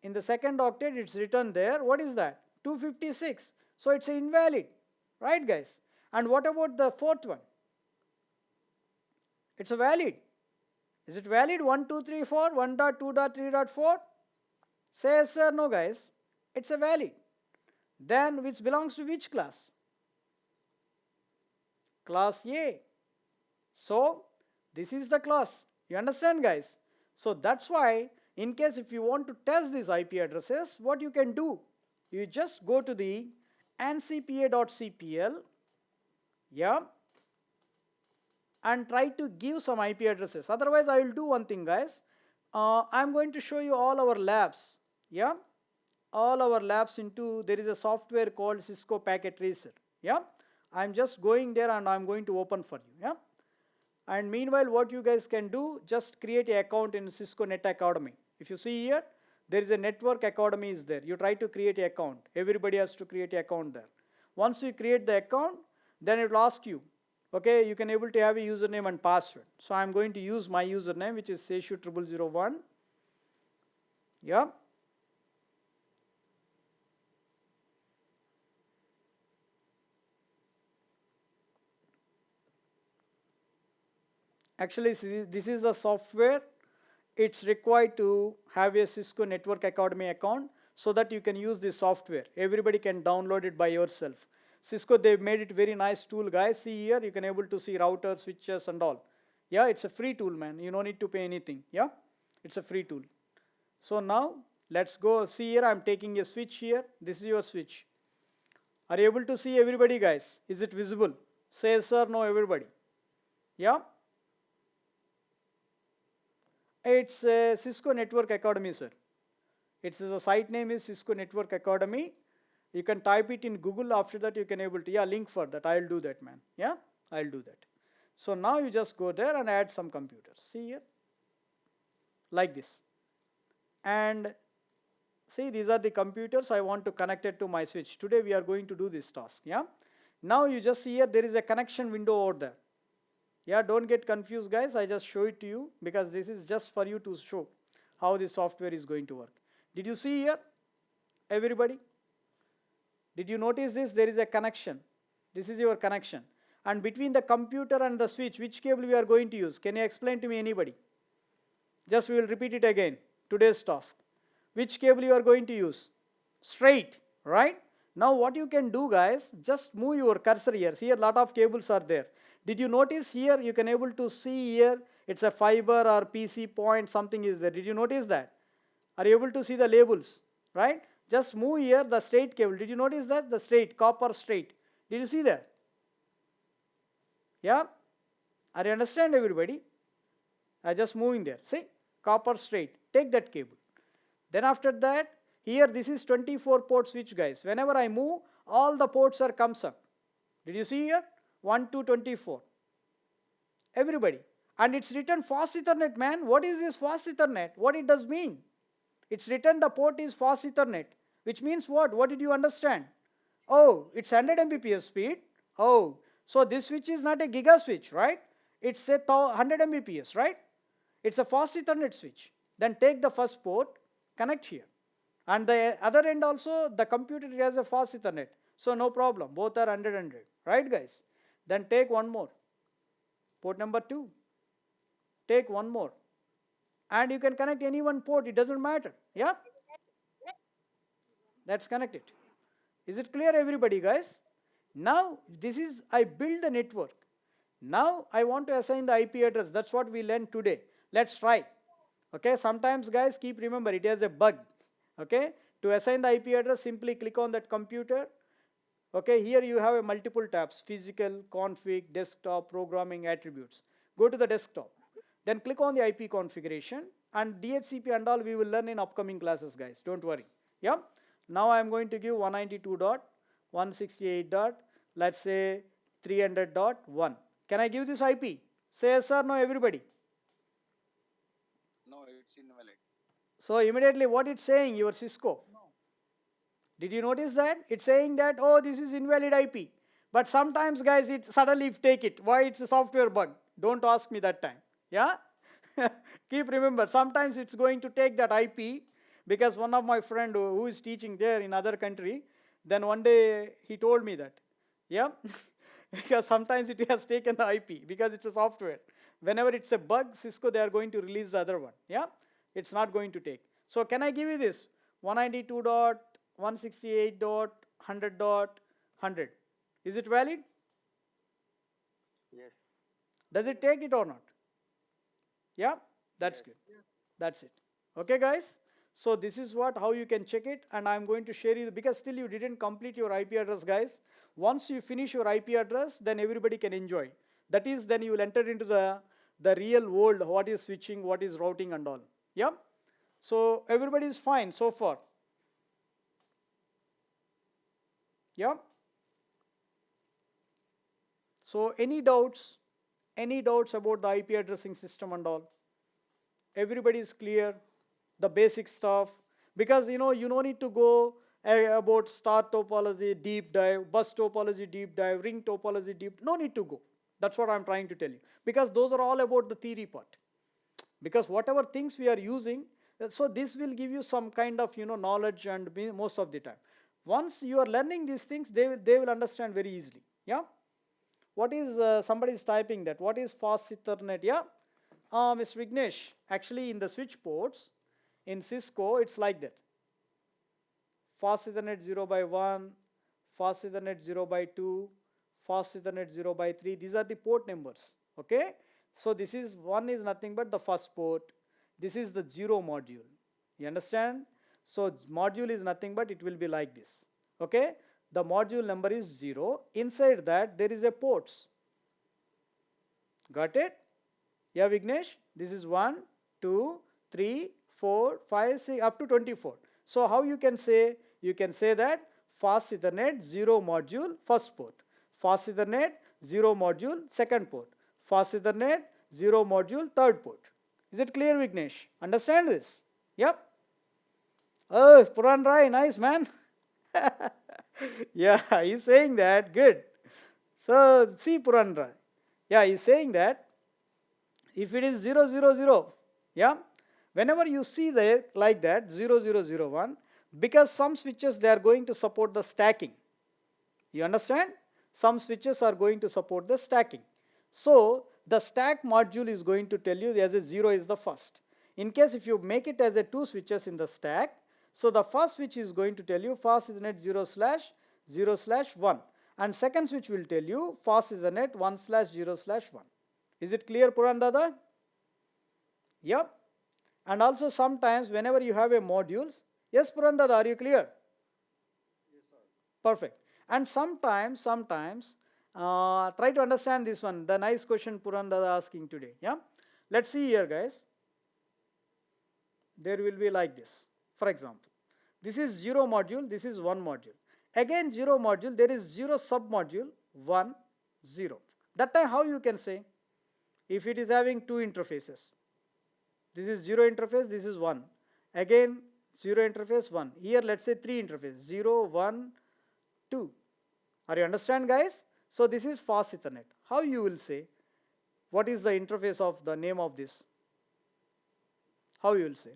In the second octet, it's written there. What is that? 256. So it's a invalid, right, guys? And what about the fourth one? It's a valid. Is it valid? 1, 2, 3, 4, 1.2.3.4? Say yes or no, guys. It's a valid. Then which belongs to which class? Class A. So this is the class. You understand, guys? So that's why in case if you want to test these IP addresses, what you can do, you just go to the ncpa.cpl, yeah, and try to give some IP addresses. Otherwise, I will do one thing, guys. I'm going to show you all our labs. Yeah, all our labs into there is a software called Cisco Packet Tracer. Yeah, I'm just going there and I'm going to open for you. Yeah, and meanwhile, what you guys can do, just create an account in Cisco Net Academy. If you see here, there is a network academy is there. You try to create an account. Everybody has to create an account there. Once you create the account, then it will ask you, okay, you can able to have a username and password. So I'm going to use my username, which is seshu0001. Yeah. Actually, this is the software. It's required to have a Cisco Network Academy account so that you can use this software. Everybody can download it by yourself. Cisco, they've made it very nice tool, guys. See here, you can able to see routers, switches, and all. Yeah, it's a free tool, man. You don't need to pay anything. Yeah, it's a free tool. So now let's go. See here, I'm taking a switch here. This is your switch. Are you able to see everybody, guys? Is it visible? Say yes or no, everybody. Yeah. It's a Cisco Network Academy, sir. It's the site name is Cisco Network Academy. You can type it in Google. After that, you can able to, yeah, link for that. I'll do that, man. Yeah, I'll do that. So now you just go there and add some computers. See here, like this. And see, these are the computers I want to connect it to my switch. Today we are going to do this task. Yeah. Now you just see here, there is a connection window over there. Yeah, don't get confused, guys. I just show it to you because this is just for you to show how the software is going to work. Did you see here, everybody? Did you notice this? There is a connection. This is your connection. And between the computer and the switch, which cable we are going to use? Can you explain to me, anybody? Just we will repeat it again. Today's task. Which cable you are going to use? Straight, right? Now what you can do, guys, just move your cursor here. See, a lot of cables are there. Did you notice here, you can able to see here, it's a fiber or PC point, something is there. Did you notice that? Are you able to see the labels, right? Just move here the straight cable. Did you notice that? The straight, copper straight. Did you see that? Yeah? Are you understand, everybody? I just moving there. See? Copper straight. Take that cable. Then after that, here this is 24 port switch, guys. Whenever I move, all the ports are comes up. Did you see here? 1 to 24. Everybody. And it's written fast Ethernet, man. What is this fast Ethernet? What it does mean? It's written the port is fast Ethernet, which means what? What did you understand? Oh, it's 100 Mbps speed. Oh, so this switch is not a giga switch, right? It's a 100 Mbps, right? It's a fast Ethernet switch. Then take the first port, connect here. And the other end also, the computer has a fast Ethernet. So no problem. Both are 100, right, guys? Then take one more. Port number 2. Take one more. And you can connect any one port. It doesn't matter. Yeah? That's connected. Is it clear, everybody, guys? Now, this is, I build the network. Now, I want to assign the IP address. That's what we learned today. Let's try. Okay, sometimes, guys, keep remember, it has a bug. Okay, to assign the IP address, simply click on that computer. Okay, here you have a multiple tabs: physical, config, desktop, programming, attributes. Go to the desktop. Then click on the IP configuration, and DHCP and all we will learn in upcoming classes, guys. Don't worry. Yeah. Now I am going to give 192.168. Let's say 300.1. Can I give this IP? Say yes or no, everybody. No, it's invalid. So immediately what it's saying, your Cisco. Did you notice that? It's saying that, oh, this is invalid IP. But sometimes, guys, it suddenly take it. Why? It's a software bug. Don't ask me that time. Yeah? Keep remember, sometimes it's going to take that IP because one of my friend who is teaching there in other country, then one day he told me that. Yeah? Because sometimes it has taken the IP because it's a software. Whenever it's a bug, Cisco, they are going to release the other one. Yeah? It's not going to take. So can I give you this? 192.168.100.100. Is it valid? Yes. Does it take it or not? Yeah, that's Yes. good. That's it. Okay, guys. So this is what how you can check it, and I'm going to share you because still you didn't complete your IP address, guys. Once you finish your IP address, then everybody can enjoy. That is, then you will enter into the real world. What is switching, what is routing, and all. Yeah. So everybody is fine so far. Yeah. So any doubts about the IP addressing system and all? Everybody is clear, the basic stuff, because you don't need to go about star topology deep dive, bus topology deep dive, ring topology deep. No need to go. That's what I'm trying to tell you, because those are all about the theory part. Because whatever things we are using, so this will give you some kind of knowledge, and most of the time once you are learning these things, they will understand very easily. Yeah. What is somebody is typing that? What is fast Ethernet? Yeah, Mr. Vignesh. Actually, in the switch ports in Cisco, it's like that. Fast Ethernet 0 by 1, Fast Ethernet 0 by 2, Fast Ethernet 0 by 3. These are the port numbers. Okay. So this is one is nothing but the first port. This is the 0 module. You understand? So module is nothing but it will be like this. Okay. The module number is 0. Inside that there is a ports. Got it? Yeah, Vignesh, this is 1, 2, 3, 4, 5, 6, up to 24. So how you can say? You can say that fast Ethernet 0 module first port, fast Ethernet 0 module second port, fast Ethernet 0 module third port. Is it clear, Vignesh? Understand this? Yep. Oh, Puran Rai, nice man. Yeah, he's saying that. Good. So see Puran Rai. Yeah, he's saying that if it is 0, 0, 0, yeah, whenever you see that like that 0, 0, 0, 1, because some switches they are going to support the stacking. You understand? Some switches are going to support the stacking. So the stack module is going to tell you as a 0 is the first. In case if you make it as a 2 switches in the stack, so the first switch is going to tell you fast Ethernet 0 slash 0 slash 1, and second switch will tell you fast Ethernet 1 slash 0 slash 1. Is it clear, Puran Dada? Yep. And also sometimes whenever you have a modules, yes, Purandada, are you clear? Perfect. And sometimes, try to understand this one, the nice question Purandada asking today. Yeah. Let's see here, guys. There will be like this. For example, this is 0 module, this is 1 module. Again 0 module, there is 0 sub module, 1, 0. That time how you can say? If it is having two interfaces, this is 0 interface, this is 1. Again 0 interface, 1. Here let's say 3 interface, 0, 1, 2. Are you understand, guys? So this is fast Ethernet. How you will say? What is the interface of the name of this? How you will say?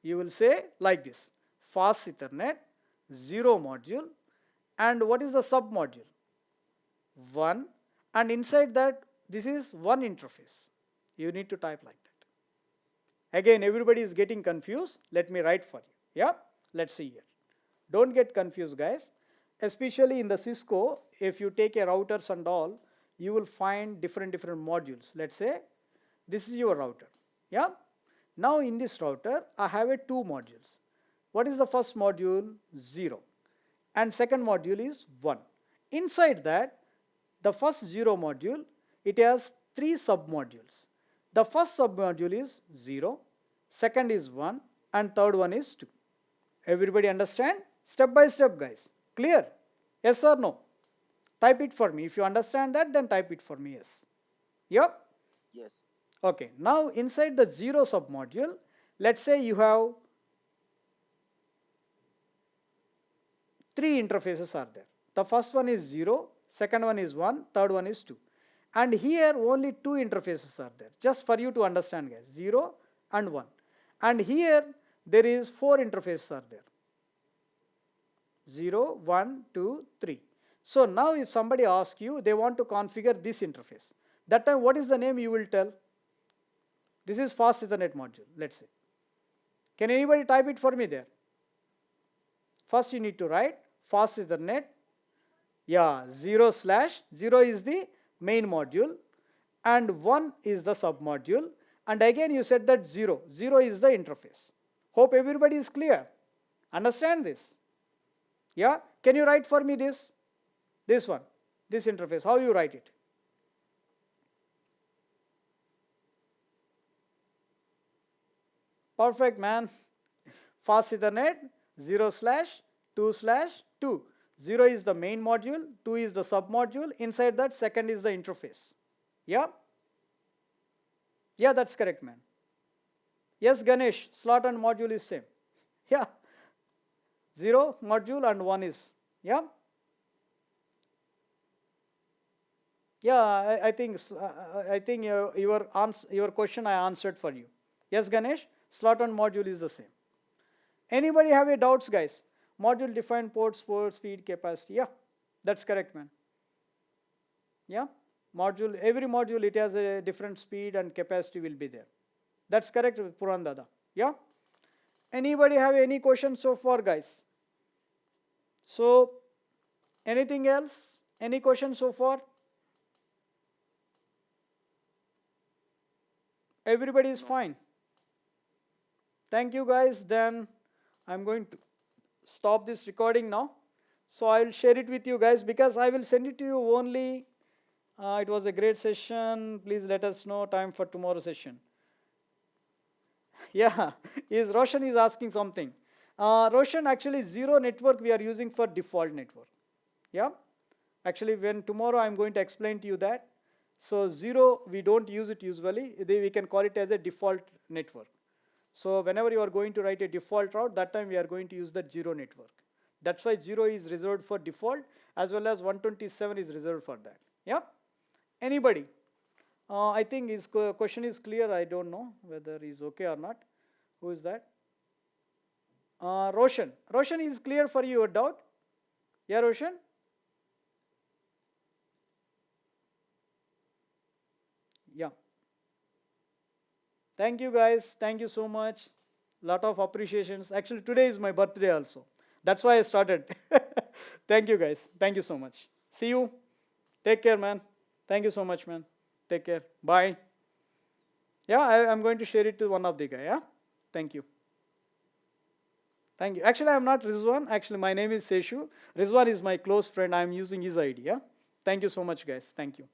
You will say like this: fast Ethernet 0 module, and what is the sub module? 1, and inside that this is one interface. You need to type like that. Again, everybody is getting confused. Let me write for you. Yeah, let's see here. Don't get confused, guys. Especially in the Cisco, if you take a routers and all, you will find different modules. Let's say this is your router. Yeah. Now in this router, I have a two modules. What is the first module? 0. And second module is 1. Inside that, the first 0 module, it has 3 submodules. The first submodule is 0, second is 1, and third one is 2. Everybody understand? Step by step, guys. Clear? Yes or no? Type it for me. If you understand that, then type it for me. Yes. Yep. Yes. Okay. Now inside the 0 submodule, let's say you have three interfaces are there. The first one is 0, second one is 1, third one is 2. And here only two interfaces are there. Just for you to understand, guys, 0 and 1. And here there is four interfaces are there. 0, 1, 2, 3. So now if somebody asks you, they want to configure this interface. That time what is the name you will tell? This is fast Ethernet module, let's say. Can anybody type it for me there? First you need to write fast Ethernet. Yeah, 0/0 is the main module and 1 is the submodule. And again you said that 0 is the interface. Hope everybody is clear. Understand this? Yeah, can you write for me this one, this interface, how you write it? Perfect, man. Fast Ethernet 0/2/2. 0 is the main module, 2 is the submodule, inside that second is the interface. Yeah, yeah, that's correct, man. Yes, Ganesh, slot and module is same. Yeah, 0 module and 1 is, yeah. Yeah, I think your question I answered for you. Yes, Ganesh, slot and module is the same. Anybody have any doubts, guys? Module defined ports for speed capacity. Yeah, that's correct, man. Yeah, module, every module it has a different speed and capacity will be there. That's correct, Puran Dada. Yeah. Anybody have any questions so far, guys? So anything else? Any questions so far? Everybody is No. fine. Thank you, guys. Then I'm going to stop this recording now. So I'll share it with you guys because I will send it to you only. It was a great session. Please let us know time for tomorrow session. Yeah, is Roshan is asking something. Roshan, actually 0 network we are using for default network. Yeah, actually when tomorrow I'm going to explain to you that. So 0 we don't use it usually. We can call it as a default network. So whenever you are going to write a default route, that time we are going to use that 0 network. That's why 0 is reserved for default as well as 127 is reserved for that. Yeah. Anybody? I think his question is clear. I don't know whether he's okay or not. Who is that? Roshan. Roshan is clear for you, your doubt? Yeah, Roshan? Yeah. Thank you, guys. Thank you so much. Lot of appreciations. Actually, today is my birthday also. That's why I started. Thank you, guys. Thank you so much. See you. Take care, man. Thank you so much, man. Take care. Bye. Yeah, I'm going to share it to one of the guy. Yeah. Thank you. Thank you. Actually, I'm not Rizwan. Actually, my name is Seshu. Rizwan is my close friend. I'm using his ID. Yeah. Thank you so much, guys. Thank you.